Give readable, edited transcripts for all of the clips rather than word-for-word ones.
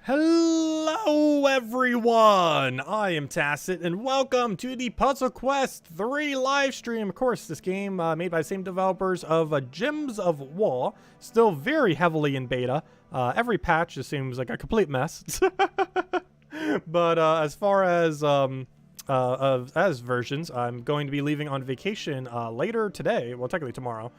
Hello everyone, I am Tacit and welcome to the Puzzle Quest 3 live stream. Of course, this game made by the same developers of Gems of War, still very heavily in beta. Every patch just seems like a complete mess. But as far as versions, I'm going to be leaving on vacation later today, well technically tomorrow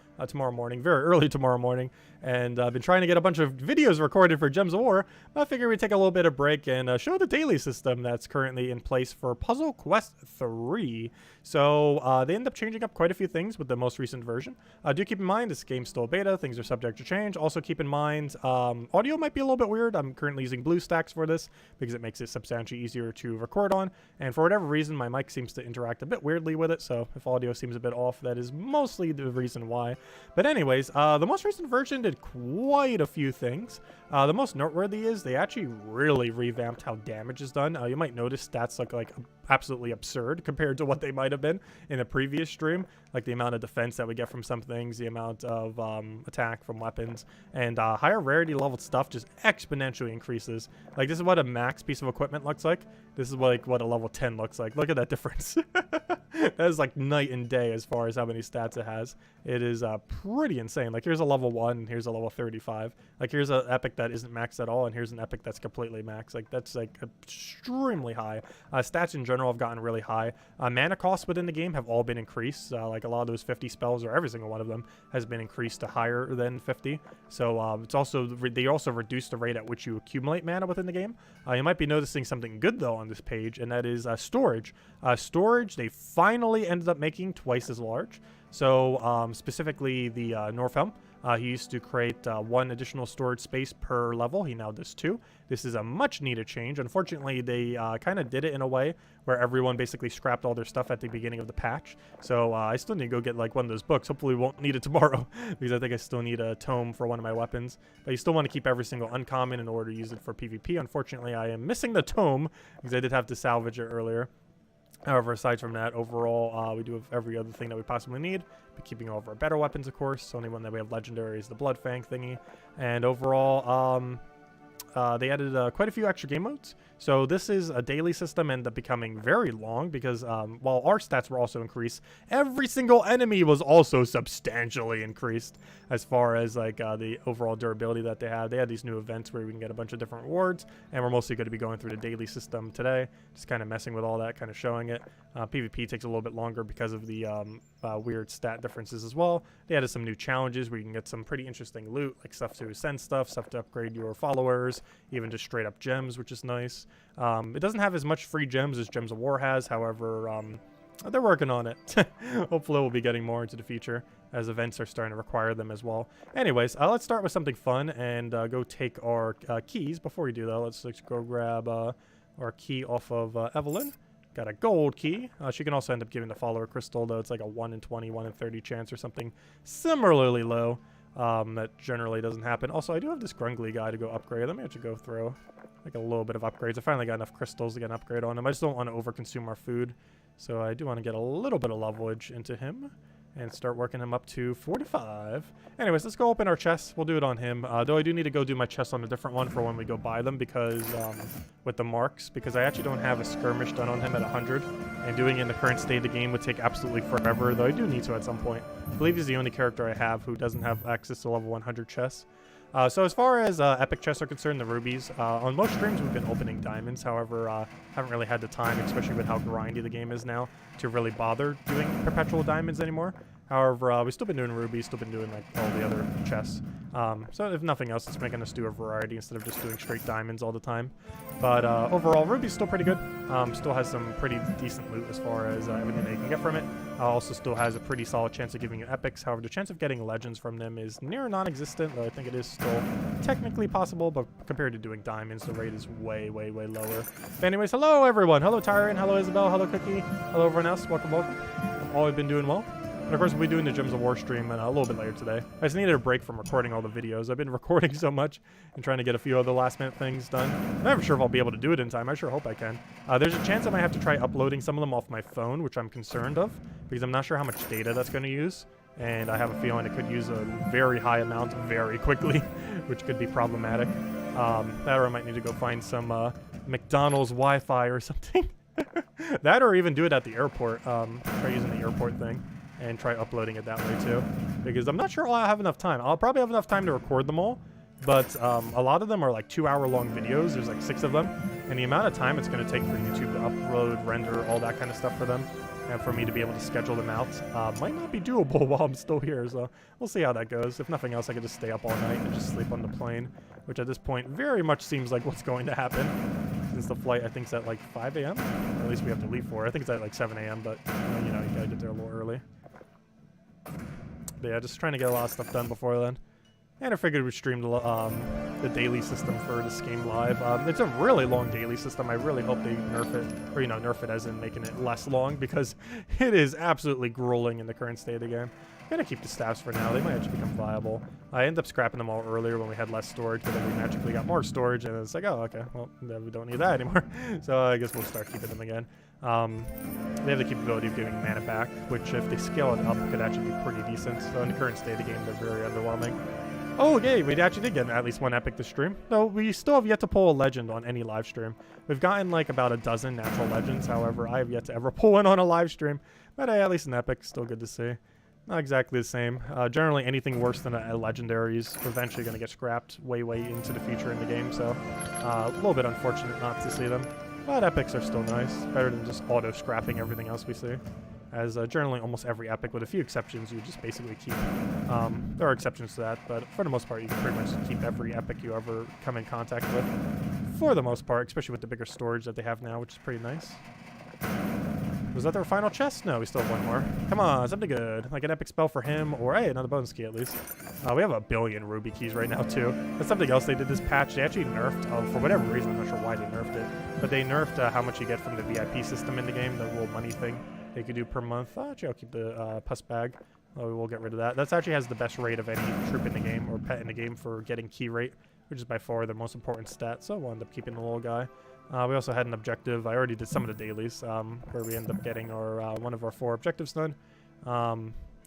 morning, very early tomorrow morning, and I've been trying to get a bunch of videos recorded for Gems of War. I figured we'd take a little bit of break and show the daily system that's currently in place for Puzzle Quest 3. So they end up changing up quite a few things with the most recent version. Do keep in mind this game's still beta, things are subject to change. Also keep in mind audio might be a little bit weird. I'm currently using BlueStacks for this because it makes it substantially easier to record on, and for whatever reason my mic seems to interact a bit weirdly with it, so if audio seems a bit off, that is mostly the reason why. But anyways, the most recent version did quite a few things. The most noteworthy is they actually really revamped how damage is done. You might notice stats look like absolutely absurd compared to what they might have been in a previous stream, like the amount of defense that we get from some things, the amount of attack from weapons, and higher rarity leveled stuff just exponentially increases. Like this is what a max piece of equipment looks like. This is like what a level 10 looks like. Look at that difference. That is like night and day as far as how many stats it has. It is pretty insane. Like here's a level 1 and here's a level 35. Like here's an epic that isn't maxed at all, and here's an epic that's completely maxed. Like that's like extremely high. Stats in general have gotten really high. Mana costs within the game have all been increased. Like a lot of those 50 spells, or every single one of them, has been increased to higher than 50. So it's also they also reduced the rate at which you accumulate mana within the game. You might be noticing something good though on this page, and that is storage. Storage they finally ended up making twice as large. So specifically the Norfhelm. He used to create 1 additional storage space per level. He now does 2. This is a much needed change. Unfortunately, they kind of did it in a way where everyone basically scrapped all their stuff at the beginning of the patch. So I still need to go get like one of those books. Hopefully we won't need it tomorrow because I think I still need a tome for one of my weapons. But you still want to keep every single uncommon in order to use it for PvP. Unfortunately, I am missing the tome because I did have to salvage it earlier. However, aside from that, overall, we do have every other thing that we possibly need. But keeping all of our better weapons, of course. The only one that we have legendary is the Blood Fang thingy. And overall, they added quite a few extra game modes. So this is a daily system, ended up becoming very long because while our stats were also increased, every single enemy was also substantially increased as far as like the overall durability that they had. They had these new events where we can get a bunch of different rewards, and we're mostly going to be going through the daily system today, just kind of messing with all that, kind of showing it. PvP takes a little bit longer because of the weird stat differences as well. They added some new challenges where you can get some pretty interesting loot, like stuff to ascend stuff to upgrade your followers, even just straight up gems, which is nice. It doesn't have as much free gems as Gems of War has, however, they're working on it. Hopefully we'll be getting more into the future as events are starting to require them as well. Anyways, let's start with something fun and go take our keys. Before we do that, let's go grab our key off of Evelyn. Got a gold key. She can also end up giving the follower crystal, though it's like a 1 in 20, 1 in 30 chance or something similarly low. That generally doesn't happen. Also, I do have this Grungly guy to go upgrade. Let me actually go through like a little bit of upgrades. I finally got enough crystals to get an upgrade on him. I just don't want to overconsume our food. So I do want to get a little bit of levelage into him and start working him up to 45. Anyways, let's go open our chests. We'll do it on him. Though I do need to go do my chests on a different one for when we go buy them because with the marks, because I actually don't have a skirmish done on him at 100. And doing it in the current state of the game would take absolutely forever, though I do need to at some point. I believe he's the only character I have who doesn't have access to level 100 chests. So as far as epic chests are concerned, the rubies, on most streams we've been opening diamonds. However, haven't really had the time, especially with how grindy the game is now, to really bother doing perpetual diamonds anymore. However, we've still been doing rubies, still been doing like all the other chests. So if nothing else, it's making us do a variety instead of just doing straight diamonds all the time. But overall, ruby's still pretty good. Still has some pretty decent loot as far as everything that you can get from it. Also still has a pretty solid chance of giving you epics. However, the chance of getting legends from them is near non-existent, though I think it is still technically possible, but compared to doing diamonds, the rate is way, way, way lower. But anyways, hello everyone. Hello Tyron, hello Isabel, hello Cookie, hello everyone else. Welcome, welcome. All have been doing well. And of course, we'll be doing the Gems of War stream a little bit later today. I just needed a break from recording all the videos. I've been recording so much and trying to get a few other last-minute things done. I'm never sure if I'll be able to do it in time. I sure hope I can. There's a chance I might have to try uploading some of them off my phone, which I'm concerned of, because I'm not sure how much data that's going to use. And I have a feeling it could use a very high amount very quickly, which could be problematic. That or I might need to go find some McDonald's Wi-Fi or something. That or even do it at the airport. Try using the airport thing and try uploading it that way too. Because I'm not sure I'll have enough time. I'll probably have enough time to record them all. But a lot of them are like 2-hour-long videos. There's like 6 of them. And the amount of time it's going to take for YouTube to upload, render, all that kind of stuff for them, and for me to be able to schedule them out, might not be doable while I'm still here. So we'll see how that goes. If nothing else, I could just stay up all night and just sleep on the plane, which at this point very much seems like what's going to happen. Since the flight, I think, is at like 5 a.m. Or at least we have to leave for. I think it's at like 7 a.m., but you know, you gotta get there a little early. But yeah, just trying to get a lot of stuff done before then. And I figured we'd stream the daily system for this game live. It's a really long daily system. I really hope they nerf it, or you know, nerf it as in making it less long, because it is absolutely grueling in the current state of the game. I'm gonna keep the staffs for now. They might actually become viable. I ended up scrapping them all earlier when we had less storage, but then we magically got more storage, and it's like, oh, okay, well, then we don't need that anymore. So I guess we'll start keeping them again. They have the capability of giving mana back, which if they scale it up, could actually be pretty decent. So in the current state of the game, they're very underwhelming. Oh, okay, we actually did get at least one epic this stream. No, we still have yet to pull a legend on any live stream. We've gotten like about a dozen natural legends. However, I have yet to ever pull one on a live stream. But hey, at least an epic, still good to see. Not exactly the same. Generally, anything worse than a legendary is eventually going to get scrapped way into the future in the game. So a little bit unfortunate not to see them. But epics are still nice. Better than just auto-scrapping everything else we see. As generally almost every epic, with a few exceptions, you just basically keep. There are exceptions to that, but for the most part, you can pretty much keep every epic you ever come in contact with. For the most part, especially with the bigger storage that they have now, which is pretty nice. Was that their final chest? No, we still have one more. Come on, something good. Like an epic spell for him, or hey, another bonus key at least. We have 1 billion ruby keys right now, too. That's something else they did this patch. They actually nerfed, for whatever reason, I'm not sure why they nerfed it, but they nerfed how much you get from the VIP system in the game, the little money thing they could do per month. Actually, I'll keep the pus bag. We'll get rid of that. That actually has the best rate of any troop in the game, or pet in the game, for getting key rate, which is by far the most important stat, so we'll end up keeping the little guy. We also had an objective. I already did some of the dailies, where we end up getting our one of our 4 objectives done.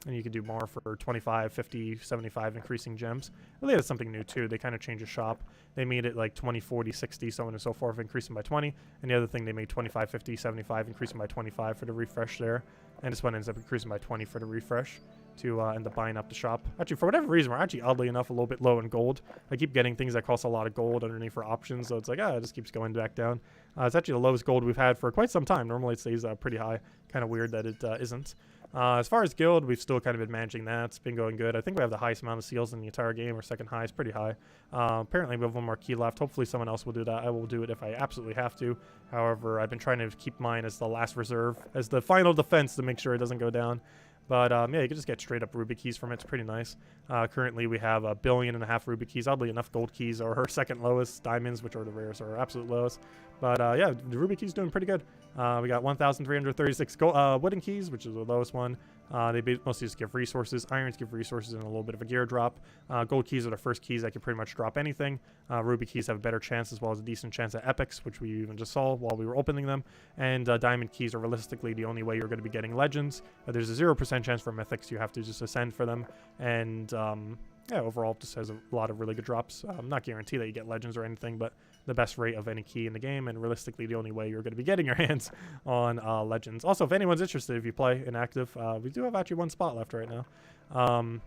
And you can do more for 25, 50, 75 increasing gems. Really, that's something new too. They kind of changed the shop. They made it like 20, 40, 60, so on and so forth, increasing by 20. And the other thing, they made 25, 50, 75, increasing by 25 for the refresh there. And this one ends up increasing by 20 for the refresh to end up buying up the shop. Actually, for whatever reason, we're actually, oddly enough, a little bit low in gold. I keep getting things that cost a lot of gold underneath for options, so it's like, it just keeps going back down. It's actually the lowest gold we've had for quite some time. Normally it stays pretty high. Kind of weird that it isn't. As far as guild, we've still kind of been managing that. It's been going good. I think we have the highest amount of seals in the entire game, or second highest, pretty high. Apparently we have 1 more key left. Hopefully someone else will do that. I will do it if I absolutely have to. However, I've been trying to keep mine as the last reserve, as the final defense to make sure it doesn't go down. But yeah, you can just get straight up ruby keys from it. It's pretty nice. Currently we have 1.5 billion ruby keys. Oddly enough, gold keys are her second lowest. Diamonds, which are the rarest, are our absolute lowest. But yeah, the ruby keys doing pretty good. We got 1,336 wooden keys, which is the lowest one. They mostly just give resources. Irons give resources and a little bit of a gear drop. Gold keys are the first keys that can pretty much drop anything. Ruby keys have a better chance, as well as a decent chance at epics, which we even just saw while we were opening them. And diamond keys are realistically the only way you're going to be getting legends. There's a 0% chance for mythics. You have to just ascend for them. And yeah, overall, it just has a lot of really good drops. Not guarantee that you get legends or anything, but the best rate of any key in the game, and realistically the only way you're going to be getting your hands on legends. Also, if anyone's interested, if you play inactive, we do have actually 1 spot left right now.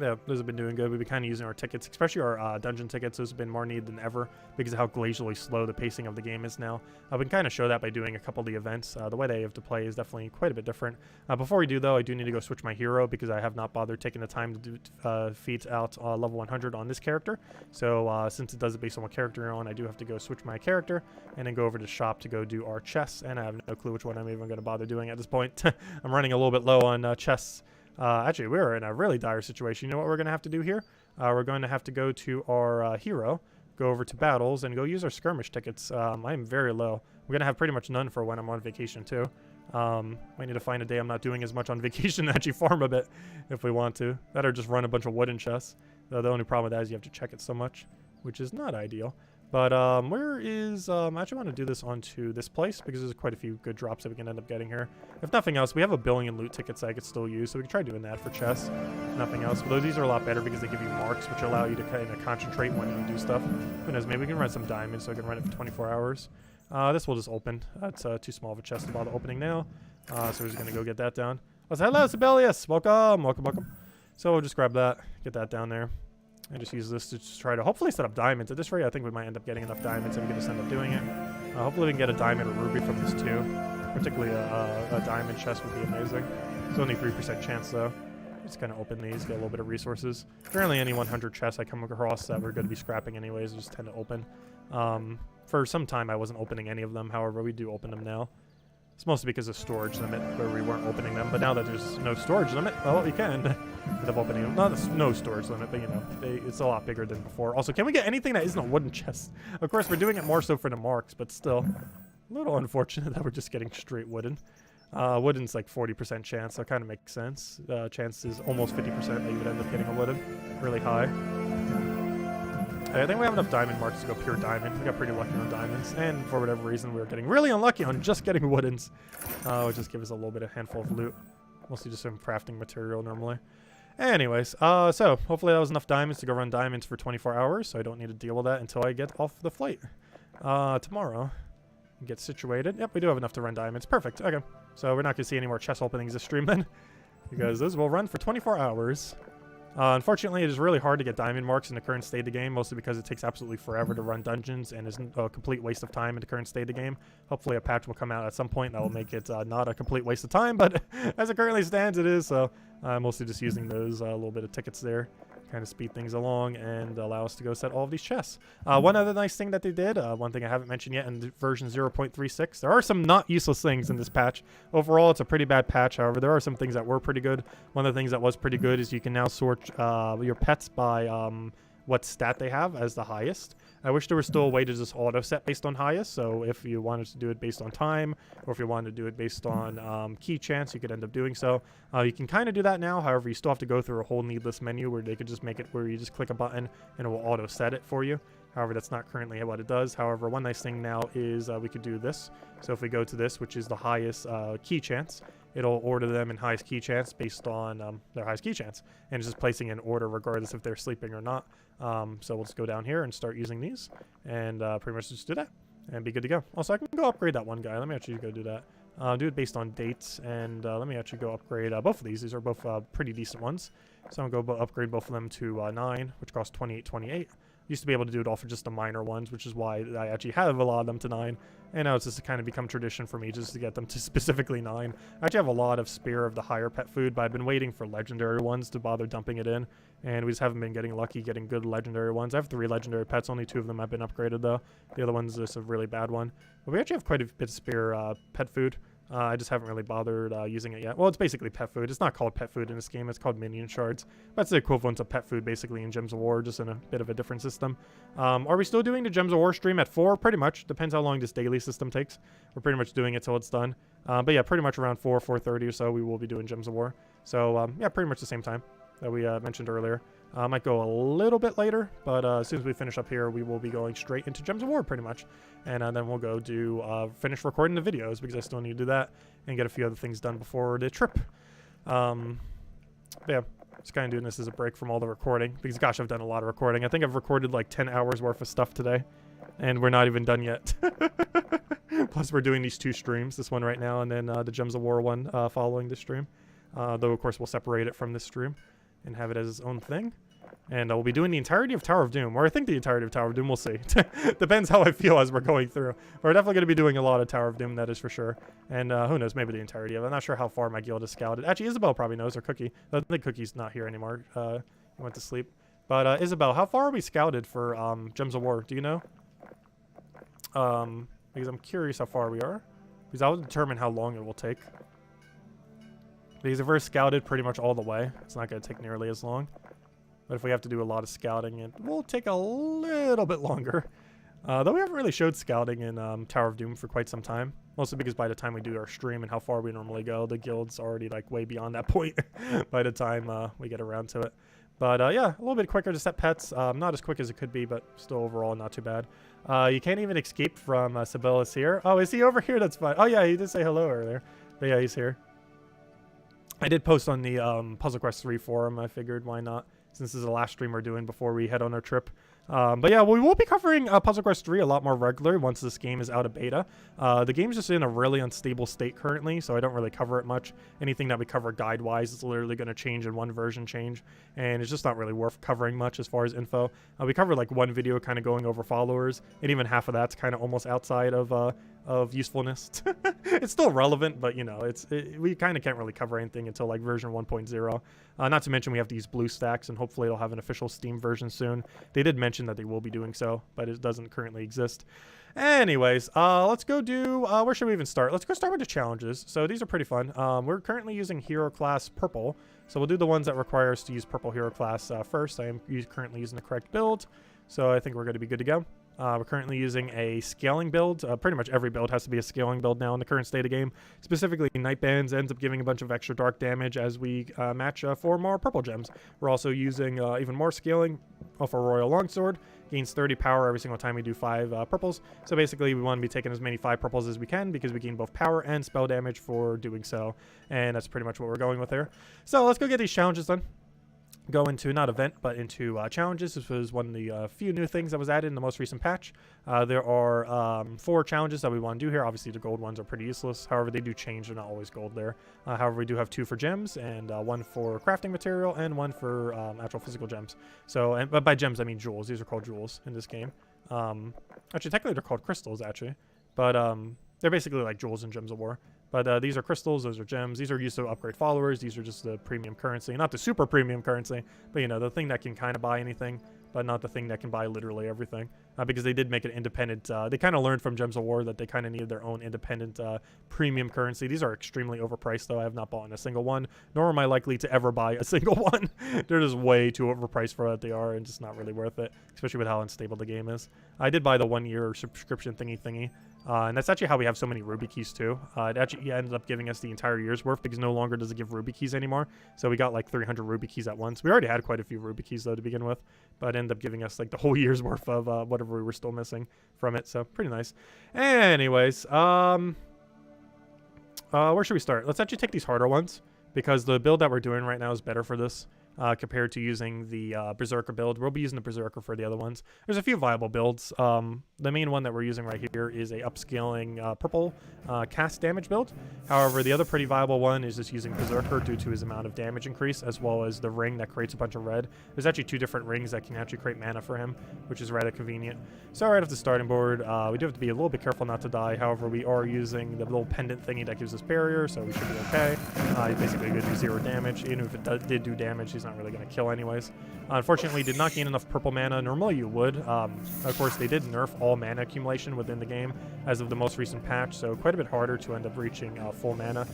Yeah, those have been doing good. We've been kind of using our tickets, especially our dungeon tickets. Those have been more needed than ever because of how glacially slow the pacing of the game is now. We can kind of show that by doing a couple of the events. The way they have to play is definitely quite a bit different. Before we do, though, I do need to go switch my hero because I have not bothered taking the time to do feat out level 100 on this character. So since it does it based on what character you're on, I do have to go switch my character and then go over to the shop to go do our chests. And I have no clue which one I'm even going to bother doing at this point. I'm running a little bit low on chests. Actually, we're in a really dire situation. You know what we're going to have to do here? We're going to have to go to our hero, go over to battles, and go use our skirmish tickets. I'm very low. We're going to have pretty much none for when I'm on vacation, too. Might need to find a day I'm not doing as much on vacation and actually farm a bit if we want to. That or just run a bunch of wooden chests. The only problem with that is you have to check it so much, which is not ideal. But where is... I actually want to do this onto this place because there's quite a few good drops that we can end up getting here. If nothing else, we have 1 billion loot tickets that I could still use, so we can try doing that for chests. Nothing else. Although these are a lot better because they give you marks, which allow you to kind of concentrate when you do stuff. Who knows, maybe we can run some diamonds so I can run it for 24 hours. This will just open. That's too small of a chest to bother opening now. So we're just going to go get that down. Oh, hello, Sibelius! Welcome, welcome, welcome. So we'll just grab that, get that down there. And just use this to just try to hopefully set up diamonds. At this rate, I think we might end up getting enough diamonds and we can just end up doing it. Hopefully we can get a diamond or ruby from this too. Particularly a diamond chest would be amazing. It's only 3% chance though. Just kind of open these, get a little bit of resources. Apparently any 100 chests I come across that we're going to be scrapping anyways, I just tend to open. For some time I wasn't opening any of them, however we do open them now. It's mostly because of storage limit where we weren't opening them, but now that there's no storage limit, well, you can end up opening them. Not no storage limit, but you know, it's a lot bigger than before. Also, can we get anything that isn't a wooden chest? Of course, we're doing it more so for the marks, but still, a little unfortunate that we're just getting straight wooden. Wooden's like 40% chance, so it kind of makes sense. Chance is almost 50% that you would end up getting a wooden. Really high. I think we have enough diamond marks to go pure diamond. We got pretty lucky on diamonds, and for whatever reason, we were getting really unlucky on just getting woodens. Which just give us a little bit of handful of loot. Mostly just some crafting material normally. Anyways, so hopefully that was enough diamonds to go run diamonds for 24 hours, so I don't need to deal with that until I get off the flight. Tomorrow, get situated. Yep, we do have enough to run diamonds. Perfect. Okay, so we're not going to see any more chest openings this stream then, because those will run for 24 hours. Unfortunately, it is really hard to get diamond marks in the current state of the game, mostly because it takes absolutely forever to run dungeons and is a complete waste of time in the current state of the game. Hopefully a patch will come out at some point that will make it not a complete waste of time, but as it currently stands, it is, so I'm mostly just using those little bit of tickets there. Kind of speed things along and allow us to go set all of these chests. One other nice thing that they did, one thing I haven't mentioned yet in version 0.36, there are some not useless things in this patch. Overall, it's a pretty bad patch. However, there are some things that were pretty good. One of the things that was pretty good is you can now sort your pets by what stat they have as the highest. I wish there was still a way to just auto set based on highest, so if you wanted to do it based on time, or if you wanted to do it based on key chance, you could end up doing so. You can kind of do that now, however, you still have to go through a whole needless menu where they could just make it where you just click a button and it will auto set it for you. However, that's not currently what it does. However, one nice thing now is we could do this. So if we go to this, which is the highest key chance, it'll order them in highest key chance based on their highest key chance. And it's just placing in order regardless if they're sleeping or not. So we'll just go down here and start using these. And pretty much just do that. And be good to go. Also, I can go upgrade that one guy. Let me actually go do that. Do it based on dates. And let me actually go upgrade both of these. These are both pretty decent ones. So I'm going to go upgrade both of them to 9, which costs 28.28. Used to be able to do it all for just the minor ones, which is why I actually have a lot of them to 9. And now it's just kind of become tradition for me just to get them to specifically 9. I actually have a lot of spare of the higher pet food, but I've been waiting for legendary ones to bother dumping it in. And we just haven't been getting lucky getting good legendary ones. I have 3 legendary pets, only 2 of them have been upgraded though. The other one's just a really bad one. But we actually have quite a bit of spare pet food. I just haven't really bothered using it yet. Well, it's basically pet food. It's not called pet food in this game. It's called minion shards. That's the equivalent of pet food basically in Gems of War, just in a bit of a different system. Are we still doing the Gems of War stream at 4? Pretty much. Depends how long this daily system takes. We're pretty much doing it till it's done. But yeah, pretty much around 4, 4:30 or so, we will be doing Gems of War. So yeah, pretty much the same time that we mentioned earlier. Might go a little bit later, but as soon as we finish up here, we will be going straight into Gems of War pretty much. And then we'll go do finish recording the videos because I still need to do that and get a few other things done before the trip. Yeah, just kind of doing this as a break from all the recording because gosh, I've done a lot of recording. I think I've recorded like 10 hours worth of stuff today and we're not even done yet. Plus we're doing these 2 streams, this one right now and then the Gems of War one following this stream. Though of course we'll separate it from this stream and have it as its own thing. And we'll be doing the entirety of Tower of Doom, or I think the entirety of Tower of Doom, we'll see. Depends how I feel as we're going through. We're definitely going to be doing a lot of Tower of Doom, that is for sure. And who knows, maybe the entirety of it. I'm not sure how far my guild has scouted. Actually, Isabel probably knows, or Cookie. I think Cookie's not here anymore. He went to sleep. But Isabel, how far are we scouted for Gems of War? Do you know? Because I'm curious how far we are. Because that will determine how long it will take. Because if we're scouted pretty much all the way, it's not going to take nearly as long. But if we have to do a lot of scouting, it will take a little bit longer. Though we haven't really showed scouting in Tower of Doom for quite some time. Mostly because by the time we do our stream and how far we normally go, the guild's already like way beyond that point by the time we get around to it. But yeah, a little bit quicker to set pets. Not as quick as it could be, but still overall not too bad. You can't even escape from Sibyllus here. Oh, is he over here? That's fine. Oh yeah, he did say hello earlier. But yeah, he's here. I did post on the Puzzle Quest 3 forum. I figured why not, since this is the last stream we're doing before we head on our trip. But yeah, we will be covering Puzzle Quest 3 a lot more regularly once this game is out of beta. The game's just in a really unstable state currently, so I don't really cover it much. Anything that we cover guide-wise is literally going to change in one version change, and it's just not really worth covering much as far as info. We covered like one video kind of going over followers, and even half of that's kind of almost outside of usefulness. It's still relevant, but you know, we kind of can't really cover anything until like version 1.0. Not to mention we have to use BlueStacks, and hopefully it'll have an official Steam version soon. They did mention that they will be doing so, but it doesn't currently exist. Anyways, let's go do, where should we even start? Let's go start with the challenges. So these are pretty fun. We're currently using hero class purple, so we'll do the ones that require us to use purple hero class first. I am currently using the correct build, so I think we're going to be good to go. We're currently using a scaling build. Pretty much every build has to be a scaling build now in the current state of game. Specifically, Nightbands ends up giving a bunch of extra dark damage as we match 4 more purple gems. We're also using even more scaling off a Royal Longsword. Gains 30 power every single time we do 5 purples. So basically, we want to be taking as many 5 purples as we can because we gain both power and spell damage for doing so. And that's pretty much what we're going with there. So let's go get these challenges done. Go into not event but into challenges. This was one of the few new things that was added in the most recent patch. There are 4 challenges that we want to do here. Obviously the gold ones are pretty useless, however they do change. They're not always gold there. However, we do have 2 for gems, and 1 for crafting material, and 1 for actual physical gems. So, but by gems I mean jewels. These are called jewels in this game. Actually technically they're called crystals actually, but they're basically like jewels and gems of war. But these are crystals, those are gems. These are used to upgrade followers. These are just the premium currency. Not the super premium currency, but you know, the thing that can kind of buy anything, but not the thing that can buy literally everything. Because they did make it independent. They kind of learned from Gems of War that they kind of needed their own independent premium currency. These are extremely overpriced though. I have not bought a single one, nor am I likely to ever buy a single one. They're just way too overpriced for what they are, and just not really worth it, especially with how unstable the game is. I did buy the 1-year subscription thingy. And that's actually how we have so many Ruby keys too. It actually ended up giving us the entire year's worth because no longer does it give Ruby keys anymore. So we got like 300 Ruby keys at once. We already had quite a few Ruby keys though to begin with, but it ended up giving us like the whole year's worth of whatever we were still missing from it. So pretty nice. Anyways, where should we start? Let's actually take these harder ones because the build that we're doing right now is better for this. Compared to using the Berserker build. We'll be using the Berserker for the other ones. There's a few viable builds. The main one that we're using right here is a upscaling purple cast damage build. However, the other pretty viable one is just using Berserker due to his amount of damage increase, as well as the ring that creates a bunch of red. There's actually 2 different rings that can actually create mana for him, which is rather convenient. So right off the starting board, we do have to be a little bit careful not to die. However, we are using the little pendant thingy that gives us barrier, so we should be okay. He's basically going to do 0 damage. Even if it did do damage, he's not really going to kill anyways. Unfortunately, did not gain enough purple mana. Normally you would. Of course, they did nerf all mana accumulation within the game as of the most recent patch, so quite a bit harder to end up reaching full mana.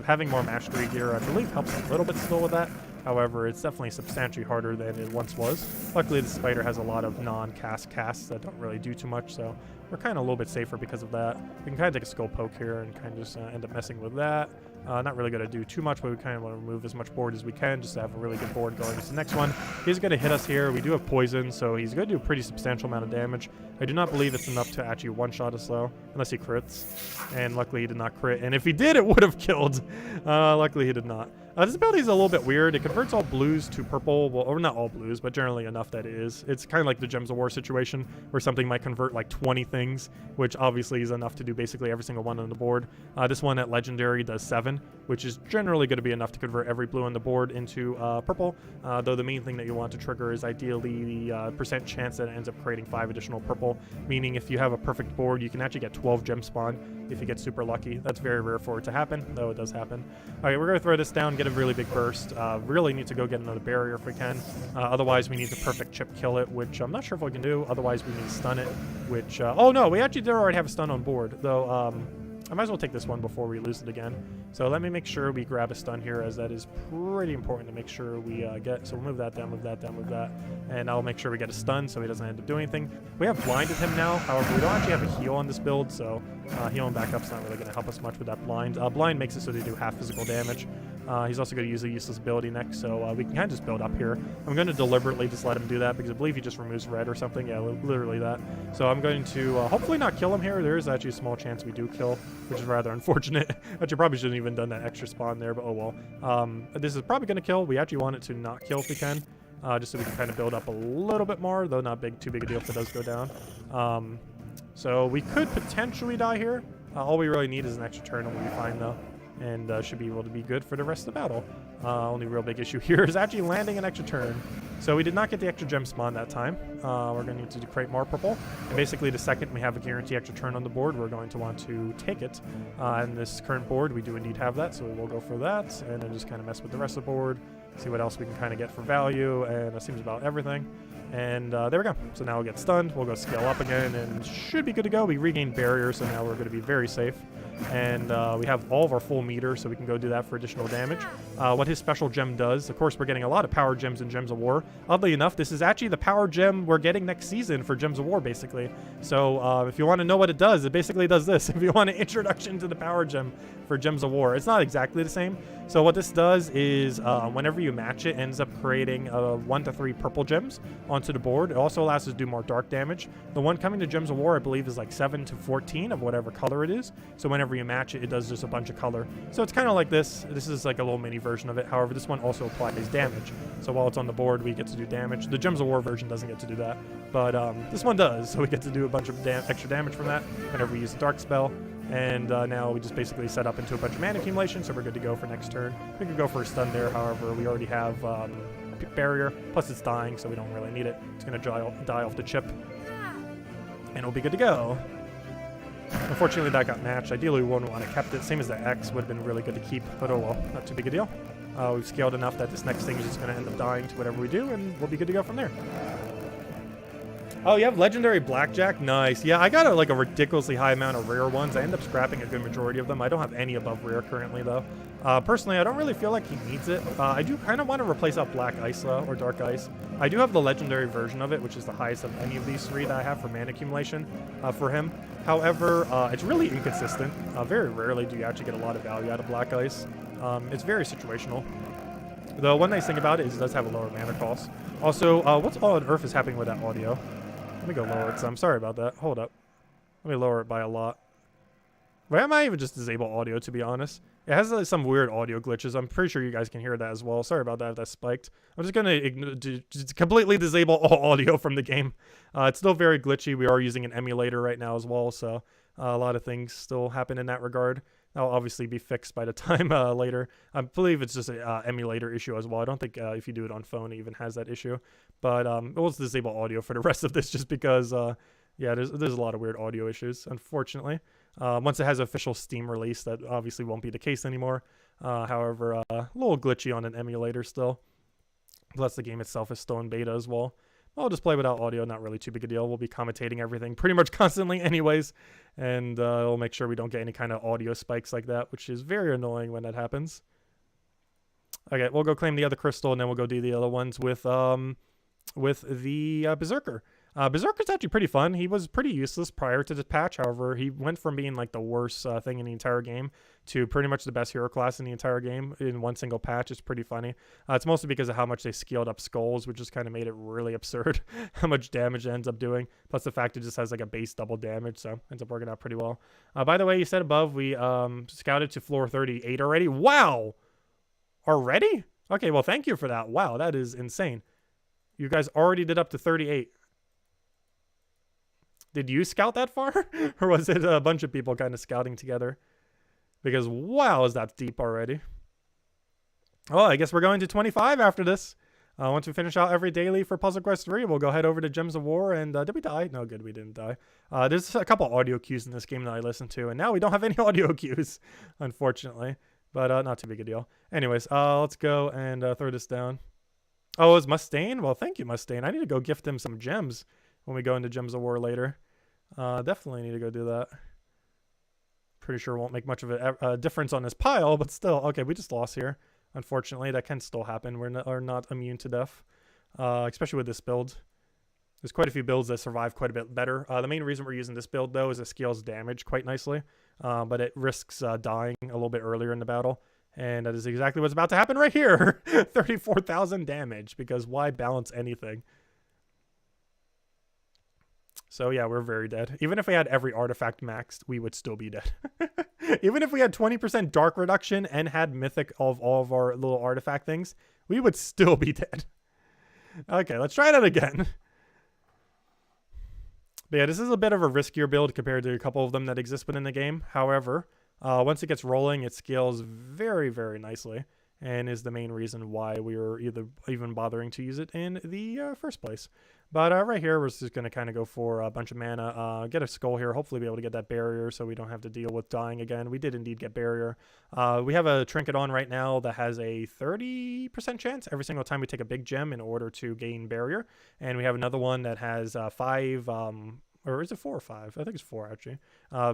Having more mastery gear, I believe, helps a little bit still with that. However, it's definitely substantially harder than it once was. Luckily, the spider has a lot of non-cast casts that don't really do too much, so we're kind of a little bit safer because of that. We can kind of take a skull poke here and kind of just end up messing with that. Not really going to do too much, but we kind of want to remove as much board as we can just to have a really good board going into the next one. He's going to hit us here. We do have poison, so he's going to do a pretty substantial amount of damage. I do not believe it's enough to actually one-shot us, though, unless he crits. And luckily, he did not crit. And if he did, it would have killed. Luckily, he did not. This ability is a little bit weird. It converts all blues to purple. Well, or not all blues, but generally enough that it is. It's kind of like the Gems of War situation, where something might convert like 20 things, which obviously is enough to do basically every single one on the board. This one at Legendary does 7, which is generally going to be enough to convert every blue on the board into purple. Though the main thing that you want to trigger is ideally the percent chance that it ends up creating 5 additional purple. Meaning if you have a perfect board, you can actually get 12 gem spawn if you get super lucky. That's very rare for it to happen, though it does happen. All right, we're going to throw this down, get a really big burst. Really need to go get another barrier if we can. Otherwise, we need to perfect chip kill it, which I'm not sure if we can do. Otherwise, we need to stun it, which... oh, no, we actually did already have a stun on board, though... I might as well take this one before we lose it again. So let me make sure we grab a stun here, as that is pretty important to make sure we get. So we'll move that down, move that down, move that. And I'll make sure we get a stun so he doesn't end up doing anything. We have blinded him now. However, we don't actually have a heal on this build, so heal and backup's not really going to help us much with that blind. Blind makes it so they do half physical damage. He's also going to use a useless ability next, so we can kind of just build up here. I'm going to deliberately just let him do that because I believe he just removes red or something. Yeah, literally that. So I'm going to hopefully not kill him here. There is actually a small chance we do kill, which is rather unfortunate. Actually, probably shouldn't even done that extra spawn there, but oh well. This is probably going to kill. We actually want it to not kill if we can, just so we can kind of build up a little bit more, though not too big a deal if it does go down. So we could potentially die here. All we really need is an extra turn and we'll be fine though. And should be able to be good for the rest of the battle. Only real big issue here is actually landing an extra turn. So we did not get the extra gem spawn that time. We're going to need to create more purple. And basically the second we have a guarantee extra turn on the board, we're going to want to take it. And this current board, we do indeed have that, so we will go for that. And then just kind of mess with the rest of the board, see what else we can kind of get for value, and that seems about everything. And there we go. So now we'll get stunned. We'll go scale up again and should be good to go. We regained barrier, so now we're going to be very safe. And we have all of our full meter, so we can go do that for additional damage. What his special gem does, of course, we're getting a lot of power gems in Gems of War. Oddly enough, this is actually the power gem we're getting next season for Gems of War, basically. So if you want to know what it basically does this. If you want an introduction to the power gem for Gems of War, it's not exactly the same. So what this does is whenever you match it, ends up creating 1 to 3 purple gems onto the board. It also allows us to do more dark damage. The one coming to Gems of War, I believe, is like 7 to 14 of whatever color it is. So whenever you match it, it does just a bunch of color. So it's kind of like this. This is like a little mini version of it. However, this one also applies damage. So while it's on the board, we get to do damage. The Gems of War version doesn't get to do that, but this one does. So we get to do a bunch of extra damage from that whenever we use a dark spell. And now we just basically set up into a bunch of mana accumulation, so we're good to go for next turn. We could go for a stun there, however, we already have barrier, plus it's dying, so we don't really need it. It's going to die off the chip, and it'll be good to go. Unfortunately, that got matched. Ideally, we wouldn't want to kept it. Same as the X would have been really good to keep, but oh well, not too big a deal. We've scaled enough that this next thing is just going to end up dying to whatever we do, and we'll be good to go from there. Oh, you have legendary blackjack? Nice. Yeah, I got a ridiculously high amount of rare ones. I end up scrapping a good majority of them. I don't have any above rare currently, though. Personally, I don't really feel like he needs it. I do kind of want to replace out Black Ice, though, or Dark Ice. I do have the legendary version of it, which is the highest of any of these 3 that I have for mana accumulation for him. However, it's really inconsistent. Very rarely do you actually get a lot of value out of Black Ice. It's very situational. The one nice thing about it is it does have a lower mana cost. Also, what's all on earth is happening with that audio? Let me go lower it some. Sorry about that. Hold up. Let me lower it by a lot. Why am I even just disable audio, to be honest? It has some weird audio glitches. I'm pretty sure you guys can hear that as well. Sorry about that if that's spiked. I'm just going to completely disable all audio from the game. It's still very glitchy. We are using an emulator right now as well, so a lot of things still happen in that regard. That'll obviously be fixed by the time later. I believe it's just an emulator issue as well. I don't think if you do it on phone, it even has that issue. But we'll just disable audio for the rest of this just because, yeah, there's a lot of weird audio issues, unfortunately. Once it has an official Steam release, that obviously won't be the case anymore. However, a little glitchy on an emulator still. Plus, the game itself is still in beta as well. I'll just play without audio, not really too big a deal. We'll be commentating everything pretty much constantly anyways, and we'll make sure we don't get any kind of audio spikes like that, which is very annoying when that happens. Okay, we'll go claim the other crystal, and then we'll go do the other ones with the Berserker. Berserker's actually pretty fun. He was pretty useless prior to this patch. However, he went from being like the worst thing in the entire game to pretty much the best hero class in the entire game in one single patch. It's pretty funny. It's mostly because of how much they scaled up skulls, which just kind of made it really absurd how much damage it ends up doing. Plus the fact it just has like a base double damage, so ends up working out pretty well. By the way, you said above we scouted to floor 38 already. Wow! Already? Okay, well, thank you for that. Wow, that is insane. You guys already did up to 38. Did you scout that far? Or was it a bunch of people kind of scouting together? Because, wow, is that deep already. Oh, I guess we're going to 25 after this. Once we finish out every daily for Puzzle Quest 3, we'll go head over to Gems of War. And did we die? No, good, we didn't die. There's a couple audio cues in this game that I listened to. And now we don't have any audio cues, unfortunately. But not too big a deal. Anyways, let's go and throw this down. Oh, is Mustaine? Well, thank you, Mustaine. I need to go gift him some gems when we go into Gems of War later. Definitely need to go do that. Pretty sure it won't make much of a difference on this pile, but still. Okay, we just lost here. Unfortunately, that can still happen. We're not immune to death, especially with this build. There's quite a few builds that survive quite a bit better. The main reason we're using this build, though, is it scales damage quite nicely, but it risks dying a little bit earlier in the battle. And that is exactly what's about to happen right here. 34,000 damage, because why balance anything? So yeah, we're very dead. Even if we had every artifact maxed, we would still be dead. Even if we had 20% dark reduction and had mythic of all of our little artifact things, we would still be dead. Okay, let's try that again. But yeah, this is a bit of a riskier build compared to a couple of them that exist within the game. However, once it gets rolling, it scales very, very nicely, and is the main reason why we were even bothering to use it in the first place. But right here, we're just going to kind of go for a bunch of mana, get a skull here, hopefully be able to get that barrier so we don't have to deal with dying again. We did indeed get barrier. We have a trinket on right now that has a 30% chance every single time we take a big gem in order to gain barrier. And we have another one that has 5... or is it 4 or 5? I think it's 4 actually.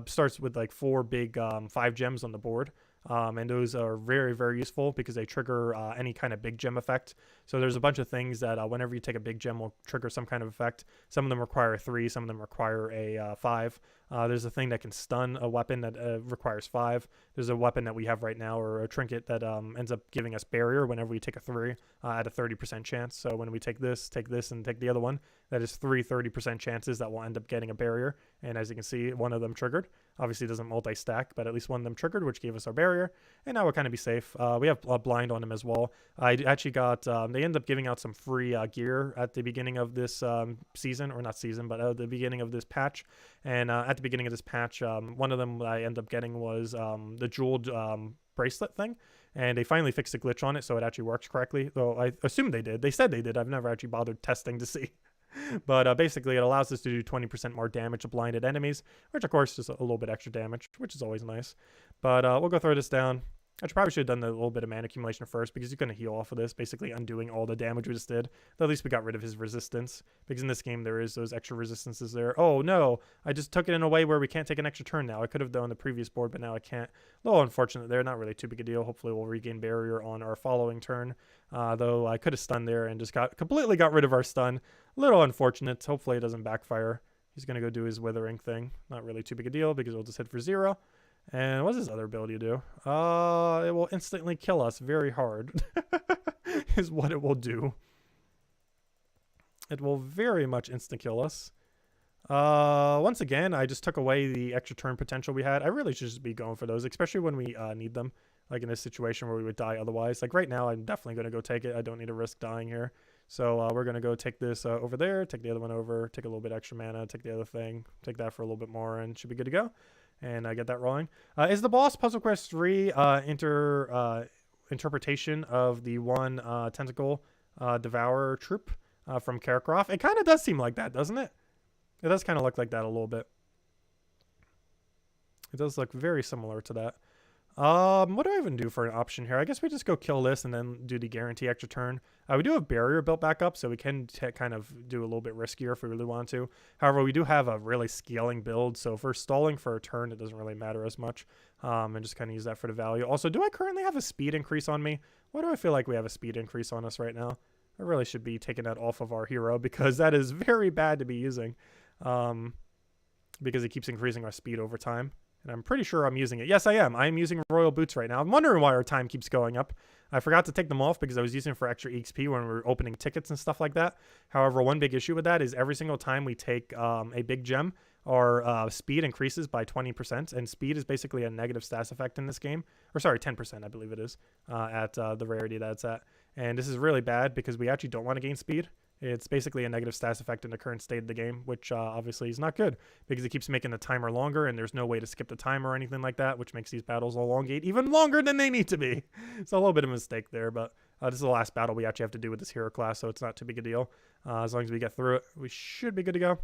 Starts with like 4 big 5 gems on the board. And those are very, very useful because they trigger any kind of big gem effect. So there's a bunch of things that whenever you take a big gem will trigger some kind of effect. Some of them require 3, some of them require a 5. There's a thing that can stun a weapon that requires 5. There's a weapon that we have right now, or a trinket that ends up giving us barrier whenever we take a 3 at a 30% chance. So when we take this, and take the other one, that is 3 30% chances that we'll end up getting a barrier. And as you can see, one of them triggered. Obviously it doesn't multi-stack, but at least one of them triggered, which gave us our barrier. And now we'll kind of be safe. We have a blind on them as well. I actually got, they end up giving out some free gear at the beginning of this season, or not season, but at the beginning of this patch. And at the beginning of this patch, one of them I ended up getting was the jeweled bracelet thing. And they finally fixed the glitch on it, so it actually works correctly. Though I assume they did. They said they did. I've never actually bothered testing to see. But basically, it allows us to do 20% more damage to blinded enemies, which of course is a little bit extra damage, which is always nice. But we'll go throw this down. I probably should have done a little bit of mana accumulation first, because you're going to heal off of this, basically undoing all the damage we just did. Though at least we got rid of his resistance, because in this game there is those extra resistances there. Oh no, I just took it in a way where we can't take an extra turn now. I could have done the previous board, but now I can't. A little unfortunate there, not really too big a deal. Hopefully we'll regain barrier on our following turn. Though I could have stunned there and just completely got rid of our stun. A little unfortunate. Hopefully it doesn't backfire. He's going to go do his withering thing. Not really too big a deal, because we'll just hit for 0. And what's his other ability do? It will instantly kill us very hard. Is what it will do. It will very much insta kill us. Once again, I just took away the extra turn potential we had. I really should just be going for those, especially when we need them. Like in this situation where we would die otherwise. Like right now, I'm definitely going to go take it. I don't need to risk dying here. So we're going to go take this over there, take the other one over, take a little bit extra mana, take the other thing, take that for a little bit more, and should be good to go. And get that rolling. Is the boss Puzzle Quest 3 interpretation of the one tentacle devourer troop from Kakarot? It kind of does seem like that, doesn't it? It does kind of look like that a little bit. It does look very similar to that. What do I even do for an option here? I guess we just go kill this and then do the guarantee extra turn. We do have barrier built back up, so we can kind of do a little bit riskier if we really want to. However, we do have a really scaling build, so if we're stalling for a turn, it doesn't really matter as much. And just kind of use that for the value. Also, do I currently have a speed increase on me? Why do I feel like we have a speed increase on us right now? I really should be taking that off of our hero, because that is very bad to be using. Because it keeps increasing our speed over time. And I'm pretty sure I'm using it. Yes, I am. I'm using Royal Boots right now. I'm wondering why our time keeps going up. I forgot to take them off because I was using them for extra EXP when we were opening tickets and stuff like that. However, one big issue with that is every single time we take a big gem, our speed increases by 20%. And speed is basically a negative stats effect in this game. Or sorry, 10% I believe it is at the rarity that it's at. And this is really bad because we actually don't want to gain speed. It's basically a negative stats effect in the current state of the game, which obviously is not good because it keeps making the timer longer and there's no way to skip the timer or anything like that, which makes these battles elongate even longer than they need to be. It's a little bit of a mistake there, but this is the last battle we actually have to do with this hero class, so it's not too big a deal. As long as we get through it, we should be good to go.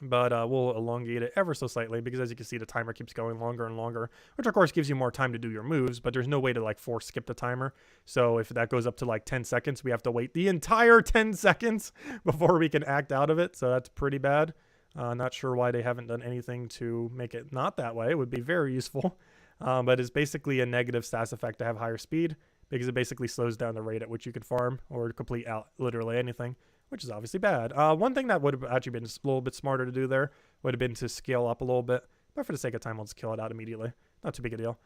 But we'll elongate it ever so slightly because as you can see, the timer keeps going longer and longer, which of course gives you more time to do your moves, but there's no way to like force skip the timer. So if that goes up to like 10 seconds, we have to wait the entire 10 seconds before we can act out of it. So that's pretty bad. Not sure why they haven't done anything to make it not that way. It would be very useful. But it's basically a negative stats effect to have higher speed because it basically slows down the rate at which you can farm or complete out literally anything, which is obviously bad. One thing that would have actually been a little bit smarter to do there would have been to scale up a little bit. But for the sake of time, I'll just kill it out immediately. Not too big a deal.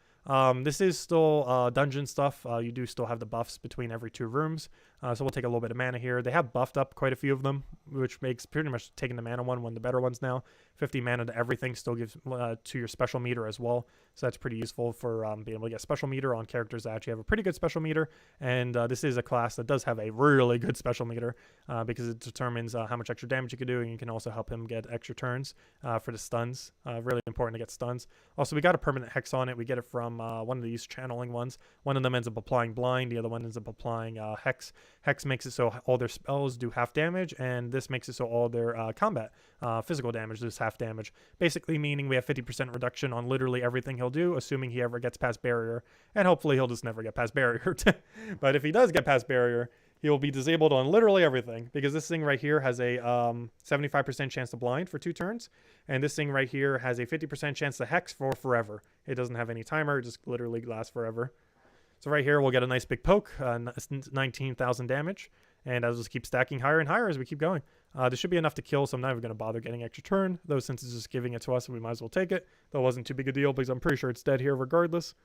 This is still dungeon stuff. You do still have the buffs between every 2 rooms. So we'll take a little bit of mana here. They have buffed up quite a few of them, which makes pretty much taking the mana one of the better ones now. 50 mana to everything still gives to your special meter as well. So that's pretty useful for being able to get special meter on characters that actually have a pretty good special meter. And this is a class that does have a really good special meter because it determines how much extra damage you can do, and you can also help him get extra turns for the stuns. Really important to get stuns. Also, we got a permanent hex on it. We get it from one of these channeling ones. One of them ends up applying blind. The other one ends up applying hex. Hex makes it so all their spells do half damage, and this makes it so all their combat physical damage does half damage. Basically meaning we have 50% reduction on literally everything he'll do, assuming he ever gets past barrier. And hopefully he'll just never get past barrier. But if he does get past barrier, he will be disabled on literally everything, because this thing right here has a 75% chance to blind for 2 turns, and this thing right here has a 50% chance to hex for forever. It doesn't have any timer, it just literally lasts forever. So right here we'll get a nice big poke, 19,000 damage, and I'll just keep stacking higher and higher as we keep going. This should be enough to kill, so I'm not even going to bother getting extra turn, though since it's just giving it to us, we might as well take it. Though it wasn't too big a deal because I'm pretty sure it's dead here regardless.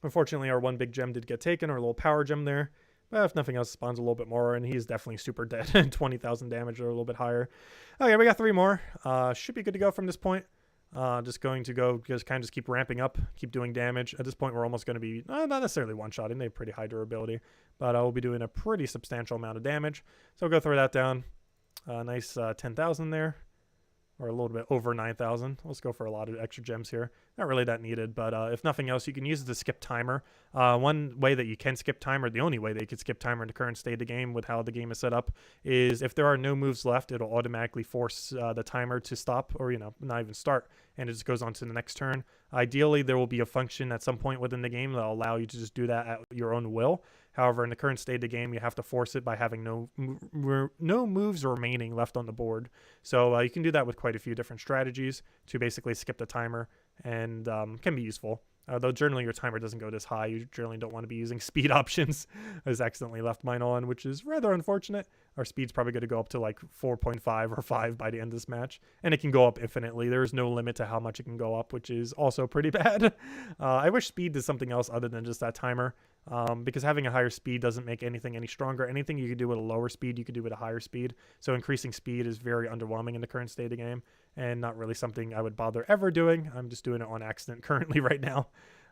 Unfortunately, our 1 big gem did get taken, our little power gem there. But if nothing else, spawns a little bit more, and he's definitely super dead. 20,000 damage or a little bit higher. Okay, we got 3 more. Should be good to go from this point. Just going to go just keep ramping up, keep doing damage. At this point, we're almost going to be not necessarily one-shotting. They have pretty high durability, but we'll be doing a pretty substantial amount of damage. So we'll go throw that down. Nice 10,000 there. Or a little bit over 9,000. Let's go for a lot of extra gems here. Not really that needed, but if nothing else, you can use it to skip timer. One way that you can skip timer, the only way that you can skip timer in the current state of the game with how the game is set up, is if there are no moves left, it'll automatically force the timer to stop, or, you know, not even start, and it just goes on to the next turn. Ideally, there will be a function at some point within the game that'll allow you to just do that at your own will. However, in the current state of the game, you have to force it by having no moves remaining left on the board. So you can do that with quite a few different strategies to basically skip the timer, and can be useful. Though generally your timer doesn't go this high. You generally don't want to be using speed options. I just accidentally left mine on, which is rather unfortunate. Our speed's probably going to go up to like 4.5 or 5 by the end of this match. And it can go up infinitely. There is no limit to how much it can go up, which is also pretty bad. I wish speed did something else other than just that timer. Because having a higher speed doesn't make anything any stronger. Anything you could do with a lower speed, you could do with a higher speed. So increasing speed is very underwhelming in the current state of the game, and not really something I would bother ever doing. I'm just doing it on accident currently right now.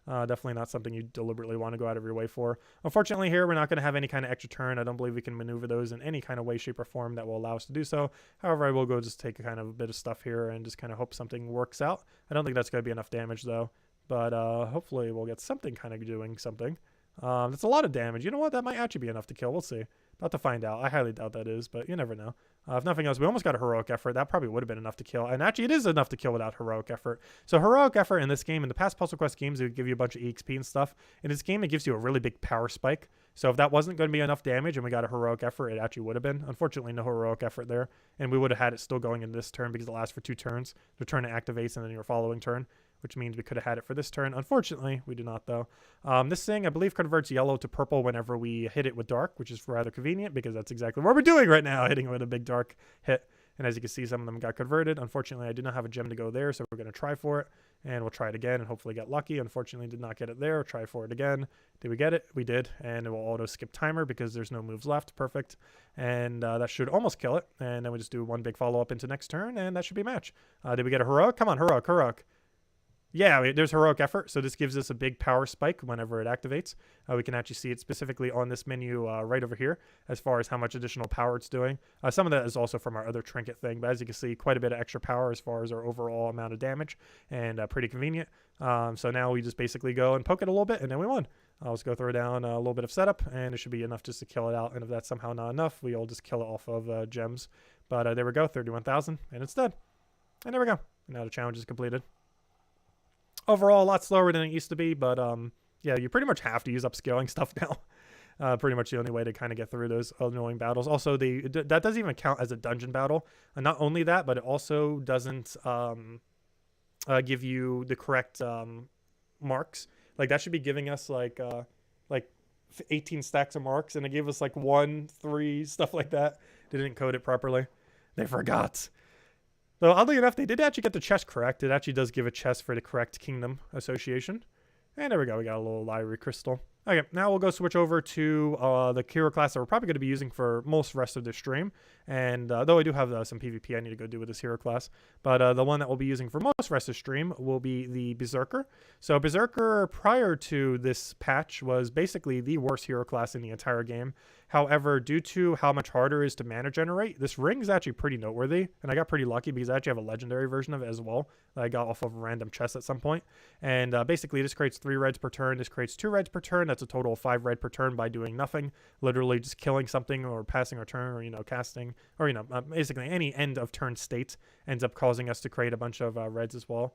Definitely not something you deliberately want to go out of your way for. Unfortunately here, we're not going to have any kind of extra turn. I don't believe we can maneuver those in any kind of way, shape, or form that will allow us to do so. However, I will go just take a kind of a bit of stuff here and just kind of hope something works out. I don't think that's going to be enough damage though, but hopefully we'll get something kind of doing something. That's a lot of damage. You know what? That might actually be enough to kill. We'll see. About to find out. I highly doubt that is, but you never know. If nothing else, we almost got a heroic effort. That probably would have been enough to kill. And actually, it is enough to kill without heroic effort. So heroic effort in this game, in the past Puzzle Quest games, it would give you a bunch of EXP and stuff. In this game, it gives you a really big power spike. So if that wasn't going to be enough damage and we got a heroic effort, it actually would have been. Unfortunately, no heroic effort there. And we would have had it still going in this turn because it lasts for 2 turns. The turn it activates and then your following turn, which means we could have had it for this turn. Unfortunately, we do not, though. This thing, I believe, converts yellow to purple whenever we hit it with dark, which is rather convenient because that's exactly what we're doing right now, hitting it with a big dark hit. And as you can see, some of them got converted. Unfortunately, I do not have a gem to go there, so we're going to try for it. And we'll try it again and hopefully get lucky. Unfortunately, did not get it there. Try for it again. Did we get it? We did. And it will auto skip timer because there's no moves left. Perfect. And that should almost kill it. And then we just do one big follow-up into next turn, and that should be a match. Did we get a heroic? Come on, heroic, heroic. Yeah, there's heroic effort, so this gives us a big power spike whenever it activates. We can actually see it specifically on this menu right over here as far as how much additional power it's doing. Some of that is also from our other trinket thing, but as you can see, quite a bit of extra power as far as our overall amount of damage, and pretty convenient. So now we just basically go and poke it a little bit, and then we won. Let's go throw down a little bit of setup, and it should be enough just to kill it out, and if that's somehow not enough, we'll just kill it off of gems. But there we go, 31,000, and it's dead. And there we go. Now the challenge is completed. Overall, a lot slower than it used to be, but yeah, you pretty much have to use upscaling stuff now. Pretty much the only way to kind of get through those annoying battles. Also, that doesn't even count as a dungeon battle. And not only that, but it also doesn't give you the correct marks. Like, that should be giving us like 18 stacks of marks, and it gave us like 1, 3, stuff like that. They didn't code it properly. They forgot. Though, oddly enough, they did actually get the chest correct. It actually does give a chest for the correct kingdom association. And there we go. We got a little library crystal. Okay, now we'll go switch over to the hero class that we're probably going to be using for most rest of the stream. And though I do have some PvP I need to go do with this hero class. But the one that we'll be using for most rest of the stream will be the Berserker. So Berserker, prior to this patch, was basically the worst hero class in the entire game. However, due to how much harder it is to mana generate, this ring is actually pretty noteworthy. And I got pretty lucky because I actually have a legendary version of it as well that I got off of a random chest at some point. And basically, this creates 3 reds per turn. This creates 2 reds per turn. That's a total of 5 red per turn by doing nothing. Literally just killing something or passing our turn or, you know, casting. Or, you know, basically any end of turn state ends up causing us to create a bunch of reds as well.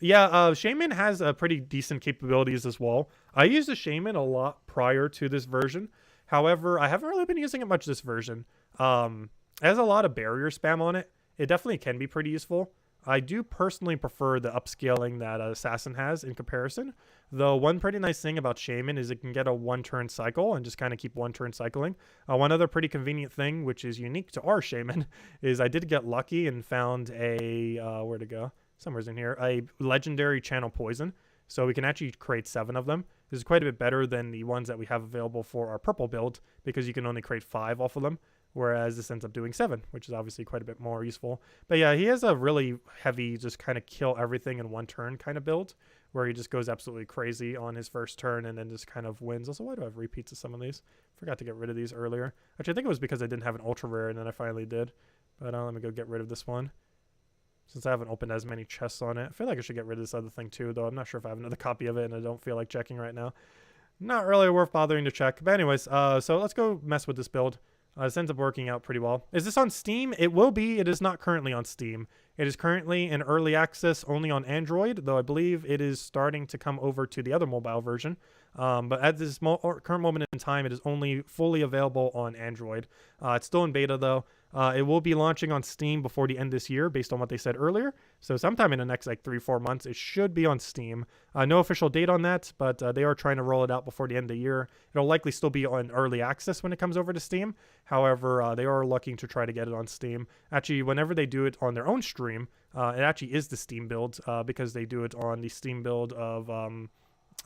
Shaman has pretty decent capabilities as well. I used the Shaman a lot prior to this version. However, I haven't really been using it much this version. It has a lot of barrier spam on it. It definitely can be pretty useful. I do personally prefer the upscaling that Assassin has in comparison. Though one pretty nice thing about Shaman is it can get a 1-turn cycle and just kind of keep 1-turn cycling. One other pretty convenient thing, which is unique to our Shaman, is I did get lucky and found a, where'd it go? Somewhere's in here, a legendary channel poison. So we can actually create 7 of them. This is quite a bit better than the ones that we have available for our purple build because you can only create 5 off of them. Whereas this ends up doing 7, which is obviously quite a bit more useful. But yeah, he has a really heavy, just kind of kill everything in 1 turn kind of build, where he just goes absolutely crazy on his first turn and then just kind of wins. Also, why do I have repeats of some of these? Forgot to get rid of these earlier. Actually, I think it was because I didn't have an ultra rare and then I finally did. But let me go get rid of this one. Since I haven't opened as many chests on it. I feel like I should get rid of this other thing too, though I'm not sure if I have another copy of it and I don't feel like checking right now. Not really worth bothering to check. But anyways, so let's go mess with this build. This ends up working out pretty well. Is this on Steam? It will be. It is not currently on Steam. It is currently in early access only on Android, though I believe it is starting to come over to the other mobile version. But at this current moment in time, it is only fully available on Android. It's still in beta, though. It will be launching on Steam before the end of this year, based on what they said earlier. So sometime in the next like 3-4 months, it should be on Steam. No official date on that, but they are trying to roll it out before the end of the year. It'll likely still be on early access when it comes over to Steam. However, they are looking to try to get it on Steam. Actually, whenever they do it on their own stream, it actually is the Steam build because they do it on the Steam build of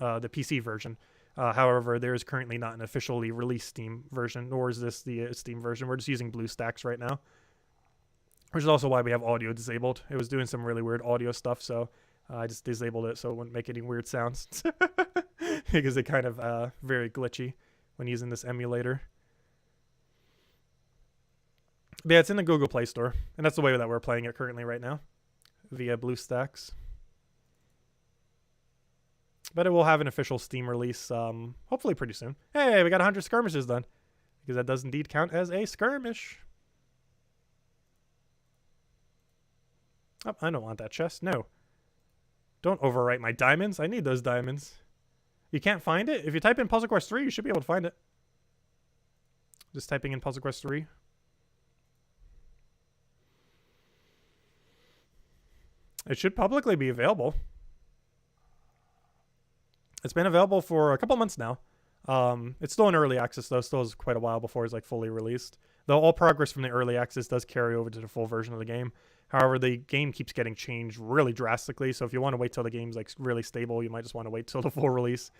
the PC version. However, there is currently not an officially released Steam version, nor is this the Steam version. We're just using BlueStacks right now, which is also why we have audio disabled. It was doing some really weird audio stuff, so I just disabled it so it wouldn't make any weird sounds because it's kind of very glitchy when using this emulator. But yeah, it's in the Google Play Store, and that's the way that we're playing it currently right now, via BlueStacks. But it will have an official Steam release, hopefully pretty soon. Hey, we got 100 skirmishes done. Because that does indeed count as a skirmish. Oh, I don't want that chest. No. Don't overwrite my diamonds. I need those diamonds. You can't find it? If you type in Puzzle Quest 3, you should be able to find it. Just typing in Puzzle Quest 3. It should publicly be available. It's been available for a couple months now. It's still in early access, though. Still is quite a while before it's like fully released. Though all progress from the early access does carry over to the full version of the game. However, the game keeps getting changed really drastically. So if you want to wait till the game's like really stable, you might just want to wait till the full release.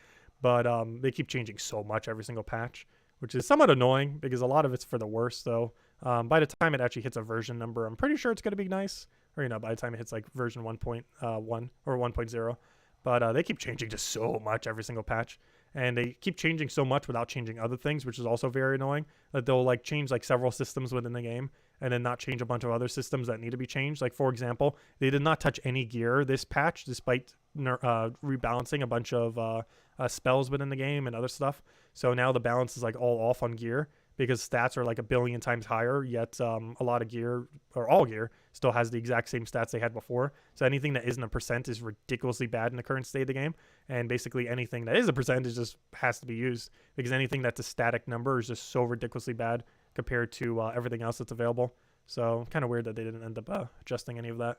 But they keep changing so much every single patch, which is somewhat annoying because a lot of it's for the worse. Though by the time it actually hits a version number, I'm pretty sure it's going to be nice. Or, you know, by the time it hits like version 1.1 or 1.0. But they keep changing just so much every single patch. And they keep changing so much without changing other things, which is also very annoying. That they'll like change like several systems within the game and then not change a bunch of other systems that need to be changed. Like, for example, they did not touch any gear this patch despite rebalancing a bunch of spells within the game and other stuff. So now the balance is like all off on gear because stats are like 1 billion times higher, yet a lot of gear, or all gear, still has the exact same stats they had before. So anything that isn't a percent is ridiculously bad in the current state of the game. And basically anything that is a percentage just has to be used because anything that's a static number is just so ridiculously bad compared to everything else that's available. So kind of weird that they didn't end up adjusting any of that.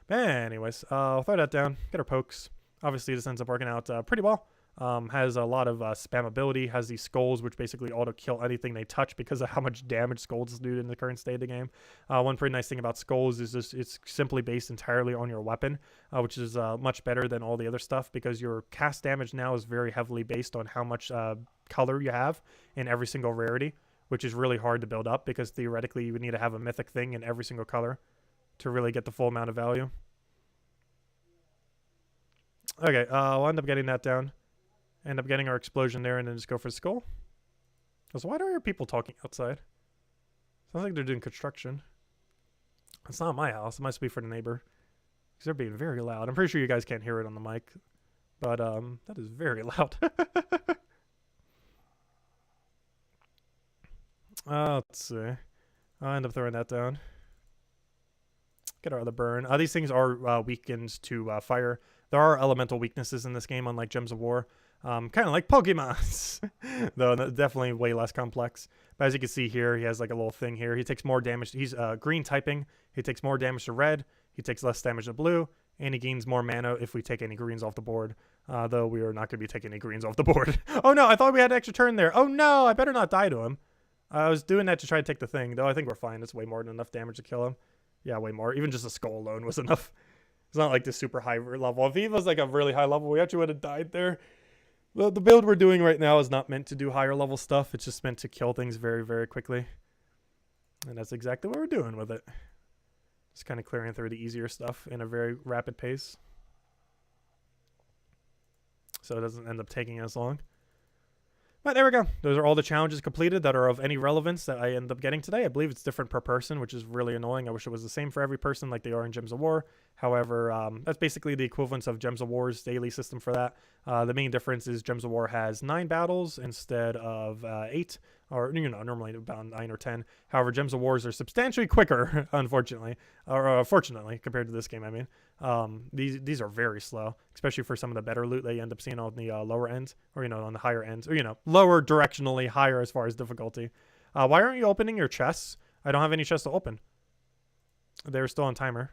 But anyways, I'll throw that down, get our pokes. Obviously this ends up working out pretty well. Has a lot of spammability, has these skulls, which basically auto-kill anything they touch because of how much damage skulls do in the current state of the game. One pretty nice thing about skulls is just it's simply based entirely on your weapon, which is much better than all the other stuff because your cast damage now is very heavily based on how much color you have in every single rarity, which is really hard to build up because theoretically you would need to have a mythic thing in every single color to really get the full amount of value. Okay, we'll end up getting that down. End up getting our explosion there and then just go for the skull. So why do I hear people talking outside? Sounds like they're doing construction. It's not my house. It must be for the neighbor. Because they're being very loud. I'm pretty sure you guys can't hear it on the mic. But that is very loud. Let's see. I'll end up throwing that down. Get our other burn. These things are weakened to fire. There are elemental weaknesses in this game, unlike Gems of War. Kind of like Pokemon, though definitely way less complex. But as you can see here, he has like a little thing here. He takes more damage. He's green typing. He takes more damage to red. He takes less damage to blue. And he gains more mana if we take any greens off the board. Though we are not going to be taking any greens off the board. Oh no, I thought we had an extra turn there. Oh no, I better not die to him. I was doing that to try to take the thing, though I think we're fine. It's way more than enough damage to kill him. Yeah, way more. Even just a skull alone was enough. It's not like the super high level. If he was like a really high level, we actually would have died there. The build we're doing right now is not meant to do higher level stuff. It's just meant to kill things very, very quickly. And that's exactly what we're doing with it. Just kind of clearing through the easier stuff in a very rapid pace. So it doesn't end up taking as long. But there we go. Those are all the challenges completed that are of any relevance that I end up getting today. I believe it's different per person, which is really annoying. I wish it was the same for every person like they are in Gems of War. However, that's basically the equivalence of Gems of War's daily system for that. The main difference is Gems of War has 9 battles instead of 8, or normally about 9 or 10. However, Gems of Wars are substantially quicker, unfortunately, or fortunately, compared to this game. I mean, these are very slow, especially for some of the better loot that you end up seeing on the lower end, or on the higher ends, or lower directionally, higher as far as difficulty. Why aren't you opening your chests? I don't have any chests to open. They're still on timer.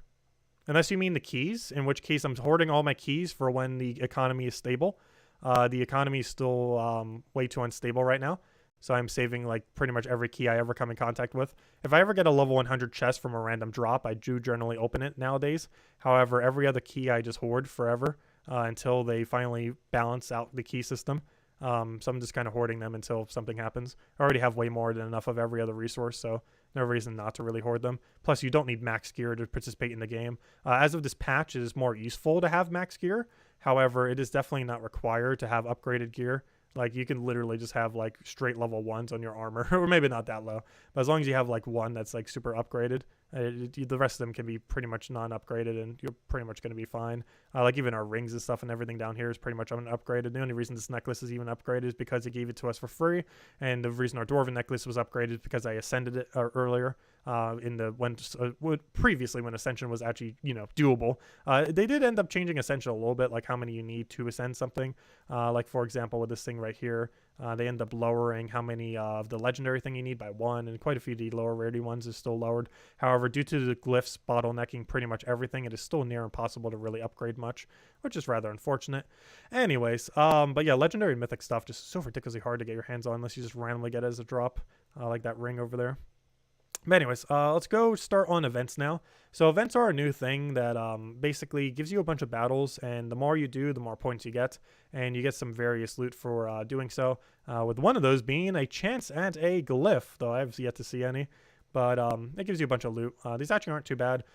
Unless you mean the keys, in which case I'm hoarding all my keys for when the economy is stable. The economy is still way too unstable right now. So I'm saving like pretty much every key I ever come in contact with. If I ever get a level 100 chest from a random drop, I do generally open it nowadays. However, every other key I just hoard forever until they finally balance out the key system. So I'm just kind of hoarding them until something happens. I already have way more than enough of every other resource, so no reason not to really hoard them. Plus, you don't need max gear to participate in the game. As of this patch, it is more useful to have max gear. However, it is definitely not required to have upgraded gear. Like, you can literally just have, like, straight level 1s on your armor. Or maybe not that low. But as long as you have, like, one that's, like, super upgraded, the rest of them can be pretty much non-upgraded, and you're pretty much going to be fine. Like, even our rings and stuff and everything down here is pretty much unupgraded. The only reason this necklace is even upgraded is because it gave it to us for free. And the reason our Dwarven necklace was upgraded is because I ascended it earlier. Previously when Ascension was actually doable. They did end up changing Ascension a little bit, like how many you need to ascend something. Like for example with this thing right here, they end up lowering how many of the legendary thing you need by 1, and quite a few of the lower rarity ones is still lowered. However, due to the glyphs bottlenecking pretty much everything, it is still near impossible to really upgrade much, which is rather unfortunate. Anyways, but yeah, legendary and mythic stuff just so ridiculously hard to get your hands on unless you just randomly get it as a drop, like that ring over there. But anyways, let's go start on events now. So events are a new thing that basically gives you a bunch of battles, and the more you do, the more points you get, and you get some various loot for doing so, with one of those being a chance at a glyph, though I have yet to see any. But it gives you a bunch of loot. These actually aren't too bad.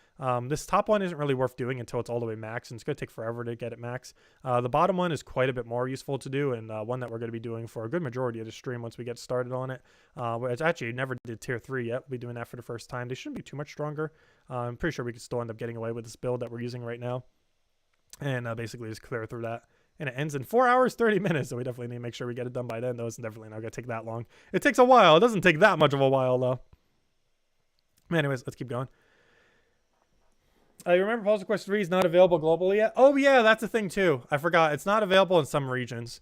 This top one isn't really worth doing until it's all the way max, and it's going to take forever to get it max. The bottom one is quite a bit more useful to do, and one that we're going to be doing for a good majority of the stream once we get started on it. It's actually never did tier 3 yet. We'll be doing that for the first time. They shouldn't be too much stronger. I'm pretty sure we could still end up getting away with this build that we're using right now. And basically just clear through that. And it ends in 4 hours, 30 minutes, so we definitely need to make sure we get it done by then, though it's definitely not going to take that long. It takes a while. It doesn't take that much of a while, though. Anyways, let's keep going. You remember Puzzle Quest 3 is not available globally yet? Oh, yeah, that's a thing, too. I forgot. It's not available in some regions.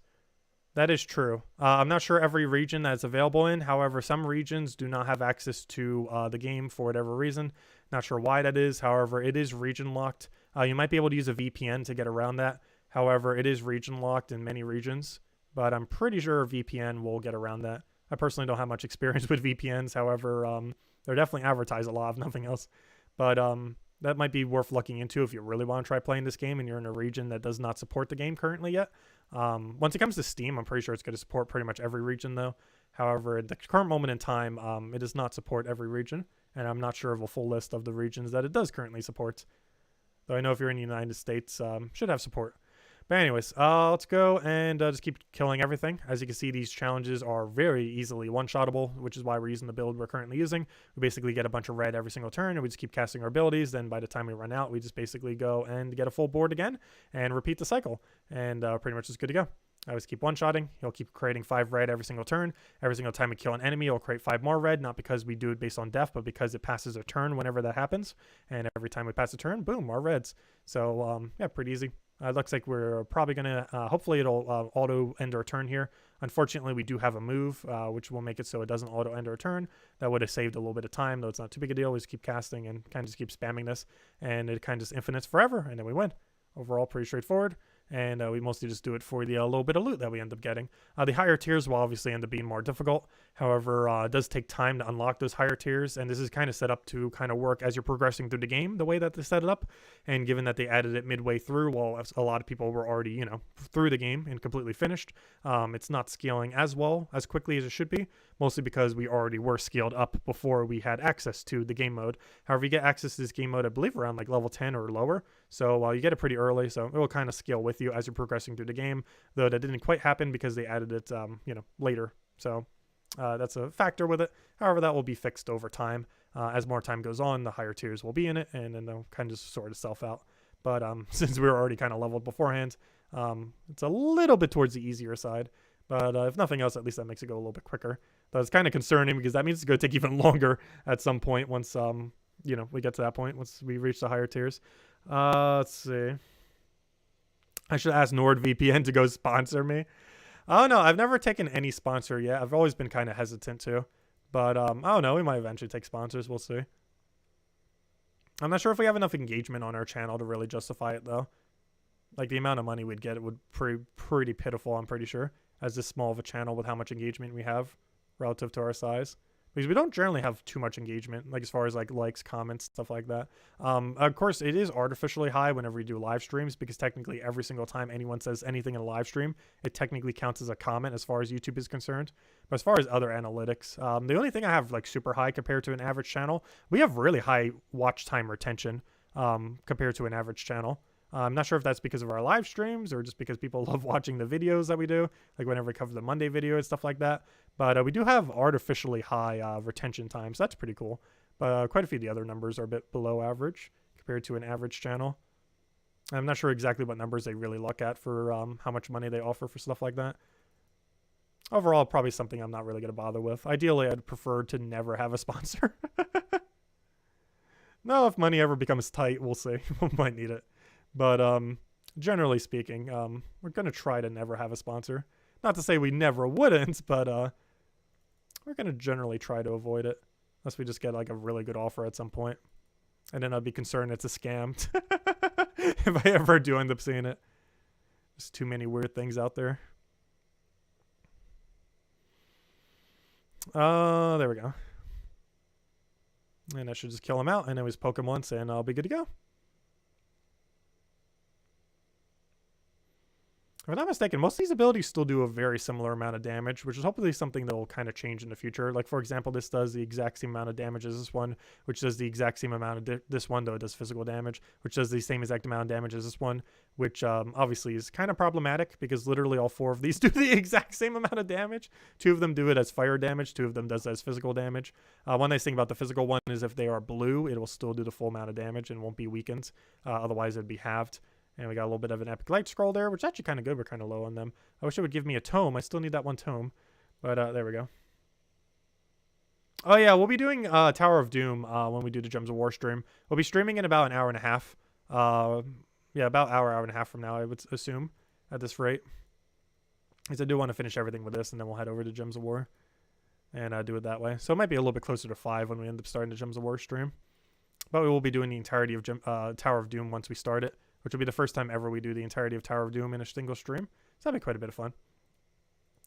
That is true. I'm not sure every region that it's available in. However, some regions do not have access to the game for whatever reason. Not sure why that is. However, it is region locked. You might be able to use a VPN to get around that. However, it is region locked in many regions, but I'm pretty sure VPN will get around that. I personally don't have much experience with VPNs. However, they're definitely advertised a lot, if nothing else. But that might be worth looking into if you really want to try playing this game and you're in a region that does not support the game currently yet. Once it comes to Steam, I'm pretty sure it's going to support pretty much every region, though. However, at the current moment in time, it does not support every region, and I'm not sure of a full list of the regions that it does currently support. Though I know if you're in the United States, should have support. But anyways, let's go and just keep killing everything. As you can see, these challenges are very easily one-shottable, which is why we're using the build we're currently using. We basically get a bunch of red every single turn, and we just keep casting our abilities. Then by the time we run out, we just basically go and get a full board again and repeat the cycle. And pretty much it's good to go. I always keep one-shotting. He'll keep creating 5 red every single turn. Every single time we kill an enemy, it'll create 5 more red, not because we do it based on death, but because it passes a turn whenever that happens. And every time we pass a turn, boom, more reds. So, yeah, pretty easy. Looks like we're probably going to, hopefully it'll auto end our turn here. Unfortunately, we do have a move, which will make it so it doesn't auto end our turn. That would have saved a little bit of time, though it's not too big a deal. We just keep casting and kind of just keep spamming this, and it kind of just infinites forever, and then we win. Overall, pretty straightforward. And we mostly just do it for the little bit of loot that we end up getting. The higher tiers will obviously end up being more difficult. However, it does take time to unlock those higher tiers, and this is kind of set up to kind of work as you're progressing through the game, the way that they set it up. And given that they added it midway through, while a lot of people were already, you know, through the game and completely finished, it's not scaling as well, as quickly as it should be, mostly because we already were scaled up before we had access to the game mode. However, you get access to this game mode, I believe, around like level 10 or lower. So you get it pretty early, so it will kind of scale with you as you're progressing through the game, though that didn't quite happen because they added it, you know, later. So that's a factor with it. However, that will be fixed over time. As more time goes on, the higher tiers will be in it, and then they'll kind of just sort itself out. But since we were already kind of leveled beforehand, it's a little bit towards the easier side. But if nothing else, at least that makes it go a little bit quicker. But it's kind of concerning because that means it's going to take even longer at some point once, you know, we get to that point, once we reach the higher tiers. Let's see. I should ask NordVPN to go sponsor me. Oh no, I've never taken any sponsor yet. I've always been kind of hesitant to. But I don't know, we might eventually take sponsors. We'll see. I'm not sure if we have enough engagement on our channel to really justify it, though. Like, the amount of money we'd get, it would pretty pitiful, I'm pretty sure, as this small of a channel with how much engagement we have relative to our size. Because we don't generally have too much engagement, like as far as like likes, comments, stuff like that. Of course, it is artificially high whenever we do live streams, because technically every single time anyone says anything in a live stream, it technically counts as a comment as far as YouTube is concerned. But as far as other analytics, the only thing I have like super high compared to an average channel, we have really high watch time retention compared to an average channel. I'm not sure if that's because of our live streams or just because people love watching the videos that we do, like whenever we cover the Monday video and stuff like that. But we do have artificially high retention time, so that's pretty cool. But quite a few of the other numbers are a bit below average compared to an average channel. I'm not sure exactly what numbers they really look at for how much money they offer for stuff like that. Overall, probably something I'm not really going to bother with. Ideally, I'd prefer to never have a sponsor. No, if money ever becomes tight, we'll see. We might need it. But generally speaking, we're going to try to never have a sponsor. Not to say we never wouldn't, but we're going to generally try to avoid it. Unless we just get like a really good offer at some point. And then I'd be concerned it's a scam. If I ever do end up seeing it. There's too many weird things out there. There we go. And I should just kill him out, and then we just poke him once, and I'll be good to go. If I'm not mistaken, most of these abilities still do a very similar amount of damage, which is hopefully something that will kind of change in the future. Like, for example, this does the exact same amount of damage as this one, which does the exact same amount of this one, though it does physical damage, which does the same exact amount of damage as this one, which obviously is kind of problematic because literally all 4 of these do the exact same amount of damage. 2 of them do it as fire damage, 2 of them does as physical damage. One nice thing about the physical one is if they are blue, it will still do the full amount of damage and won't be weakened. Otherwise, it would be halved. And we got a little bit of an epic light scroll there, which is actually kind of good. We're kind of low on them. I wish it would give me a tome. I still need that one tome. But there we go. Oh, yeah. We'll be doing Tower of Doom when we do the Gems of War stream. We'll be streaming in about an hour and a half. Yeah, about hour and a half from now, I would assume, at this rate. Because I do want to finish everything with this, and then we'll head over to Gems of War and do it that way. So it might be a little bit closer to 5 when we end up starting the Gems of War stream. But we will be doing the entirety of Tower of Doom once we start it. which will be the first time ever we do the entirety of Tower of Doom in a single stream. So that'll be quite a bit of fun.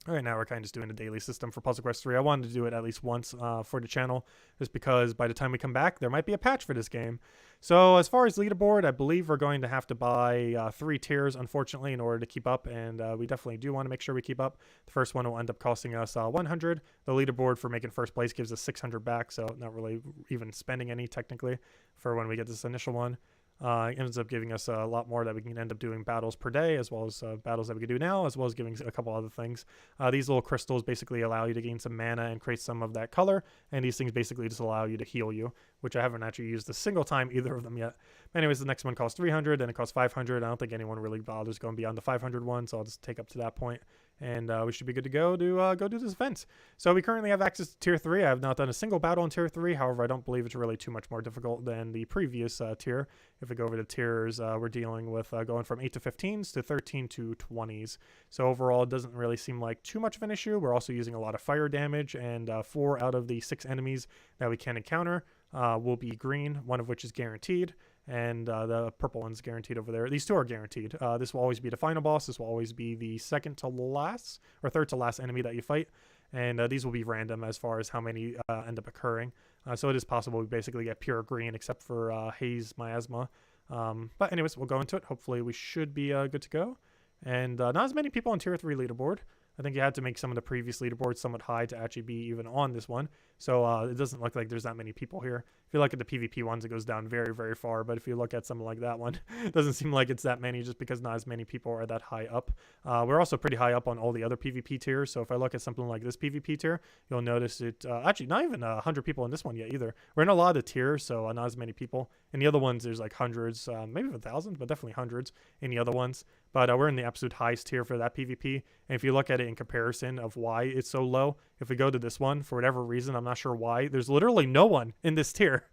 All right, now we're kind of just doing a daily system for Puzzle Quest 3. I wanted to do it at least once for the channel, just because by the time we come back, there might be a patch for this game. So as far as leaderboard, I believe we're going to have to buy 3 tiers, unfortunately, in order to keep up, and we definitely do want to make sure we keep up. The first one will end up costing us 100. The leaderboard for making first place gives us 600 back, so not really even spending any, technically, for when we get this initial one. It ends up giving us a lot more that we can end up doing battles per day, as well as battles that we can do now, as well as giving a couple other things. These little crystals basically allow you to gain some mana and create some of that color, and these things basically just allow you to heal you, which I haven't actually used a single time either of them yet. But anyways, the next one costs 300, and it costs 500. I don't think anyone really bothers going beyond the 500 one, so I'll just take up to that point. And we should be good to go do this event. So we currently have access to Tier 3. I have not done a single battle in Tier 3. However, I don't believe it's really too much more difficult than the previous tier. If we go over the tiers, we're dealing with going from 8 to 15s to 13 to 20s. So overall, it doesn't really seem like too much of an issue. We're also using a lot of fire damage, and 4 out of the 6 enemies that we can encounter will be green, one of which is guaranteed. And the purple one's guaranteed over there. These 2 are guaranteed. This will always be the final boss. This will always be the second to last or third to last enemy that you fight. And these will be random as far as how many end up occurring. So it is possible we basically get pure green except for haze miasma. But anyways, we'll go into it. Hopefully we should be good to go. And not as many people on Tier 3 leaderboard. I think you had to make some of the previous leaderboards somewhat high to actually be even on this one. So it doesn't look like there's that many people here. If you look at the PvP ones, it goes down very, very far. But if you look at something like that one, it doesn't seem like it's that many just because not as many people are that high up. We're also pretty high up on all the other PvP tiers. So if I look at something like this PvP tier, you'll notice it actually not even 100 people in this one yet either. We're in a lot of tiers, so not as many people. In the other ones, there's like hundreds, maybe 1,000, but definitely hundreds in the other ones. But we're in the absolute highest tier for that PvP. And if you look at it in comparison of why it's so low, if we go to this one, for whatever reason, I'm not sure why, there's literally no one in this tier.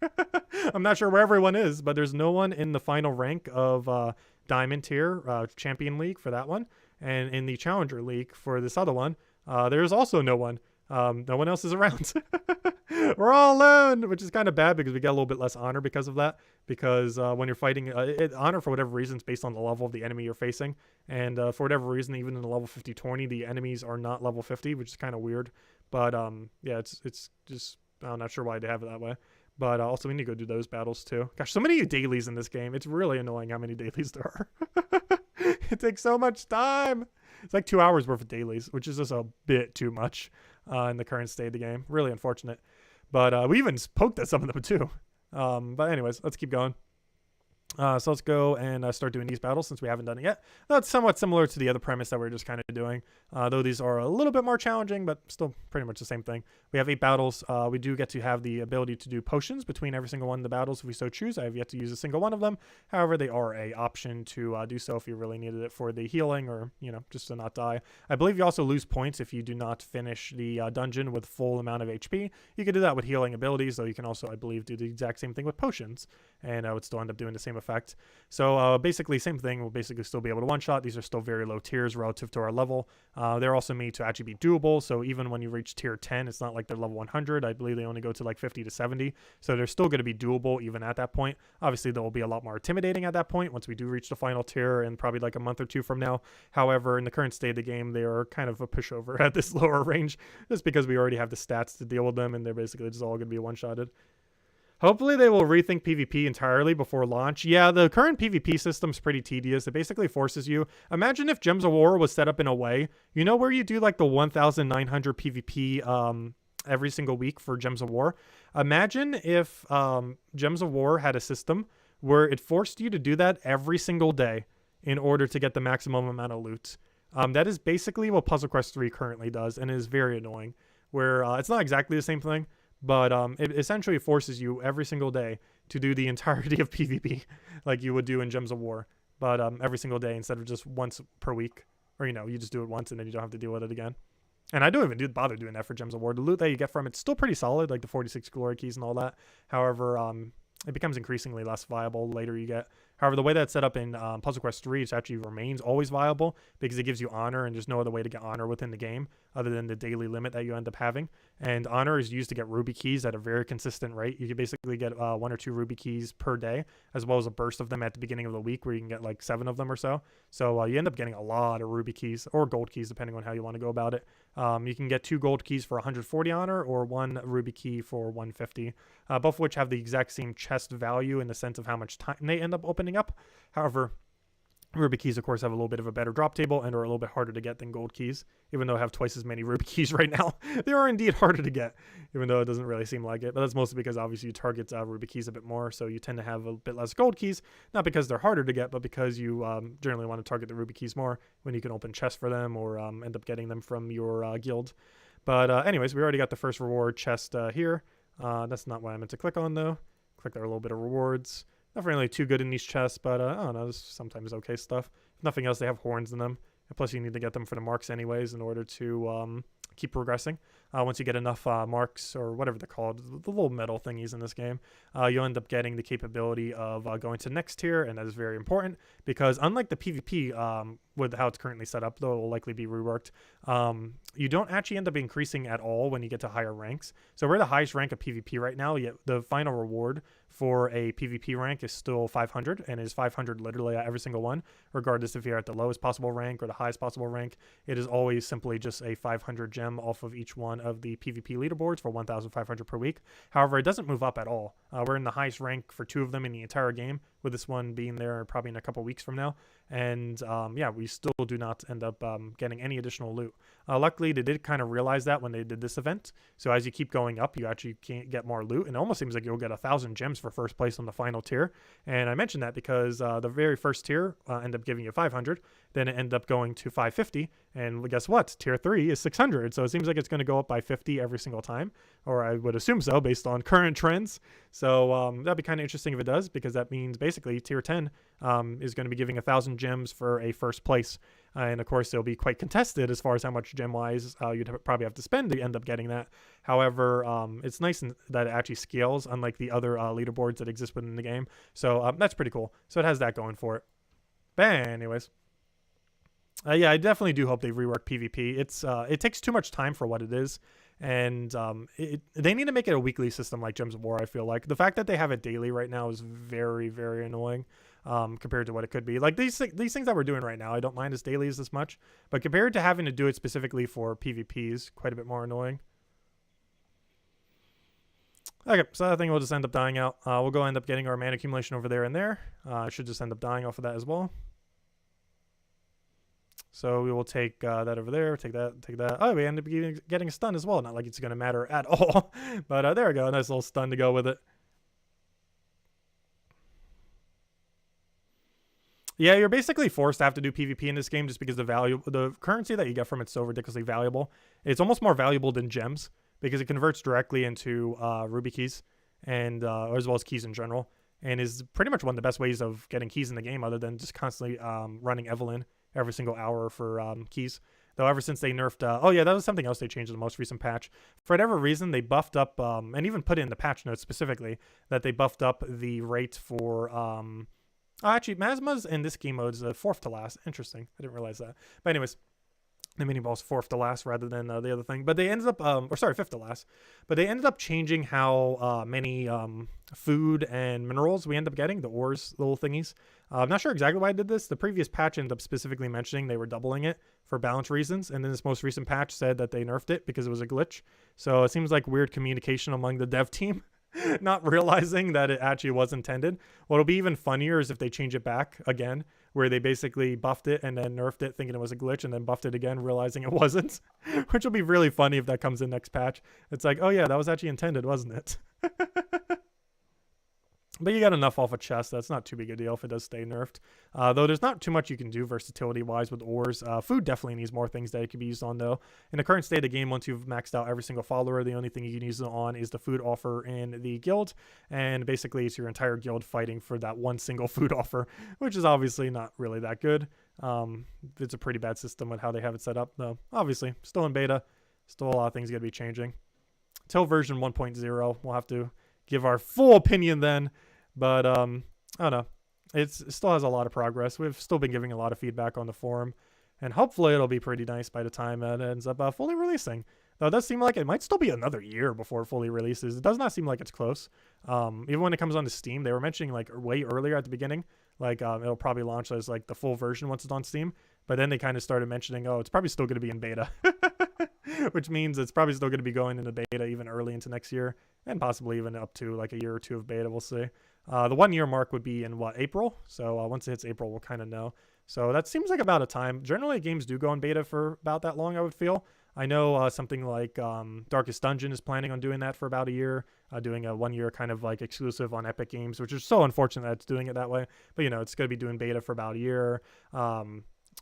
I'm not sure where everyone is, but there's no one in the final rank of Diamond tier, Champion League for that one. And in the Challenger League for this other one, there's also no one. No one else is around. We're all alone, which is kind of bad because we get a little bit less honor because of that. Because when you're fighting, honor for whatever reason is based on the level of the enemy you're facing. And for whatever reason, even in the level 50 tourney, the enemies are not level 50, which is kind of weird. But yeah, it's just, I'm not sure why they have it that way. But also we need to go do those battles too. Gosh, so many dailies in this game. It's really annoying how many dailies there are. It takes so much time. It's like 2 hours worth of dailies, which is just a bit too much in the current state of the game. Really unfortunate. But we even poked at some of them too. But anyways, let's keep going. So let's go and start doing these battles since we haven't done it yet. That's somewhat similar to the other premise that we're just kind of doing, though these are a little bit more challenging, but still pretty much the same thing. We have 8 battles. We do get to have the ability to do potions between every single one of the battles if we so choose. I have yet to use a single one of them. However, they are a option to do so if you really needed it for the healing or, you know, just to not die. I believe you also lose points if you do not finish the dungeon with full amount of HP. You can do that with healing abilities, though you can also, I believe, do the exact same thing with potions, and I would still end up doing the same effect. So basically same thing. We'll basically still be able to one-shot. These are still very low tiers relative to our level. They're also made to actually be doable, so even when you reach tier 10, it's not like they're level 100. I believe they only go to like 50 to 70, so they're still going to be doable even at that point. Obviously, they'll be a lot more intimidating at that point once we do reach the final tier in probably like a month or 2 from now. However, in the current state of the game, they are kind of a pushover at this lower range just because we already have the stats to deal with them, and they're basically just all going to be one-shotted. Hopefully they will rethink PvP entirely before launch. Yeah, the current PvP system's pretty tedious. It basically forces you. Imagine if Gems of War was set up in a way, you know, where you do like the 1,900 PvP every single week for Gems of War. Imagine if Gems of War had a system where it forced you to do that every single day in order to get the maximum amount of loot. That is basically what Puzzle Quest 3 currently does, and it is very annoying. Where it's not exactly the same thing, but it essentially forces you every single day to do the entirety of PvP like you would do in Gems of War, but every single day instead of just once per week, or, you know, you just do it once and then you don't have to deal with it again. And I don't even bother doing that for Gems of War. The loot that you get from it's still pretty solid, like the 46 glory keys and all that. However, it becomes increasingly less viable the later you get. However, the way that's set up in Puzzle Quest 3, it actually remains always viable because it gives you honor, and there's no other way to get honor within the game other than the daily limit that you end up having. And honor is used to get ruby keys at a very consistent rate. You can basically get 1 or 2 ruby keys per day, as well as a burst of them at the beginning of the week where you can get like 7 of them or so. So you end up getting a lot of ruby keys or gold keys, depending on how you want to go about it. You can get 2 gold keys for 140 honor or 1 ruby key for 150, both of which have the exact same chest value in the sense of how much time they end up opening up. However, ruby keys, of course, have a little bit of a better drop table and are a little bit harder to get than gold keys. Even though I have twice as many ruby keys right now, they are indeed harder to get, even though it doesn't really seem like it. But that's mostly because obviously you target ruby keys a bit more, so you tend to have a bit less gold keys, not because they're harder to get, but because you generally want to target the ruby keys more when you can open chests for them or end up getting them from your guild. But anyways, we already got the first reward chest here. That's not what I meant to click on, though. Click there, a little bit of rewards. Nothing really too good in these chests, but I don't know, there's sometimes okay stuff. If nothing else, they have horns in them. And plus, you need to get them for the marks anyways in order to keep progressing. Once you get enough marks, or whatever they're called, the little metal thingies in this game, you'll end up getting the capability of going to next tier, and that is very important because unlike the PvP, with how it's currently set up, though it will likely be reworked, you don't actually end up increasing at all when you get to higher ranks. So we're the highest rank of PvP right now, yet the final reward for a PvP rank is still 500, and is 500 literally at every single one, regardless if you're at the lowest possible rank or the highest possible rank. It is always simply just a 500 gem off of each one of the PvP leaderboards for 1,500 per week. However, it doesn't move up at all. We're in the highest rank for 2 of them in the entire game, with this one being there probably in a couple weeks from now. And yeah, we still do not end up getting any additional loot. Luckily, they did kind of realize that when they did this event. So as you keep going up, you actually can't get more loot. And it almost seems like you'll get 1,000 gems for first place on the final tier. And I mentioned that because the very first tier ended up giving you 500. Then it ended up going to 550. And guess what? Tier 3 is 600. So it seems like it's going to go up by 50 every single time. Or I would assume so based on current trends. So that'd be kind of interesting if it does, because that means basically tier 10 is going to be giving 1,000 gems for a first place. And of course, it'll be quite contested as far as how much gem-wise you'd probably have to spend to end up getting that. However, it's nice that it actually scales, unlike the other leaderboards that exist within the game. So that's pretty cool. So it has that going for it. But anyways. Yeah, I definitely do hope they rework PvP. It takes too much time for what it is. And they need to make it a weekly system like Gems of War, I feel like. The fact that they have it daily right now is very, very annoying compared to what it could be. Like these things that we're doing right now, I don't mind as daily as this much. But compared to having to do it specifically for PvP is quite a bit more annoying. Okay, so I think we'll just end up dying out. We'll go end up getting our mana accumulation over there and there. I should just end up dying off of that as well. So we will take that over there, take that. Oh, we end up getting a stun as well. Not like it's going to matter at all. But there we go. Nice little stun to go with it. Yeah, you're basically forced to have to do PvP in this game just because the currency that you get from it's so ridiculously valuable. It's almost more valuable than gems because it converts directly into ruby keys and as well as keys in general, and is pretty much one of the best ways of getting keys in the game other than just constantly running Evelyn every single hour for keys. Though ever since they nerfed, oh yeah, that was something else they changed in the most recent patch. For whatever reason, they buffed up, and even put it in the patch notes specifically, that they buffed up the rate for, actually, Masma's in this game mode is 4th to last. Interesting. I didn't realize that. But anyways, the mini boss 4th to last rather than the other thing. But they ended up, or sorry, 5th to last. But they ended up changing how many food and minerals we end up getting, the ores, little thingies. I'm not sure exactly why I did this. The previous patch ended up specifically mentioning they were doubling it for balance reasons. And then this most recent patch said that they nerfed it because it was a glitch. So it seems like weird communication among the dev team. Not realizing that it actually was intended. What'll be even funnier is if they change it back again, where they basically buffed it and then nerfed it thinking it was a glitch and then buffed it again realizing it wasn't, which will be really funny if that comes in next patch. It's like, oh yeah, that was actually intended, wasn't it? But you got enough off a chest. That's not too big a deal if it does stay nerfed. Though there's not too much you can do versatility-wise with ores. Food definitely needs more things that it can be used on, though. In the current state of the game, once you've maxed out every single follower, the only thing you can use it on is the food offer in the guild. And basically, it's your entire guild fighting for that one single food offer, which is obviously not really that good. It's a pretty bad system with how they have it set up, though. Obviously, still in beta. Still a lot of things going to be changing. Until version 1.0, we'll have to give our full opinion then. But I don't know. It still has a lot of progress. We've still been giving a lot of feedback on the forum, and hopefully it'll be pretty nice by the time it ends up fully releasing. Though it does seem like it might still be another year before it fully releases. It does not seem like it's close. Even when it comes onto Steam, they were mentioning like way earlier at the beginning, like it'll probably launch as like the full version once it's on Steam. But then they kind of started mentioning, oh, it's probably still going to be in beta, which means it's probably still going to be going into beta even early into next year, and possibly even up to like a year or two of beta. We'll see. The 1 year mark would be in what, April? So once it hits April, we'll kind of know. So that seems like about a time. Generally, games do go in beta for about that long, I would feel. I know something like Darkest Dungeon is planning on doing that for about a year, doing a 1 year kind of like exclusive on Epic Games, which is so unfortunate that it's doing it that way. But, you know, it's going to be doing beta for about a year.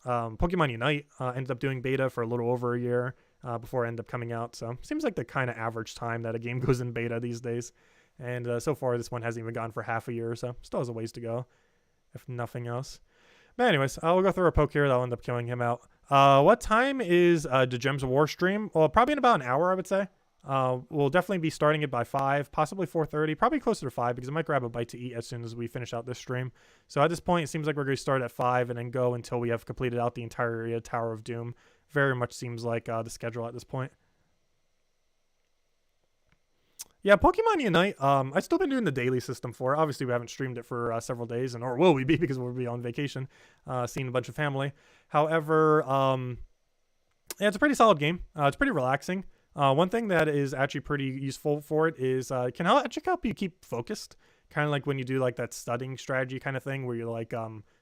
Pokemon Unite ended up doing beta for a little over a year before it ended up coming out. So seems like the kind of average time that a game goes in beta these days. And so far, this one hasn't even gone for half a year, so still has a ways to go, if nothing else. But anyways, I'll go through a poke here. That'll end up killing him out. What time is the Gems of War stream? Well, probably in about an hour, I would say. We'll definitely be starting it by 5, possibly 4:30, probably closer to 5, because I might grab a bite to eat as soon as we finish out this stream. So at this point, it seems like we're going to start at 5 and then go until we have completed out the entire area Tower of Doom. Very much seems like the schedule at this point. Yeah, Pokemon Unite, I've still been doing the daily system for it. Obviously, we haven't streamed it for several days, and or will we be, because we'll be on vacation, seeing a bunch of family. However, yeah, it's a pretty solid game. It's pretty relaxing. One thing that is actually pretty useful for it is can actually help you keep focused. Kind of like when you do like that studying strategy kind of thing where you like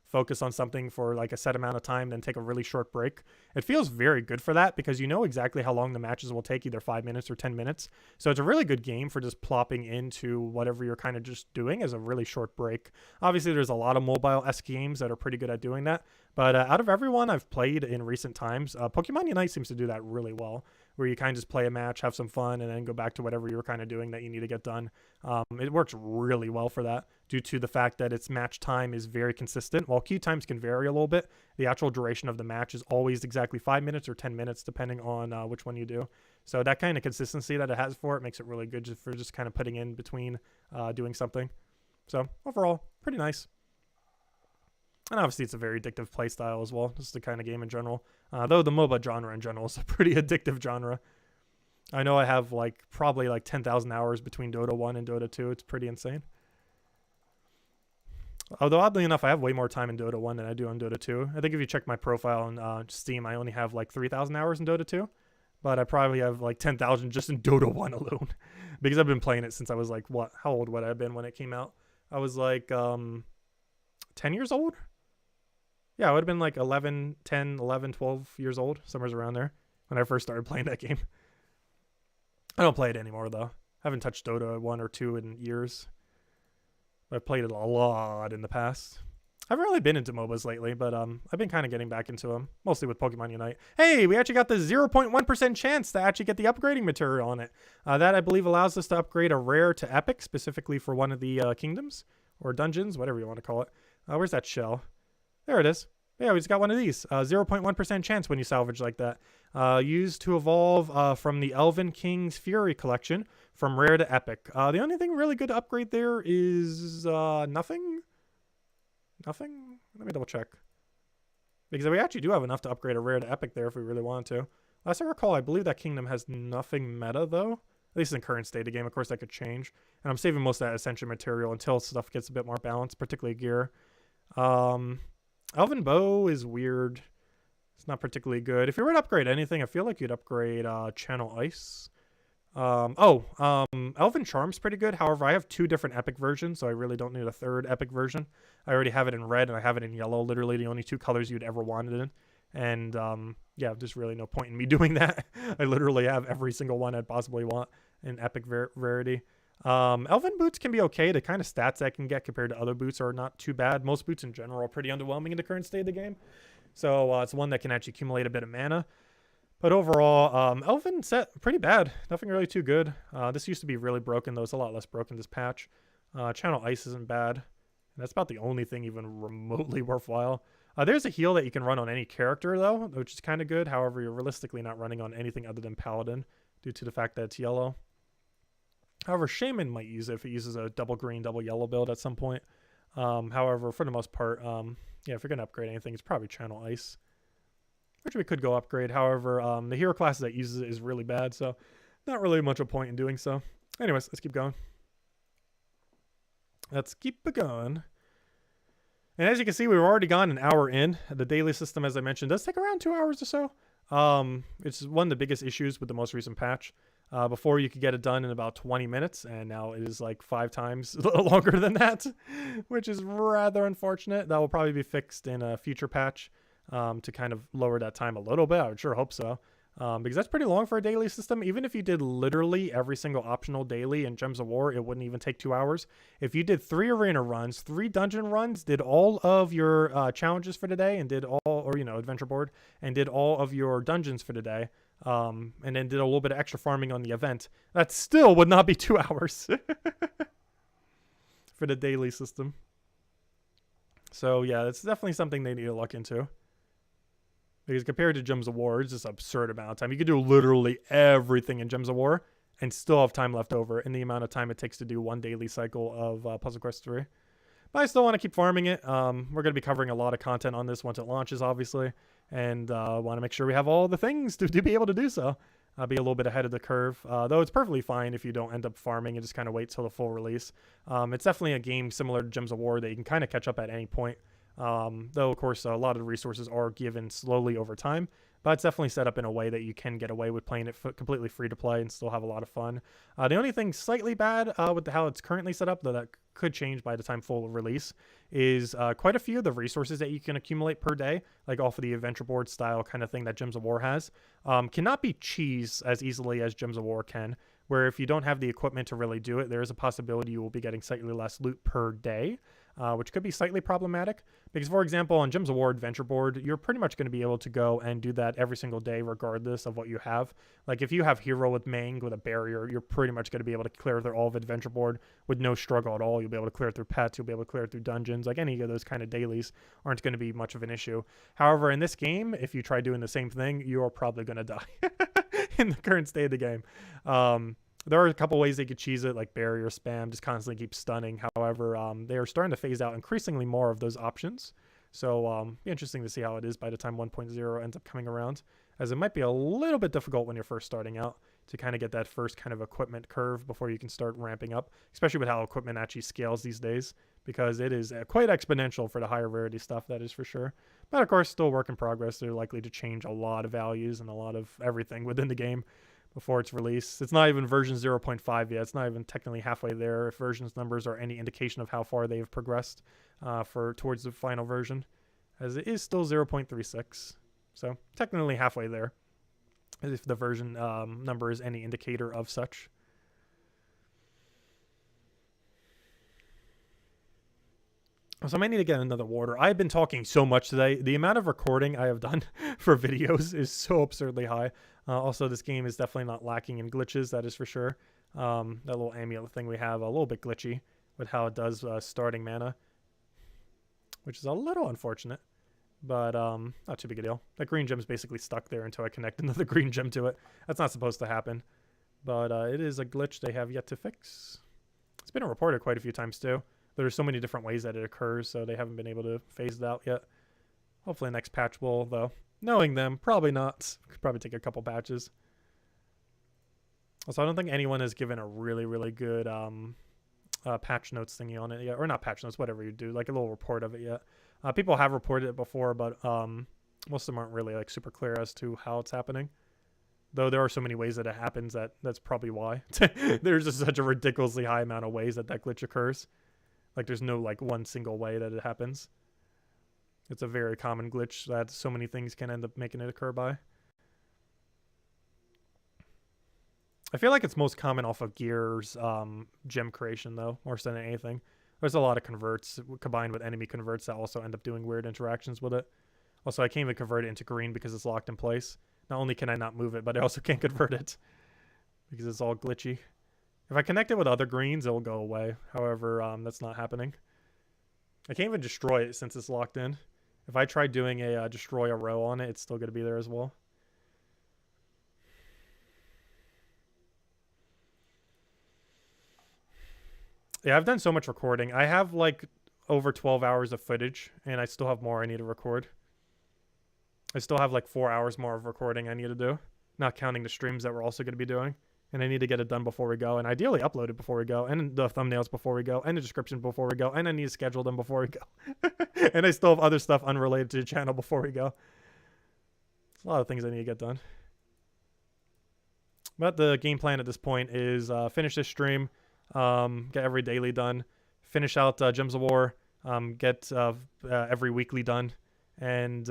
focus on something for like a set amount of time, then take a really short break. It feels very good for that because you know exactly how long the matches will take, either 5 minutes or 10 minutes. So it's a really good game for just plopping into whatever you're kind of just doing as a really short break. Obviously, there's a lot of mobile-esque games that are pretty good at doing that. But out of everyone I've played in recent times, Pokemon Unite seems to do that really well, where you kind of just play a match, have some fun, and then go back to whatever you were kind of doing that you need to get done. It works really well for that due to the fact that its match time is very consistent. While queue times can vary a little bit, the actual duration of the match is always exactly 5 minutes or 10 minutes, depending on which one you do. So that kind of consistency that it has for it makes it really good for just kind of putting in between doing something. So overall, pretty nice. And obviously, it's a very addictive playstyle as well. This is the kind of game in general. Though the MOBA genre in general is a pretty addictive genre. I know I have like probably like 10,000 hours between Dota 1 and Dota 2. It's pretty insane. Although oddly enough, I have way more time in Dota 1 than I do on Dota 2. I think if you check my profile on Steam, I only have like 3,000 hours in Dota 2. But I probably have like 10,000 just in Dota 1 alone. Because I've been playing it since I was like, what? How old would I have been when it came out? I was like 10 years old? Yeah, I would have been like 11, 10, 11, 12 years old, somewhere around there, when I first started playing that game. I don't play it anymore, though. I haven't touched Dota 1 or 2 in years. I've played it a lot in the past. I haven't really been into MOBAs lately, but I've been kind of getting back into them, mostly with Pokemon Unite. Hey, we actually got the 0.1% chance to actually get the upgrading material on it. That, I believe, allows us to upgrade a rare to epic, specifically for one of the kingdoms, or dungeons, whatever you want to call it. Where's that shell? There it is. Yeah, we just got one of these. 0.1% chance when you salvage like that. Used to evolve from the Elven King's Fury collection from rare to epic. The only thing really good to upgrade there is nothing. Nothing? Let me double check. Because we actually do have enough to upgrade a rare to epic there if we really want to. Last I recall, I believe that kingdom has nothing meta though. At least in current state of game. Of course, that could change. And I'm saving most of that Ascension material until stuff gets a bit more balanced, particularly gear. Elven Bow is weird. It's not particularly good. If you were to upgrade anything, I feel like you'd upgrade Channel Ice. Elven Charm's pretty good. However, I have 2 different epic versions, so I really don't need a 3rd epic version. I already have it in red and I have it in yellow, literally the only 2 colors you'd ever want it in. And yeah, there's really no point in me doing that. I literally have every single one I'd possibly want in epic rarity. Elven boots can be okay. The kind of stats I can get compared to other boots are not too bad. Most boots in general are pretty underwhelming in the current state of the game. So it's one that can actually accumulate a bit of mana. But overall, Elven set pretty bad. Nothing really too good. This used to be really broken, though. It's a lot less broken this patch. Channel Ice isn't bad. And that's about the only thing even remotely worthwhile. There's a heal that you can run on any character, though, which is kind of good. However, you're realistically not running on anything other than Paladin due to the fact that it's yellow. However, Shaman might use it if it uses a double green, double yellow build at some point. However, for the most part, yeah, if you're going to upgrade anything, it's probably Channel Ice, which we could go upgrade. However, the hero class that uses it is really bad, so not really much of a point in doing so. Anyways, let's keep going. Let's keep it going. And as you can see, we've already gone an hour in. The daily system, as I mentioned, does take around 2 hours or so. It's one of the biggest issues with the most recent patch. Before you could get it done in about 20 minutes, and now it is like 5 times longer than that, which is rather unfortunate. That will probably be fixed in a future patch to kind of lower that time a little bit. I would sure hope so. Because that's pretty long for a daily system. Even if you did literally every single optional daily in Gems of War, it wouldn't even take 2 hours. If you did 3 arena runs, 3 dungeon runs, did all of your challenges for today, and did all, or adventure board, and did all of your dungeons for today, and then did a little bit of extra farming on the event, that still would not be 2 hours for the daily system. So yeah, it's definitely something they need to look into. Because compared to Gems of War, it's just an absurd amount of time. You could do literally everything in Gems of War and still have time left over in the amount of time it takes to do one daily cycle of Puzzle Quest 3. But I still want to keep farming it. We're going to be covering a lot of content on this once it launches, obviously. And want to make sure we have all the things to be able to do so. Be a little bit ahead of the curve. Though it's perfectly fine if you don't end up farming and just kind of wait till the full release. It's definitely a game similar to Gems of War that you can kind of catch up at any point. Though, of course, a lot of the resources are given slowly over time, but it's definitely set up in a way that you can get away with playing it completely free to play and still have a lot of fun. The only thing slightly bad with how it's currently set up, though that could change by the time full release, is quite a few of the resources that you can accumulate per day, like off of the adventure board style kind of thing that Gems of War has, cannot be cheesed as easily as Gems of War can, where if you don't have the equipment to really do it, there is a possibility you will be getting slightly less loot per day. Which could be slightly problematic because, for example, on Gems of War Adventure Board, you're pretty much going to be able to go and do that every single day regardless of what you have. Like if you have Hero with Mang with a barrier, you're pretty much going to be able to clear through all of Adventure Board with no struggle at all. You'll be able to clear through pets, you'll be able to clear through dungeons, like any of those kind of dailies aren't going to be much of an issue. However, in this game, if you try doing the same thing, you're probably going to die in the current state of the game. There are a couple ways they could cheese it, like barrier spam, just constantly keep stunning. However, they are starting to phase out increasingly more of those options. So be interesting to see how it is by the time 1.0 ends up coming around, as it might be a little bit difficult when you're first starting out to kind of get that first kind of equipment curve before you can start ramping up, especially with how equipment actually scales these days, because it is quite exponential for the higher rarity stuff, that is for sure. But of course, still work in progress. They're likely to change a lot of values and a lot of everything within the game before its release. It's not even version 0.5 yet. It's not even technically halfway there if versions numbers are any indication of how far they have progressed towards the final version, as it is still 0.36. So technically halfway there, if the version number is any indicator of such. So I might need to get another water. I've been talking so much today. The amount of recording I have done for videos is so absurdly high. Also, this game is definitely not lacking in glitches, that is for sure. That little amulet thing we have, a little bit glitchy with how it does starting mana, which is a little unfortunate, but not too big a deal. That green gem's basically stuck there until I connect another green gem to it. That's not supposed to happen, but it is a glitch they have yet to fix. It's been reported quite a few times too. There's so many different ways that it occurs, so they haven't been able to phase it out yet. Hopefully next patch will, though. Knowing them, probably not. Could probably take a couple patches. Also, I don't think anyone has given a really, really good patch notes thingy on it yet. Or not patch notes, whatever you do. Like a little report of it yet. People have reported it before, but most of them aren't really like super clear as to how it's happening. Though there are so many ways that it happens that's probably why. There's just such a ridiculously high amount of ways that glitch occurs. Like there's no like one single way that it happens. It's a very common glitch that so many things can end up making it occur by. I feel like it's most common off of Gear's gem creation though, more so than anything. There's a lot of converts combined with enemy converts that also end up doing weird interactions with it. Also, I can't even convert it into green because it's locked in place. Not only can I not move it, but I also can't convert it because it's all glitchy. If I connect it with other greens, it'll go away. However, that's not happening. I can't even destroy it since it's locked in. If I try doing a destroy a row on it, it's still going to be there as well. Yeah, I've done so much recording. I have like over 12 hours of footage, and I still have more I need to record. I still have like 4 hours more of recording I need to do, not counting the streams that we're also going to be doing. And I need to get it done before we go, and ideally upload it before we go, and the thumbnails before we go, and the description before we go, and I need to schedule them before we go. And I still have other stuff unrelated to the channel before we go. There's a lot of things I need to get done. But the game plan at this point is finish this stream, get every daily done, finish out Gems of War, get every weekly done, and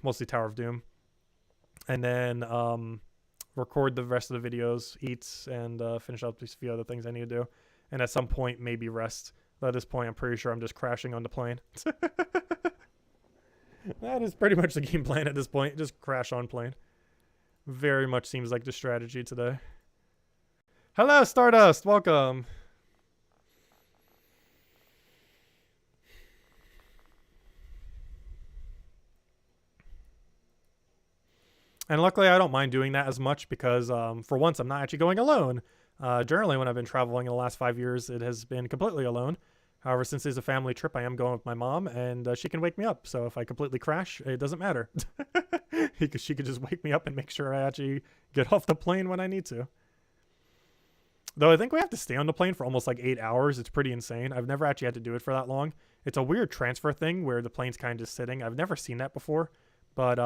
mostly Tower of Doom. And then record the rest of the videos, eat, and finish up a few other things I need to do. And at some point, maybe rest. But at this point, I'm pretty sure I'm just crashing on the plane. That is pretty much the game plan at this point. Just crash on plane. Very much seems like the strategy today. Hello, Stardust. Welcome. And luckily, I don't mind doing that as much because, for once, I'm not actually going alone. Generally, when I've been traveling in the last 5 years, it has been completely alone. However, since it's a family trip, I am going with my mom, and she can wake me up. So if I completely crash, it doesn't matter. Because she could just wake me up and make sure I actually get off the plane when I need to. Though I think we have to stay on the plane for almost like 8 hours. It's pretty insane. I've never actually had to do it for that long. It's a weird transfer thing where the plane's kind of just sitting. I've never seen that before. But,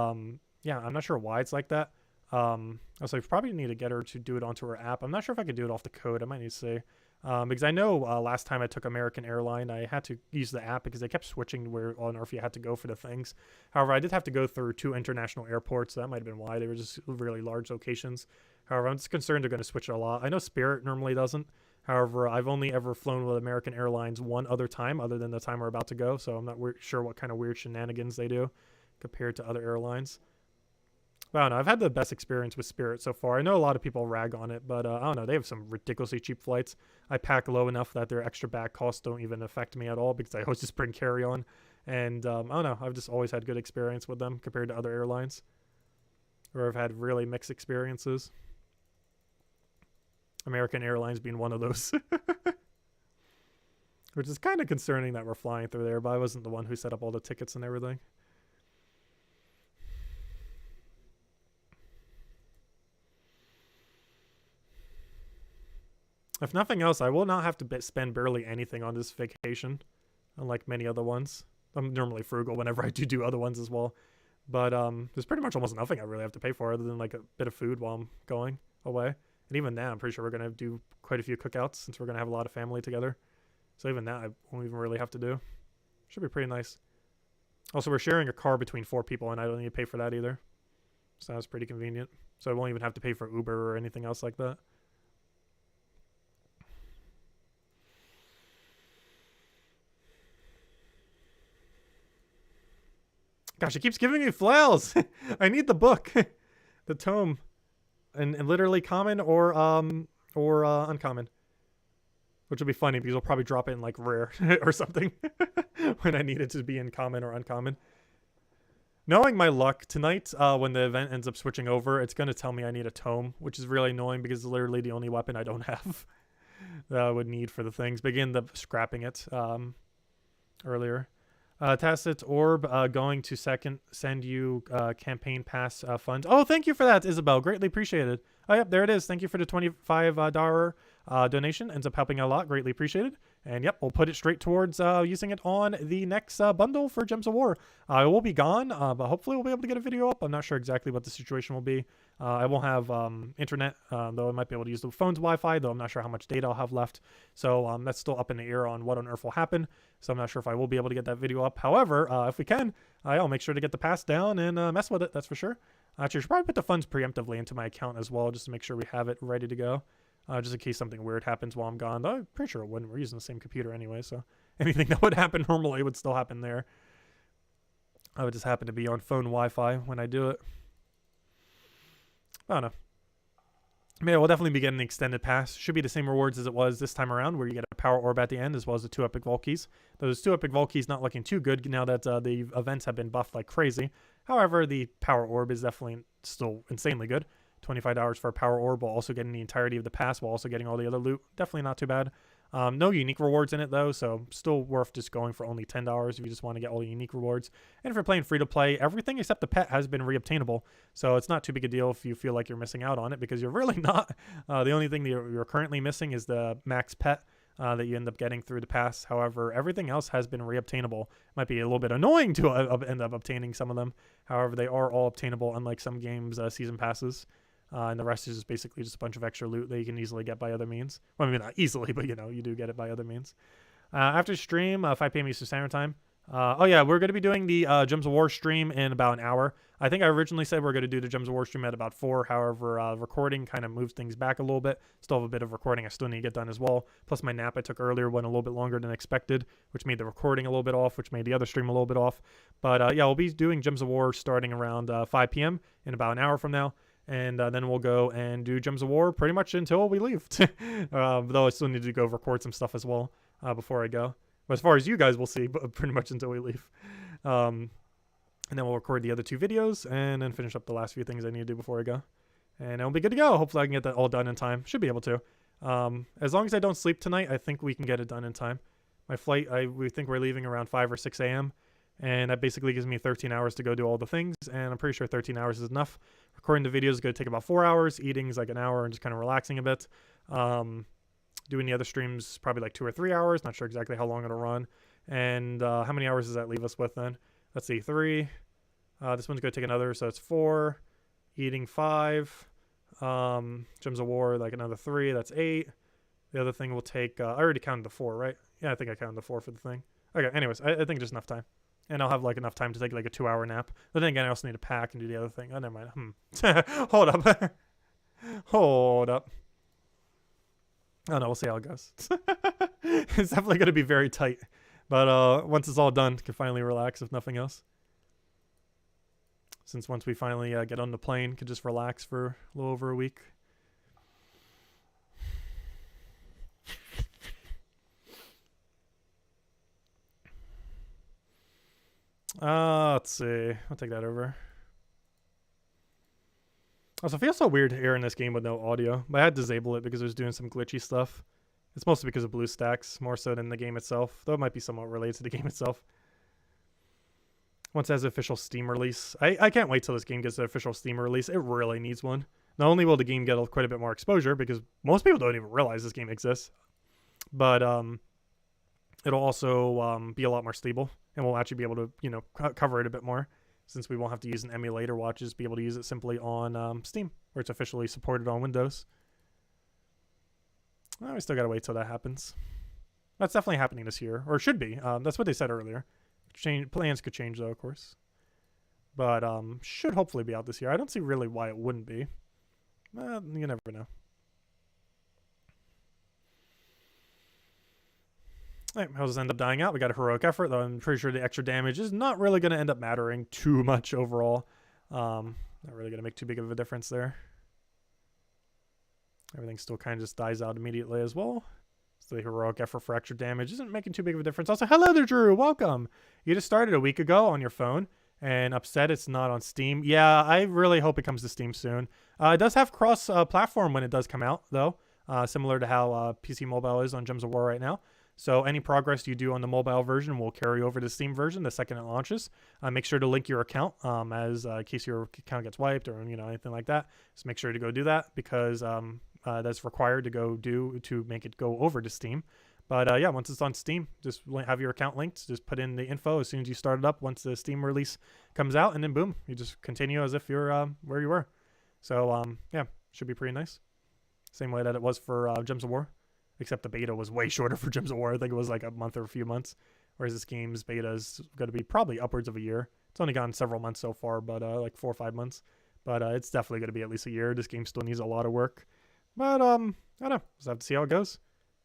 yeah, I'm not sure why it's like that. So I probably need to get her to do it onto her app. I'm not sure if I could do it off the code. I might need to see. Because I know last time I took American Airline, I had to use the app because they kept switching where on earth you had to go for the things. However, I did have to go through 2 international airports. So that might have been why. They were just really large locations. However, I'm just concerned they're going to switch it a lot. I know Spirit normally doesn't. However, I've only ever flown with American Airlines one other time other than the time we're about to go. So I'm not sure what kind of weird shenanigans they do compared to other airlines. I don't know. I've had the best experience with Spirit so far. I know a lot of people rag on it, but I don't know. They have some ridiculously cheap flights. I pack low enough that their extra bag costs don't even affect me at all because I always just bring carry-on. And I don't know. I've just always had good experience with them compared to other airlines. Or I've had really mixed experiences. American Airlines being one of those. Which is kind of concerning that we're flying through there, but I wasn't the one who set up all the tickets and everything. If nothing else, I will not have to spend barely anything on this vacation, unlike many other ones. I'm normally frugal whenever I do other ones as well. But there's pretty much almost nothing I really have to pay for other than like a bit of food while I'm going away. And even now, I'm pretty sure we're going to do quite a few cookouts since we're going to have a lot of family together. So even that, I won't even really have to do. Should be pretty nice. Also, we're sharing a car between 4 people, and I don't need to pay for that either. So that's pretty convenient. So I won't even have to pay for Uber or anything else like that. Gosh, it keeps giving me flails. I need the book, the tome, and literally common or uncommon, which will be funny because I'll probably drop it in like rare or something when I need it to be in common or uncommon. Knowing my luck tonight, when the event ends up switching over, it's gonna tell me I need a tome, which is really annoying because it's literally the only weapon I don't have that I would need for the things. Begin the scrapping it earlier. Tacit Orb going to send you campaign pass funds. Oh, thank you for that, Isabel. Greatly appreciated. Oh, yep, there it is. Thank you for the $25 donation. Ends up helping a lot. Greatly appreciated. And yep, we'll put it straight towards using it on the next bundle for Gems of War. I will be gone, but hopefully we'll be able to get a video up. I'm not sure exactly what the situation will be. I won't have internet, though I might be able to use the phone's Wi-Fi, though I'm not sure how much data I'll have left. So that's still up in the air on what on earth will happen. So I'm not sure if I will be able to get that video up. However, if we can, I'll make sure to get the pass down and mess with it, that's for sure. Actually, I should probably put the funds preemptively into my account as well, just to make sure we have it ready to go. Just in case something weird happens while I'm gone. Though I'm pretty sure it wouldn't. We're using the same computer anyway, so anything that would happen normally would still happen there. I would just happen to be on phone Wi-Fi when I do it. I don't know. Yeah, we'll definitely be getting the extended pass. Should be the same rewards as it was this time around, where you get a power orb at the end, as well as the 2 epic vault keys. Those 2 epic vault keys not looking too good now that the events have been buffed like crazy. However, the power orb is definitely still insanely good. $25 for a power orb while also getting the entirety of the pass, while also getting all the other loot. Definitely not too bad. No unique rewards in it though, so still worth just going for only $10 if you just want to get all the unique rewards. And if you're playing free to play, everything except the pet has been reobtainable, so it's not too big a deal if you feel like you're missing out on it, because you're really not. The only thing that you're currently missing is the max pet that you end up getting through the pass. However, everything else has been reobtainable. Might be a little bit annoying to end up obtaining some of them. However, they are all obtainable, unlike some games' season passes. And the rest is just basically just a bunch of extra loot that you can easily get by other means. Well, maybe not easily, but you know, you do get it by other means. After stream, 5 p.m. Eastern Standard Time. Oh yeah, we're going to be doing the Gems of War stream in about an hour. I think I originally said we're going to do the Gems of War stream at about 4. However, recording kind of moves things back a little bit. Still have a bit of recording I still need to get done as well. Plus my nap I took earlier went a little bit longer than expected, which made the recording a little bit off, which made the other stream a little bit off. But yeah, we'll be doing Gems of War starting around 5 p.m. in about an hour from now. And then we'll go and do Gems of War pretty much until we leave. Though I still need to go record some stuff as well before I go. But as far as you guys will see, but pretty much until we leave. And then we'll record the other 2 videos and then finish up the last few things I need to do before I go. And it'll be good to go. Hopefully I can get that all done in time. Should be able to. As long as I don't sleep tonight, I think we can get it done in time. My flight, we think we're leaving around 5 or 6 a.m. And that basically gives me 13 hours to go do all the things. And I'm pretty sure 13 hours is enough. Recording the video is going to take about 4 hours. Eating is like an hour and just kind of relaxing a bit. Doing the other streams probably like 2 or 3 hours. Not sure exactly how long it'll run. And how many hours does that leave us with then? Let's see, 3. This one's going to take another, so it's 4. Eating 5. Gems of War, like another 3. That's 8. The other thing will take... I already counted the 4, right? Yeah, I think I counted the 4 for the thing. Okay, anyways, I think just enough time. And I'll have like enough time to take like a 2-hour nap. But then again, I also need to pack and do the other thing. Oh, never mind. Hold up. Hold up. Oh no, we'll see how it goes. It's definitely going to be very tight. But once it's all done, can finally relax if nothing else. Since once we finally get on the plane, could just relax for a little over a week. Let's see. I'll take that over. Also, it feels so weird hearing this game with no audio. But I had to disable it because it was doing some glitchy stuff. It's mostly because of BlueStacks, more so than the game itself. Though it might be somewhat related to the game itself. Once it has an official Steam release. I can't wait till this game gets an official Steam release. It really needs one. Not only will the game get quite a bit more exposure, because most people don't even realize this game exists. But it'll also be a lot more stable. And we'll actually be able to, you know, cover it a bit more, since we won't have to use an emulator. We'll just be able to use it simply on Steam, where it's officially supported on Windows. Well, we still gotta wait till that happens. That's definitely happening this year, or should be. That's what they said earlier. Plans could change though, of course. But should hopefully be out this year. I don't see really why it wouldn't be. You never know. All right, how does it end up dying out? We got a heroic effort, though I'm pretty sure the extra damage is not really going to end up mattering too much overall. Not really going to make too big of a difference there. Everything still kind of just dies out immediately as well. So the heroic effort for extra damage isn't making too big of a difference. Also, hello there, Drew. Welcome. You just started a week ago on your phone and upset it's not on Steam. Yeah, I really hope it comes to Steam soon. It does have cross-platform when it does come out, though, similar to how PC Mobile is on Gems of War right now. So any progress you do on the mobile version will carry over to the Steam version the second it launches. Make sure to link your account in case your account gets wiped or anything like that. Just make sure to go do that because that's required to go do to make it go over to Steam. But yeah, once it's on Steam, just have your account linked. Just put in the info as soon as you start it up once the Steam release comes out, and then boom, you just continue as if you're where you were. So yeah, should be pretty nice. Same way that it was for Gems of War. Except the beta was way shorter for Gems of War. I think it was like a month or a few months. Whereas this game's beta is going to be probably upwards of a year. It's only gone several months so far, but like 4 or 5 months. But it's definitely going to be at least a year. This game still needs a lot of work. But I don't know. Just have to see how it goes.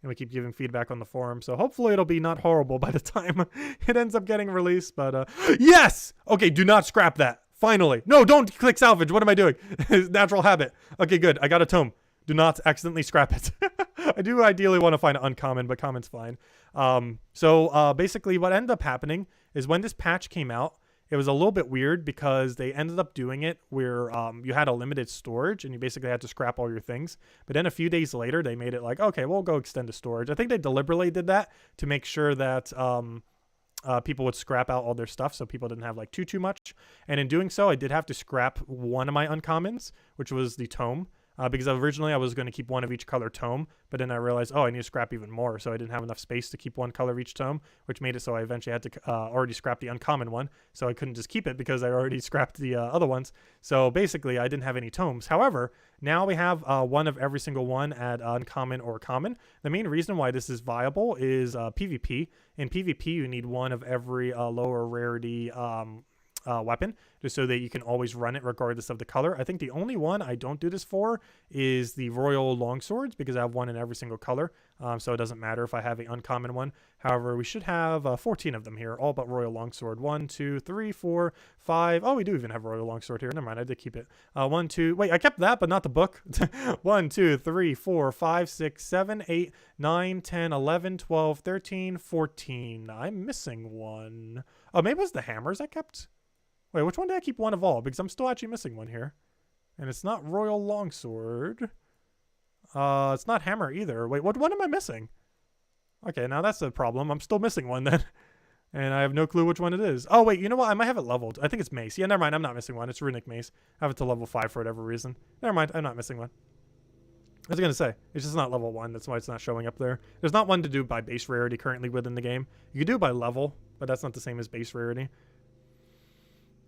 And we keep giving feedback on the forum. So hopefully it'll be not horrible by the time it ends up getting released. But yes! Okay, do not scrap that. Finally. No, don't click salvage. What am I doing? Natural habit. Okay, good. I got a tome. Do not accidentally scrap it. I do ideally want to find an uncommon, but common's fine. So basically what ended up happening is when this patch came out, it was a little bit weird because they ended up doing it where you had a limited storage and you basically had to scrap all your things. But then a few days later, they made it like, okay, we'll go extend the storage. I think they deliberately did that to make sure that people would scrap out all their stuff so people didn't have like too much. And in doing so, I did have to scrap one of my uncommons, which was the tome. Because originally I was going to keep one of each color tome, but then I realized, oh, I need to scrap even more. So I didn't have enough space to keep one color of each tome, which made it so I eventually had to already scrap the uncommon one. So I couldn't just keep it because I already scrapped the other ones. So basically I didn't have any tomes. However, now we have one of every single one at uncommon or common. The main reason why this is viable is PvP. In PvP, you need one of every lower rarity weapon, just so that you can always run it regardless of the color. I think the only one I don't do this for is the royal longswords, because I have one in every single color, so it doesn't matter if I have an uncommon one. However, we should have 14 of them here, all but royal longsword. 1, 2, 3, 4, 5. Oh, we do even have royal longsword here. Never mind, I did keep it. 1, 2. Wait, I kept that, but not the book. 1, 2, 3, 4, 5, 6, 7, 8, 9, 10, 11, 12, 13, 14. I'm missing one. Oh, maybe it was the hammers I kept. Wait, which one did I keep one of all? Because I'm still actually missing one here. And it's not royal longsword. It's not hammer either. Wait, what one am I missing? Okay, now that's the problem. I'm still missing one then. And I have no clue which one it is. Oh, wait, you know what? I might have it leveled. I think it's mace. Yeah, never mind. I'm not missing one. It's runic mace. I have it to level 5 for whatever reason. Never mind. I'm not missing one. I was going to say, it's just not level 1. That's why it's not showing up there. There's not one to do by base rarity currently within the game. You can do it by level, but that's not the same as base rarity.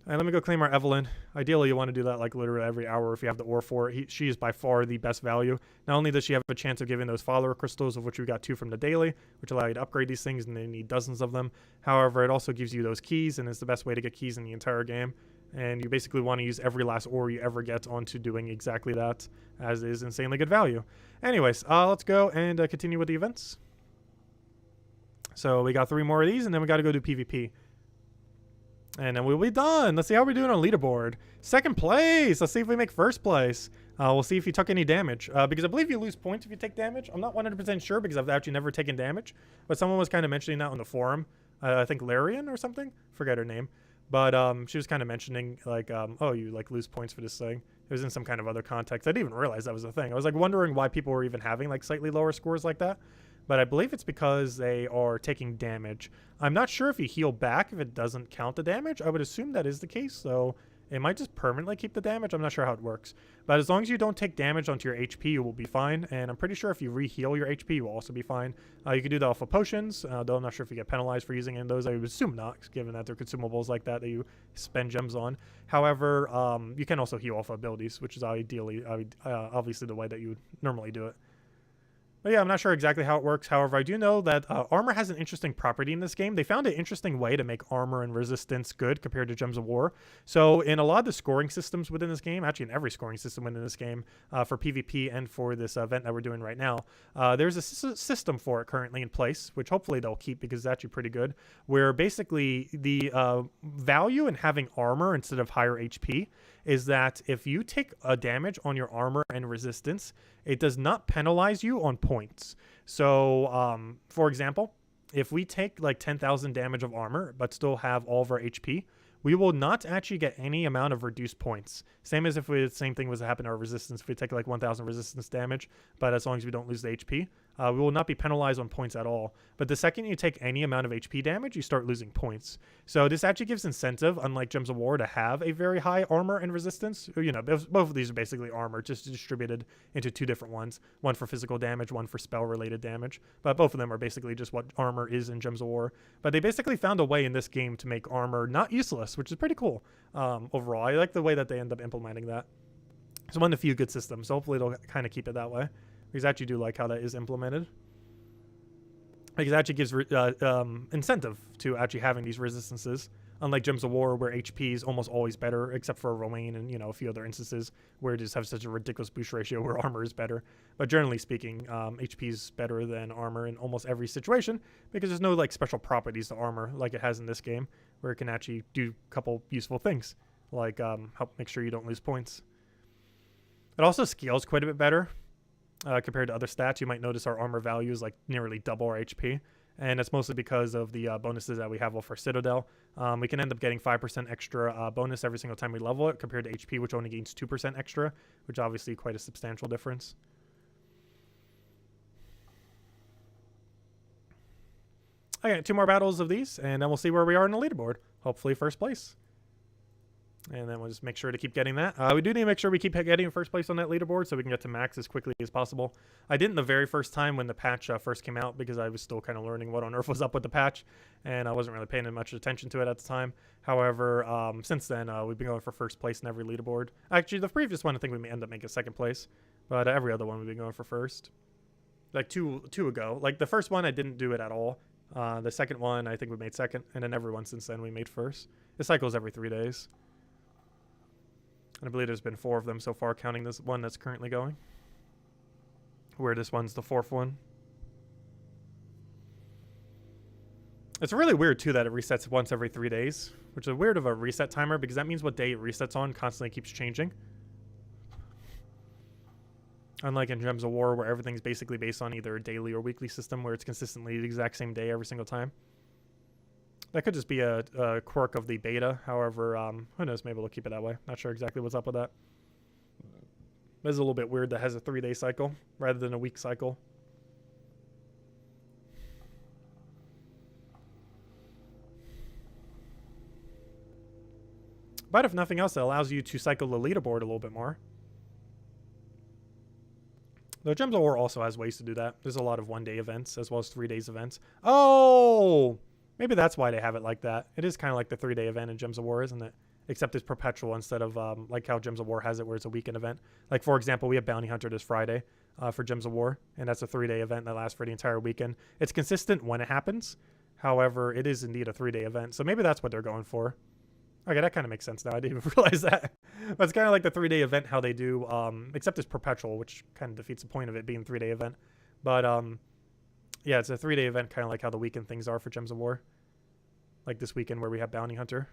And let me go claim our Evelyn. Ideally, you want to do that like literally every hour if you have the ore for it. She is by far the best value. Not only does she have a chance of giving those follower crystals, of which we got 2 from the daily, which allow you to upgrade these things, and they need dozens of them. However, it also gives you those keys, and it's the best way to get keys in the entire game. And you basically want to use every last ore you ever get onto doing exactly that, as is insanely good value. Anyways, let's go and continue with the events. So we got 3 more of these, and then we got to go do PvP. And then we'll be done. Let's see how we're doing on leaderboard. 2nd place. Let's see if we make 1st place. We'll see if you took any damage. Because I believe you lose points if you take damage. I'm not 100% sure because I've actually never taken damage. But someone was kind of mentioning that on the forum. I think Larian or something. Forget her name. But she was kind of mentioning like, oh, you like lose points for this thing. It was in some kind of other context. I didn't even realize that was a thing. I was like wondering why people were even having like slightly lower scores like that. But I believe it's because they are taking damage. I'm not sure if you heal back if it doesn't count the damage. I would assume that is the case, so it might just permanently keep the damage. I'm not sure how it works. But as long as you don't take damage onto your HP, you will be fine. And I'm pretty sure if you re-heal your HP, you will also be fine. You can do that off of potions, though I'm not sure if you get penalized for using any of those. I would assume not, given that they're consumables like that you spend gems on. However, you can also heal off of abilities, which is ideally, obviously the way that you would normally do it. But yeah, I'm not sure exactly how it works. However, I do know that armor has an interesting property in this game. They found an interesting way to make armor and resistance good compared to Gems of War. So in a lot of the scoring systems within this game, actually in every scoring system within this game, for PvP and for this event that we're doing right now, there's a system for it currently in place, which hopefully they'll keep because it's actually pretty good, where basically the value in having armor instead of higher HP is that if you take a damage on your armor and resistance, it does not penalize you on points. So, for example, if we take like 10,000 damage of armor, but still have all of our HP, we will not actually get any amount of reduced points. Same as if the same thing was to happen to our resistance. If we take like 1,000 resistance damage, but as long as we don't lose the HP, we will not be penalized on points at all. But the second you take any amount of HP damage, you start losing points. So this actually gives incentive, unlike Gems of War, to have a very high armor and resistance. You know, both of these are basically armor, just distributed into 2 different ones. One for physical damage, one for spell-related damage. But both of them are basically just what armor is in Gems of War. But they basically found a way in this game to make armor not useless, which is pretty cool overall. I like the way that they end up implementing that. It's one of the few good systems. So hopefully they'll kind of keep it that way. Because I actually do like how that is implemented. Because it actually gives incentive to actually having these resistances. Unlike Gems of War, where HP is almost always better, except for Romaine and, you know, a few other instances where it just have such a ridiculous boost ratio where armor is better. But generally speaking, HP is better than armor in almost every situation because there's no, like, special properties to armor like it has in this game, where it can actually do a couple useful things, like help make sure you don't lose points. It also scales quite a bit better. Compared to other stats, you might notice our armor value is like nearly double our HP. and it's mostly because of the bonuses that we have for Citadel. We can end up getting 5% extra bonus every single time we level it, compared to HP, which only gains 2% extra, which is obviously quite a substantial difference. Okay, 2 more battles of these, and then we'll see where we are in the leaderboard. Hopefully first place. And then we'll just make sure to keep getting that. We do need to make sure we keep getting first place on that leaderboard so we can get to max as quickly as possible. I didn't the very first time when the patch first came out because I was still kind of learning what on earth was up with the patch, and I wasn't really paying much attention to it at the time. However, since then, we've been going for first place in every leaderboard. Actually, the previous one, I think we may end up making second place, but every other one we've been going for first. Like two ago. Like the first one, I didn't do it at all. The second one, I think we made second, and then every one since then we made first. It cycles every 3 days. And I believe there's been 4 of them so far, counting this one that's currently going. Where this one's the 4th one. It's really weird, too, that it resets once every 3 days. Which is weird of a reset timer, because that means what day it resets on constantly keeps changing. Unlike in Gems of War, where everything's basically based on either a daily or weekly system, where it's consistently the exact same day every single time. That could just be a quirk of the beta. However, who knows? Maybe we'll keep it that way. Not sure exactly what's up with that. It is a little bit weird that has a 3-day cycle rather than a week cycle. But if nothing else, it allows you to cycle the leaderboard a little bit more. Though Gems of War also has ways to do that. There's a lot of 1-day events as well as 3 days events. Oh! Maybe that's why they have it like that. It is kind of like the 3-day event in Gems of War, isn't it? Except it's perpetual instead of like how Gems of War has it where it's a weekend event. Like, for example, we have Bounty Hunter this Friday for Gems of War, and that's a 3-day event that lasts for the entire weekend. It's consistent when it happens. However, it is indeed a 3-day event. So maybe that's what they're going for. Okay, that kind of makes sense now. I didn't even realize that. But it's kind of like the 3-day event, how they do, except it's perpetual, which kind of defeats the point of it being a 3-day event. But, yeah, it's a 3-day event, kind of like how the weekend things are for Gems of War. Like this weekend where we have Bounty Hunter.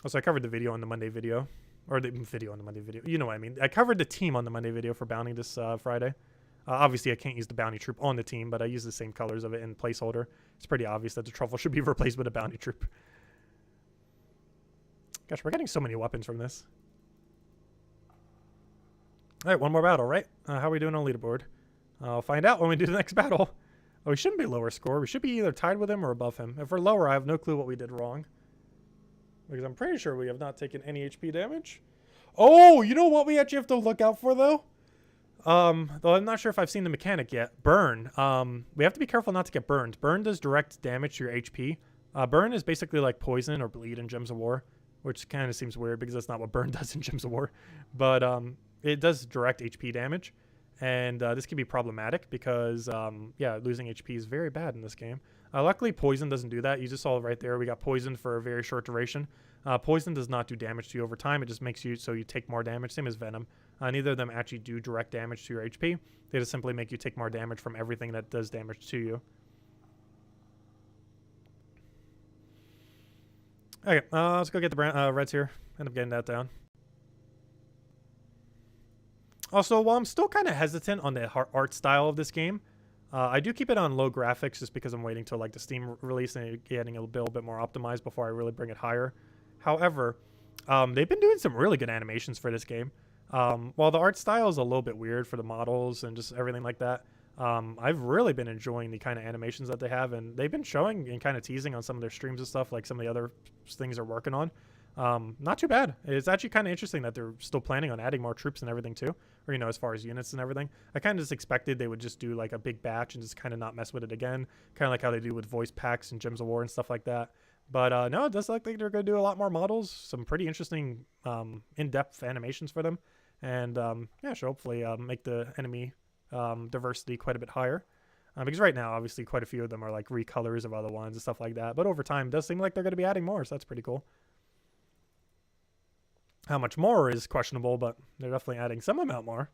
Also, I covered the video on the Monday video. Or the video on the Monday video. You know what I mean. I covered the team on the Monday video for Bounty this Friday. Obviously, I can't use the Bounty Troop on the team, but I use the same colors of it in placeholder. It's pretty obvious that the Truffle should be replaced with a Bounty Troop. Gosh, we're getting so many weapons from this. Alright, one more battle, right? How are we doing on leaderboard? I'll find out when we do the next battle. Oh, we shouldn't be lower score. We should be either tied with him or above him. If we're lower, I have no clue what we did wrong. Because I'm pretty sure we have not taken any HP damage. Oh, you know what we actually have to look out for, though? Though I'm not sure if I've seen the mechanic yet. Burn. We have to be careful not to get burned. Burn does direct damage to your HP. Burn is basically like poison or bleed in Gems of War, which kind of seems weird because that's not what burn does in Gems of War. But it does direct HP damage. And this can be problematic because, yeah, losing HP is very bad in this game. Luckily, poison doesn't do that. You just saw it right there. We got poisoned for a very short duration. Poison does not do damage to you over time. It just makes you so you take more damage. Same as Venom. Neither of them actually do direct damage to your HP. They just simply make you take more damage from everything that does damage to you. Okay, let's go get the reds here. End up getting that down. Also, while I'm still kind of hesitant on the art style of this game, I do keep it on low graphics just because I'm waiting till like the Steam release and getting a little bit more optimized before I really bring it higher. However, they've been doing some really good animations for this game. While the art style is a little bit weird for the models and just everything like that, I've really been enjoying the kind of animations that they have, and they've been showing and kind of teasing on some of their streams and stuff, like some of the other things they're working on. Not too bad. It's actually kind of interesting that they're still planning on adding more troops and everything too, or, you know, as far as units and everything. I kind of just expected they would just do like a big batch and just kind of not mess with it again, kind of like how they do with voice packs and Gems of War and stuff like that. But no, it does look like they're going to do a lot more models, some pretty interesting in-depth animations for them, and yeah, should hopefully make the enemy diversity quite a bit higher. Because right now, obviously, quite a few of them are like recolors of other ones and stuff like that. But over time, it does seem like they're going to be adding more, so that's pretty cool. How much more is questionable, but they're definitely adding some amount more.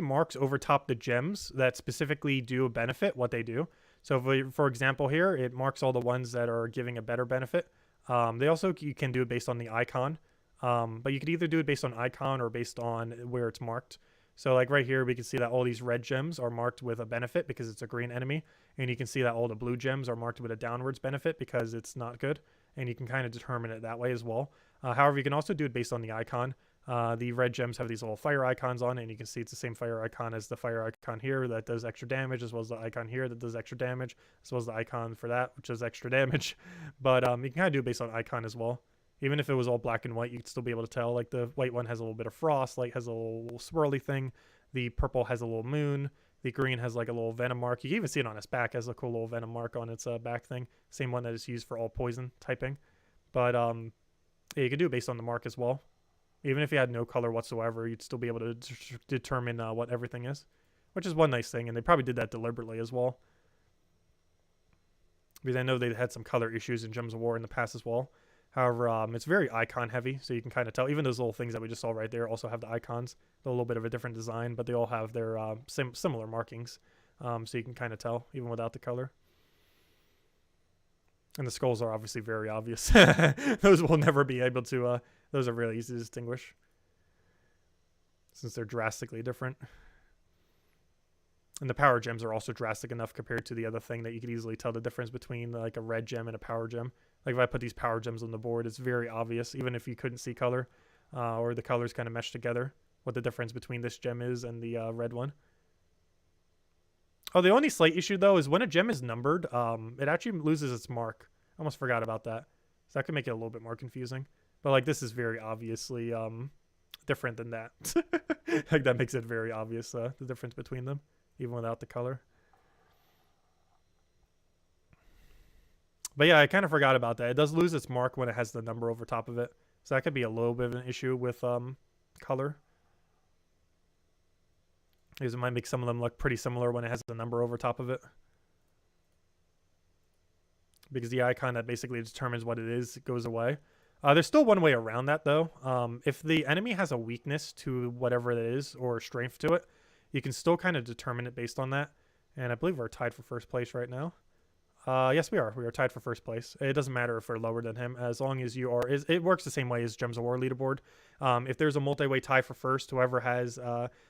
Marks over top the gems that specifically do benefit what they do. So, if we, for example, here, it marks all the ones that are giving a better benefit. They also, you can do it based on the icon. But you could either do it based on icon or based on where it's marked. So like right here, we can see that all these red gems are marked with a benefit because it's a green enemy. And you can see that all the blue gems are marked with a downwards benefit because it's not good. And you can kind of determine it that way as well. However, you can also do it based on the icon. The red gems have these little fire icons on it, and you can see it's the same fire icon as the fire icon here that does extra damage, as well as the icon here that does extra damage, as well as the icon for that, which does extra damage. But you can kind of do it based on icon as well. Even if it was all black and white, you'd still be able to tell. Like the white one has a little bit of frost, light has a little swirly thing. The purple has a little moon. The green has like a little venom mark. You can even see it on its back, has a cool little venom mark on its back thing. Same one that is used for all poison typing. But yeah, you can do it based on the mark as well. Even if you had no color whatsoever, you'd still be able to determine what everything is, which is one nice thing. And they probably did that deliberately as well, because I know they had some color issues in Gems of War in the past as well. However, it's very icon heavy, so you can kind of tell. Even those little things that we just saw right there also have the icons. They're a little bit of a different design, but they all have their similar markings, so you can kind of tell even without the color. And the skulls are obviously very obvious. Those will never be able to, those are really easy to distinguish since they're drastically different. And the power gems are also drastic enough compared to the other thing that you could easily tell the difference between like a red gem and a power gem. Like if I put these power gems on the board, it's very obvious, even if you couldn't see color or the colors kind of mesh together, what the difference between this gem is and the red one. Oh, the only slight issue though is when a gem is numbered, it actually loses its mark. I almost forgot about that. So that could make it a little bit more confusing. But like this is very obviously different than that. Like that makes it very obvious, the difference between them, even without the color. But yeah, I kind of forgot about that. It does lose its mark when it has the number over top of it. So that could be a little bit of an issue with color. Because it might make some of them look pretty similar when it has the number over top of it. Because the icon that basically determines what it is goes away. There's still one way around that though. If the enemy has a weakness to whatever it is or strength to it, you can still kind of determine it based on that. And I believe we're tied for first place right now. Yes, we are. We are tied for first place. It doesn't matter if we're lower than him, as long as you are. It works the same way as Gems of War leaderboard. If there's a multi-way tie for first, whoever has...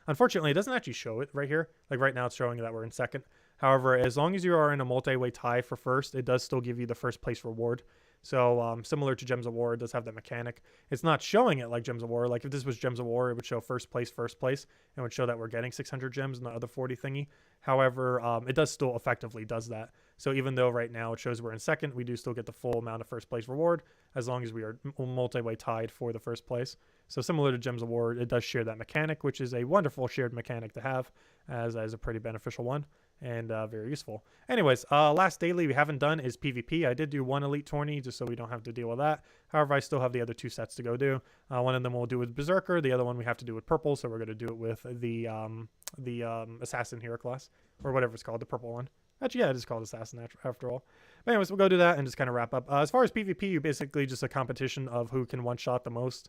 unfortunately, it doesn't actually show it right here. Like right now, it's showing that we're in second. However, as long as you are in a multi-way tie for first, it does still give you the first place reward. So similar to Gems of War, it does have that mechanic. It's not showing it like Gems of War. Like if this was Gems of War, it would show first place, and would show that we're getting 600 gems in the other 40 thingy. However, it does still effectively does that. So even though right now it shows we're in second, we do still get the full amount of first place reward as long as we are multi-way tied for the first place. So similar to Gems of War, it does share that mechanic, which is a wonderful shared mechanic to have as a pretty beneficial one. And very useful. Anyways, last daily we haven't done is PvP. I did do one elite tourney just so we don't have to deal with that. However, I still have the other two sets to go do. One of them we'll do with Berserker. The other one we have to do with purple, so we're going to do it with the assassin hero class, or whatever it's called, the purple one. Actually, yeah, it is called assassin after all. But anyways, we'll go do that and just kind of wrap up. As far as PvP, you basically just a competition of who can one-shot the most.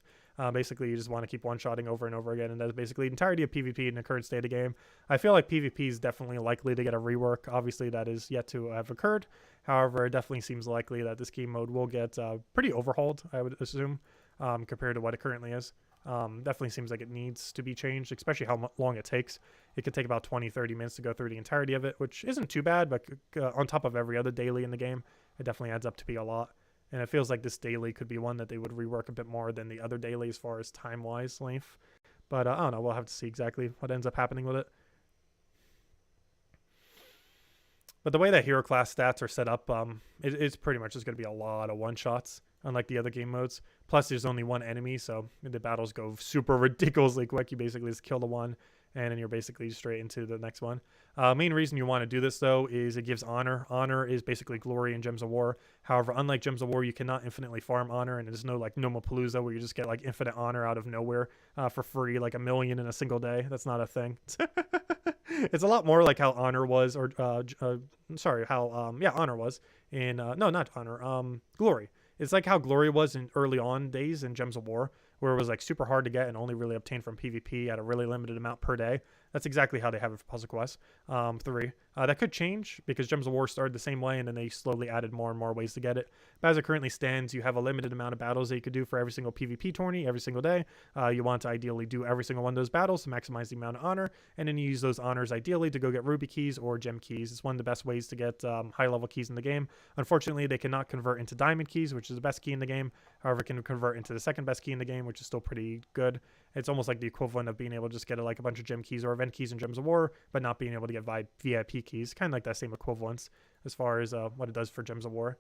Basically, you just want to keep one-shotting over and over again, and that's basically the entirety of PvP in the current state of game. I feel like PvP is definitely likely to get a rework. Obviously, that is yet to have occurred. However, it definitely seems likely that this game mode will get pretty overhauled, I would assume, compared to what it currently is. Definitely seems like it needs to be changed, especially how long it takes. It could take about 20-30 minutes to go through the entirety of it, which isn't too bad, but on top of every other daily in the game, it definitely adds up to be a lot. And it feels like this daily could be one that they would rework a bit more than the other daily as far as time-wise length. But I don't know, we'll have to see exactly what ends up happening with it. But the way that hero class stats are set up, it's pretty much just going to be a lot of one-shots, unlike the other game modes. Plus, there's only one enemy, so the battles go super ridiculously quick. You basically just kill the one, and then you're basically straight into the next one. Main reason you want to do this, though, is it gives honor. Honor is basically glory in Gems of War. However, unlike Gems of War, you cannot infinitely farm honor, and there's no, like, Nomapalooza where you just get, like, infinite honor out of nowhere for free, like 1 million in a single day. That's not a thing. It's a lot more like how honor was, or, honor was in, no, not honor, glory. It's like how glory was in early on days in Gems of War, where it was like super hard to get and only really obtained from PvP at a really limited amount per day. That's exactly how they have it for Puzzle Quest 3. That could change because Gems of War started the same way and then they slowly added more and more ways to get it. But as it currently stands, you have a limited amount of battles that you could do for every single PvP tourney every single day. You want to ideally do every single one of those battles to maximize the amount of honor, and then you use those honors ideally to go get ruby keys or gem keys. It's one of the best ways to get high level keys in the game. Unfortunately, they cannot convert into diamond keys, which is the best key in the game. However, it can convert into the second best key in the game, which is still pretty good. It's almost like the equivalent of being able to just get like a bunch of gem keys or event keys in Gems of War, but not being able to get VIP keys. Kind of like that same equivalence as far as what it does for Gems of War.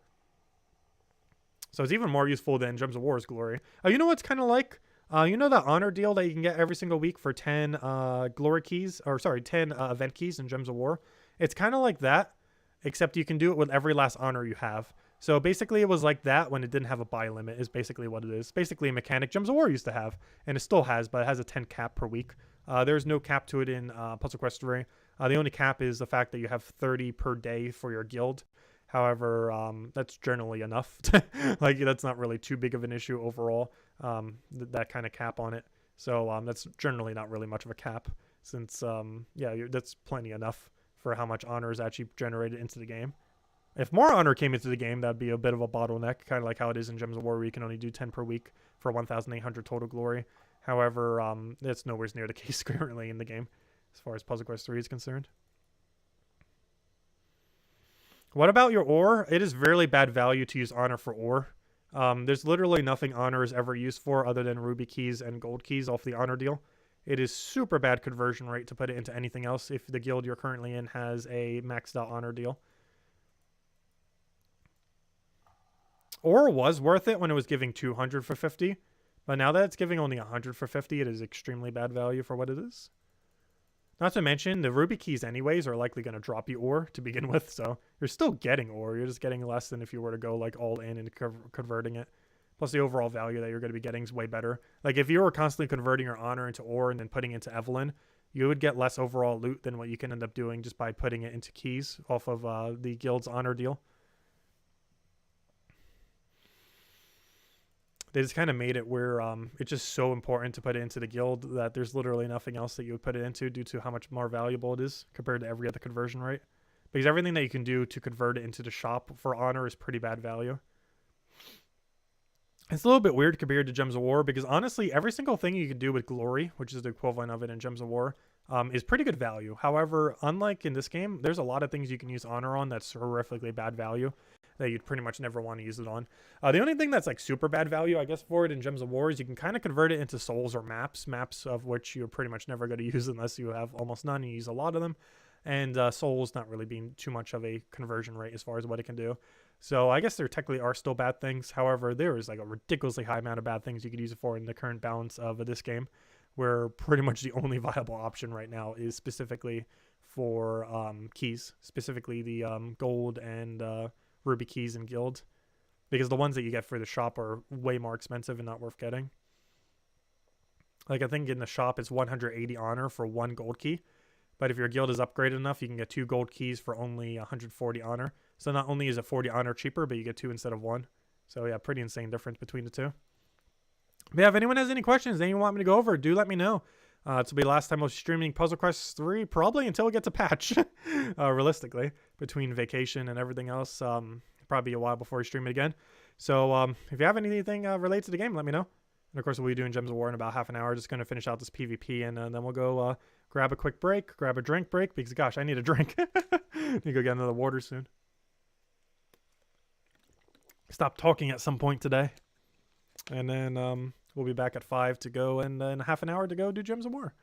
So it's even more useful than Gems of War's glory. You know what's kind of like? You know that honor deal that you can get every single week for 10 glory keys, or sorry, 10 event keys in Gems of War? It's kind of like that, except you can do it with every last honor you have. So basically it was like that when it didn't have a buy limit is basically what it is. Basically a mechanic Gems of War used to have, and it still has, but it has a 10 cap per week. There's no cap to it in Puzzle Quest 3. The only cap is the fact that you have 30 per day for your guild. However, that's generally enough. Like, that's not really too big of an issue overall, that kind of cap on it. So that's generally not really much of a cap since, yeah, that's plenty enough for how much honor is actually generated into the game. If more honor came into the game, that'd be a bit of a bottleneck, kind of like how it is in Gems of War, where you can only do 10 per week for 1,800 total glory. However, that's nowhere near the case currently in the game, as far as Puzzle Quest 3 is concerned. What about your ore? It is really bad value to use honor for ore. There's literally nothing honor is ever used for other than ruby keys and gold keys off the honor deal. It is super bad conversion rate to put it into anything else if the guild you're currently in has a maxed out honor deal. Ore was worth it when it was giving 200 for 50, but now that it's giving only 100 for 50, it is extremely bad value for what it is. Not to mention, the ruby keys anyways are likely going to drop you ore to begin with, so you're still getting ore. You're just getting less than if you were to go like all in and converting it. Plus the overall value that you're going to be getting is way better. Like if you were constantly converting your honor into ore and then putting it into Evelyn, you would get less overall loot than what you can end up doing just by putting it into keys off of the guild's honor deal. They just kind of made it where it's just so important to put it into the guild that there's literally nothing else that you would put it into due to how much more valuable it is compared to every other conversion rate. Because everything that you can do to convert it into the shop for honor is pretty bad value. It's a little bit weird compared to Gems of War because honestly, every single thing you can do with glory, which is the equivalent of it in Gems of War, is pretty good value. However, unlike in this game, there's a lot of things you can use honor on that's horrifically bad value that you'd pretty much never want to use it on. The only thing that's like super bad value, I guess, for it in Gems of War is you can kind of convert it into souls or maps of which you're pretty much never going to use unless you have almost none. You use a lot of them. And souls not really being too much of a conversion rate as far as what it can do. So I guess there technically are still bad things. However, there is like a ridiculously high amount of bad things you could use it for in the current balance of this game, where pretty much the only viable option right now is specifically for keys, specifically the gold and ruby keys in guild, because the ones that you get for the shop are way more expensive and not worth getting. Like I think in the shop it's 180 honor for 1 gold key, but if your guild is upgraded enough, you can get 2 gold keys for only 140 honor. So not only is it 40 honor cheaper, but you get 2 instead of 1. So yeah, pretty insane difference between the two. But yeah, if anyone has any questions, anyone want me to go over, do let me know. This will be the last time I'll be streaming Puzzle Quest 3, probably until it gets a patch, realistically, between vacation and everything else. Probably a while before I stream it again. So if you have anything related to the game, let me know. And of course, we'll be doing Gems of War in about half an hour. Just going to finish out this PvP, and then we'll go grab a quick break, grab a drink break, because gosh, I need a drink. Need to go get another water soon. Stop talking at some point today. And then we'll be back at 5 to go, and then half an hour to go do Gems of War.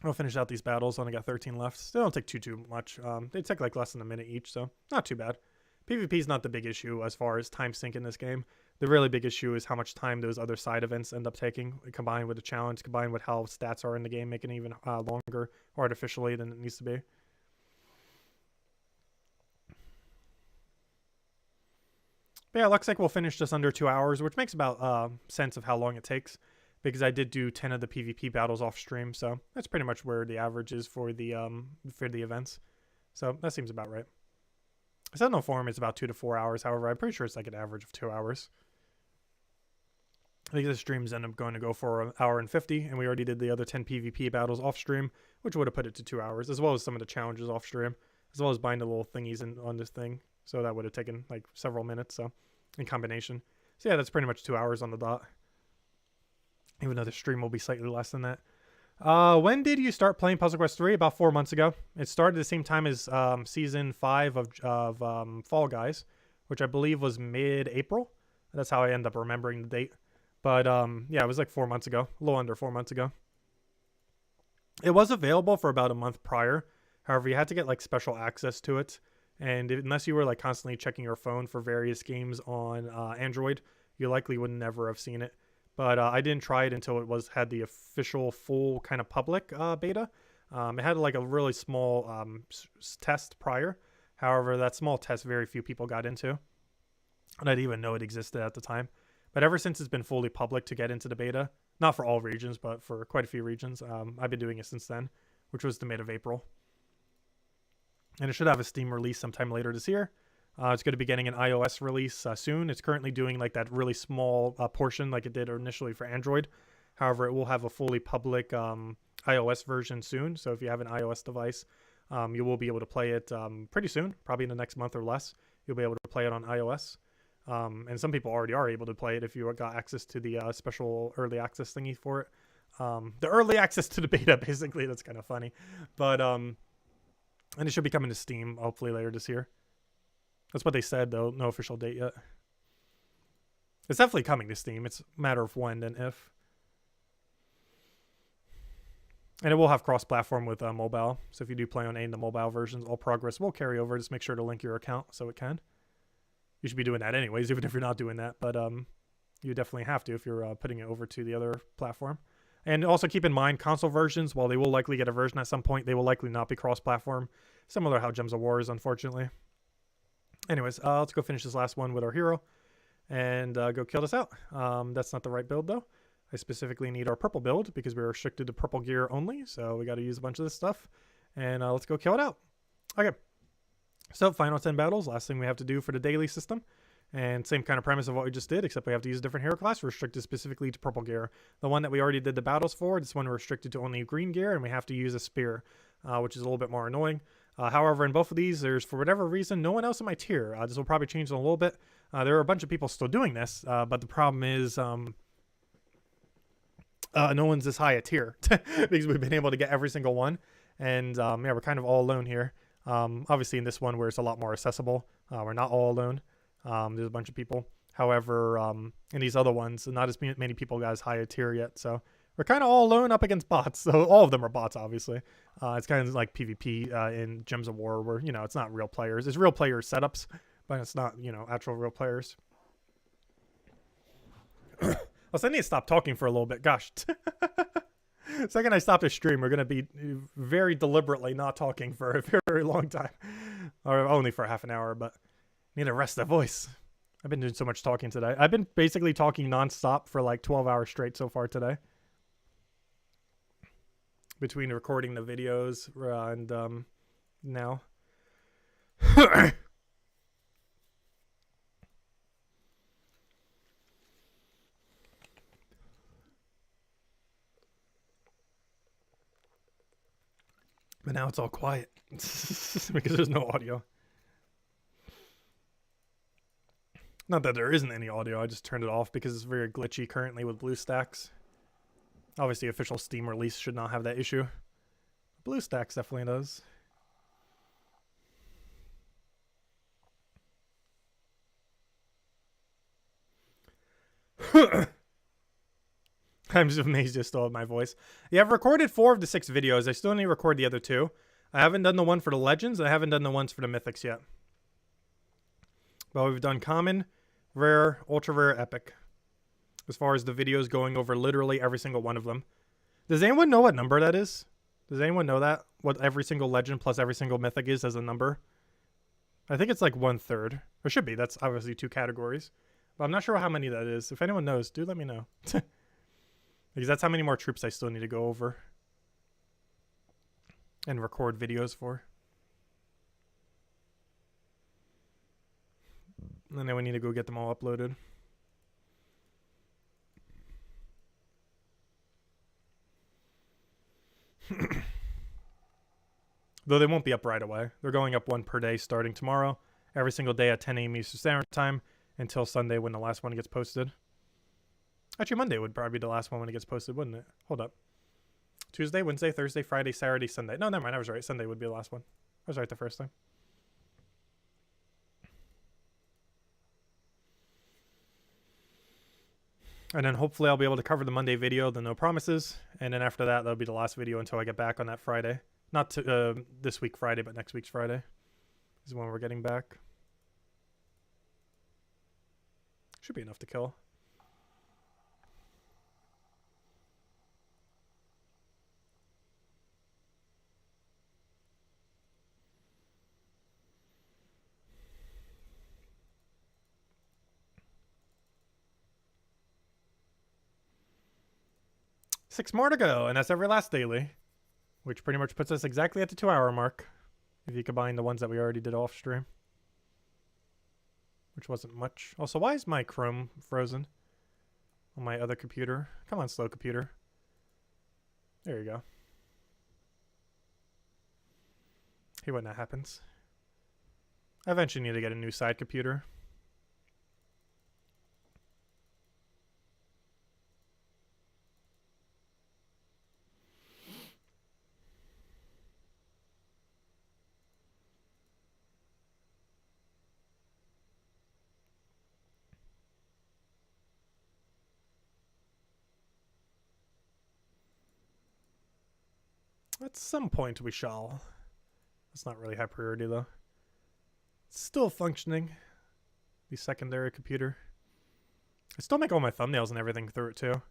I'll finish out these battles. Only got 13 left. They don't take too much. They take like less than a minute each, so not too bad. PvP is not the big issue as far as time sink in this game. The really big issue is how much time those other side events end up taking, combined with the challenge, combined with how stats are in the game, making it even longer artificially than it needs to be. But yeah, looks like we'll finish just under 2 hours, which makes about sense of how long it takes, because I did do 10 of the PvP battles off stream, so that's pretty much where the average is for the events. So that seems about right. I said no forum it's about 2 to 4 hours. However, I'm pretty sure it's like an average of 2 hours. I think the streams end up going to go for an hour and 50, and we already did the other 10 PvP battles off stream, which would have put it to 2 hours, as well as some of the challenges off stream, as well as buying the little thingies on this thing. So that would have taken like several minutes, so in combination. So yeah, that's pretty much 2 hours on the dot. Even though the stream will be slightly less than that. When did you start playing Puzzle Quest 3? About 4 months ago. It started the same time as season 5 of Fall Guys, which I believe was mid-April. That's how I end up remembering the date. But yeah, it was like 4 months ago, a little under 4 months ago. It was available for about a month prior. However, you had to get like special access to it. And unless you were like constantly checking your phone for various games on Android, you likely would never have seen it. But I didn't try it until it had the official full kind of public beta. It had like a really small test prior. However, that small test very few people got into. And I didn't even know it existed at the time. But ever since it's been fully public to get into the beta, not for all regions, but for quite a few regions, I've been doing it since then, which was the mid of April. And it should have a Steam release sometime later this year. It's going to be getting an iOS release soon. It's currently doing like that really small portion like it did initially for Android. However, it will have a fully public iOS version soon. So if you have an iOS device, you will be able to play it pretty soon, probably in the next month or less. You'll be able to play it on iOS. And some people already are able to play it if you got access to the special early access thingy for it. The early access to the beta, basically. That's kind of funny. But, and it should be coming to Steam, hopefully later this year. That's what they said, though. No official date yet. It's definitely coming to Steam. It's a matter of when than if. And it will have cross-platform with mobile. So if you do play on any of the mobile versions, all progress will carry over. Just make sure to link your account so it can. You should be doing that anyways, even if you're not doing that. But you definitely have to if you're putting it over to the other platform. And also keep in mind, console versions, while they will likely get a version at some point, they will likely not be cross-platform. Similar to how Gems of War is, unfortunately. Anyways, let's go finish this last one with our hero and go kill this out. That's not the right build, though. I specifically need our purple build because we're restricted to purple gear only. So we got to use a bunch of this stuff. And let's go kill it out. Okay. So final 10 battles. Last thing we have to do for the daily system. And same kind of premise of what we just did, except we have to use a different hero class. We're restricted specifically to purple gear. The one that we already did the battles for, this one we're restricted to only green gear. And we have to use a spear, which is a little bit more annoying. However, in both of these, there's, for whatever reason, no one else in my tier. This will probably change in a little bit. There are a bunch of people still doing this, but the problem is no one's this high a tier because we've been able to get every single one. And yeah, we're kind of all alone here. Obviously, in this one where it's a lot more accessible, we're not all alone. There's a bunch of people. However, in these other ones, not as many people got as high a tier yet. So we're kind of all alone up against bots. So all of them are bots, obviously. It's kind of like PvP in Gems of War where, you know, it's not real players. It's real player setups, but it's not, you know, actual real players. Also, I need to stop talking for a little bit. Gosh. The second I stop the stream, we're going to be very deliberately not talking for a very long time. Or only for half an hour, but I need to rest that voice. I've been doing so much talking today. I've been basically talking nonstop for like 12 hours straight so far today. Between recording the videos and now. But now it's all quiet because there's no audio. Not that there isn't any audio, I just turned it off because it's very glitchy currently with BlueStacks. Obviously, official Steam release should not have that issue. BlueStacks definitely does. I'm just amazed I still have my voice. Yeah, I've recorded 4 of the 6 videos. I still need to record the other 2. I haven't done the one for the Legends. I haven't done the ones for the Mythics yet. But we've done Common, Rare, Ultra Rare, Epic. As far as the videos going over literally every single one of them. Does anyone know what number that is? Does anyone know that? What every single Legend plus every single Mythic is as a number? I think it's like 1/3. Or should be. That's obviously 2 categories. But I'm not sure how many that is. If anyone knows, do let me know. Because that's how many more troops I still need to go over. And record videos for. And then we need to go get them all uploaded. Though they won't be up right away. They're going up one per day starting tomorrow, every single day at 10 a.m. Eastern Standard Time until Sunday when the last one gets posted. Actually, Monday would probably be the last one when it gets posted, wouldn't it? Hold up. Tuesday, Wednesday, Thursday, Friday, Saturday, Sunday. No, never mind. I was right. Sunday would be the last one. I was right the first time. And then hopefully I'll be able to cover the Monday video, the no promises. And then after that, that'll be the last video until I get back on that Friday. Not to, this week Friday, but next week's Friday is when we're getting back. Should be enough to kill. Six more to go, and that's every last daily, which pretty much puts us exactly at the 2-hour mark, if you combine the ones that we already did off stream, which wasn't much. Also, why is my Chrome frozen on my other computer? Come on, slow computer. There you go. Hate when that happens. I eventually need to get a new side computer. At some point we shall. It's not really high priority though. It's still functioning. The secondary computer. I still make all my thumbnails and everything through it too.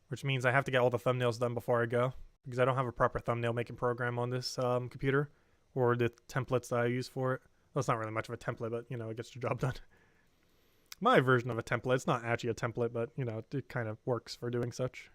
Which means I have to get all the thumbnails done before I go. Because I don't have a proper thumbnail making program on this computer. Or the templates that I use for it. Well, it's not really much of a template, but you know, it gets the job done. My version of a template. It's not actually a template, but you know, it kind of works for doing such.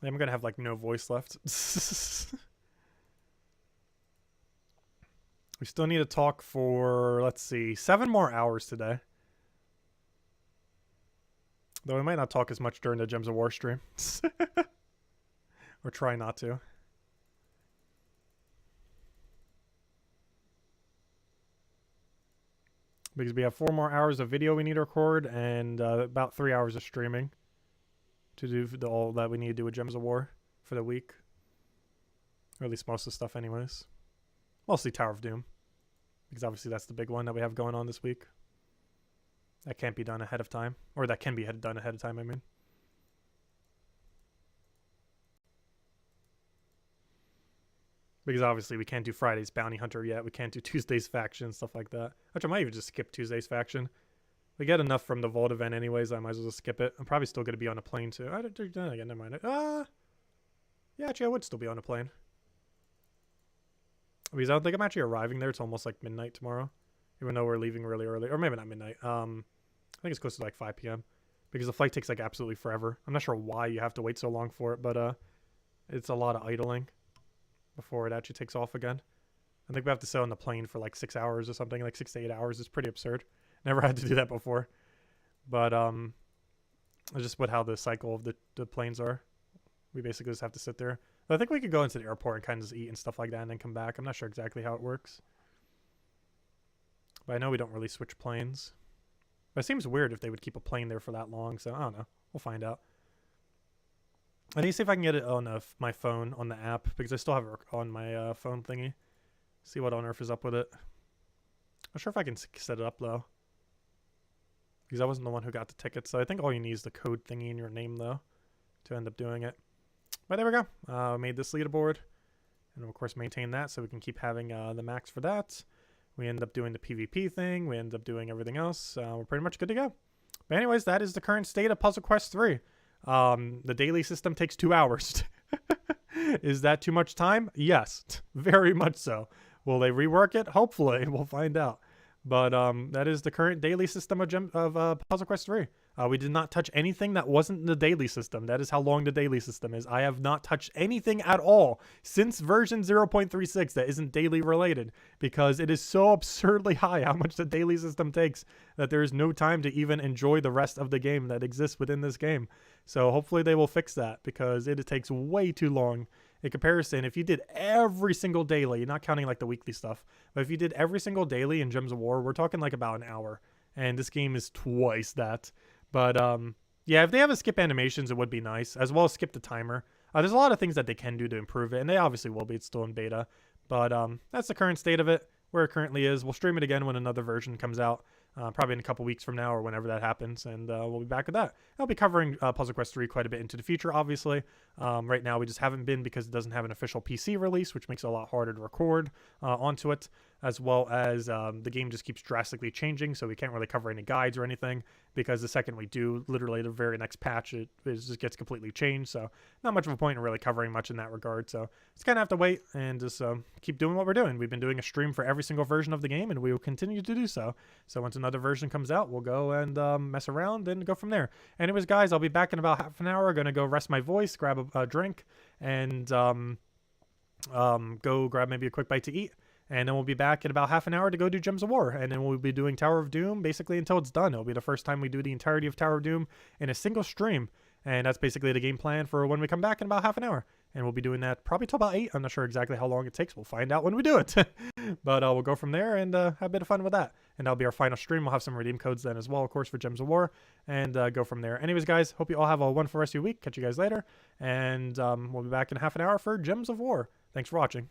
I'm gonna have like no voice left. We still need to talk for, let's see, 7 more hours today. Though we might not talk as much during the Gems of War stream. Or try not to. Because we have 4 more hours of video we need to record and about 3 hours of streaming to do all that we need to do with Gems of War for the week. Or at least most of the stuff anyways. Mostly Tower of Doom. Because obviously that's the big one that we have going on this week. That can't be done ahead of time. Or that can be done ahead of time, I mean. Because obviously we can't do Friday's Bounty Hunter yet. We can't do Tuesday's Faction, stuff like that. Which I might even just skip Tuesday's Faction. We get enough from the Vault event anyways, I might as well just skip it. I'm probably still going to be on a plane too. I don't again, never mind. Yeah, actually I would still be on a plane. Because I don't think I'm actually arriving there. It's almost like midnight tomorrow. Even though we're leaving really early. Or maybe not midnight. I think it's close to like 5 p.m. Because the flight takes like absolutely forever. I'm not sure why you have to wait so long for it, but it's a lot of idling before it actually takes off again. I think we have to sit on the plane for like 6 hours or something. Like 6 to 8 hours. It's pretty absurd. Never had to do that before. But it's just what how the cycle of the planes are. We basically just have to sit there. But I think we could go into the airport and kind of just eat and stuff like that and then come back. I'm not sure exactly how it works. But I know we don't really switch planes. But it seems weird if they would keep a plane there for that long. So I don't know. We'll find out. I need to see if I can get it on my phone on the app. Because I still have it on my phone thingy. See what on earth is up with it. Not sure if I can set it up though. Because I wasn't the one who got the ticket. So I think all you need is the code thingy in your name though. To end up doing it. But there we go. Made this leaderboard. and of course maintain that so we can keep having the max for that. We end up doing the PvP thing. We end up doing everything else. We're pretty much good to go. But anyways, that is the current state of Puzzle Quest 3. The daily system takes 2 hours. Is that too much time? Yes, very much so. Will they rework it? Hopefully, we'll find out. But that is the current daily system of Puzzle Quest 3. We did not touch anything that wasn't in the daily system. That is how long the daily system is. I have not touched anything at all since version 0.36 that isn't daily related, because it is so absurdly high how much the daily system takes that there is no time to even enjoy the rest of the game that exists within this game. So hopefully they will fix that, because it takes way too long. In comparison, if you did every single daily, not counting like the weekly stuff, but if you did every single daily in Gems of War, we're talking like about an hour. And this game is twice that. But yeah, if they have a skip animations, it would be nice, as well as skip the timer. There's a lot of things that they can do to improve it, and they obviously will be. It's still in beta. But that's the current state of it, where it currently is. We'll stream it again when another version comes out, probably in a couple weeks from now or whenever that happens, and we'll be back with that. I'll be covering Puzzle Quest 3 quite a bit into the future, obviously. Right now, we just haven't been because it doesn't have an official PC release, which makes it a lot harder to record onto it, as well as the game just keeps drastically changing, so we can't really cover any guides or anything, because the second we do, literally the very next patch, it just gets completely changed, so not much of a point in really covering much in that regard. So just kind of have to wait and just keep doing what we're doing. We've been doing a stream for every single version of the game, and we will continue to do so. So once another version comes out, we'll go and mess around and go from there. Anyways, guys, I'll be back in about half an hour. Gonna go rest my voice, grab a drink, and go grab maybe a quick bite to eat. And then we'll be back in about half an hour to go do Gems of War. And then we'll be doing Tower of Doom basically until it's done. It'll be the first time we do the entirety of Tower of Doom in a single stream. And that's basically the game plan for when we come back in about half an hour. And we'll be doing that probably till about 8. I'm not sure exactly how long it takes. We'll find out when we do it. But we'll go from there and have a bit of fun with that. And that'll be our final stream. We'll have some redeem codes then as well, of course, for Gems of War. And go from there. Anyways, guys, hope you all have a wonderful rest of your week. Catch you guys later. And we'll be back in half an hour for Gems of War. Thanks for watching.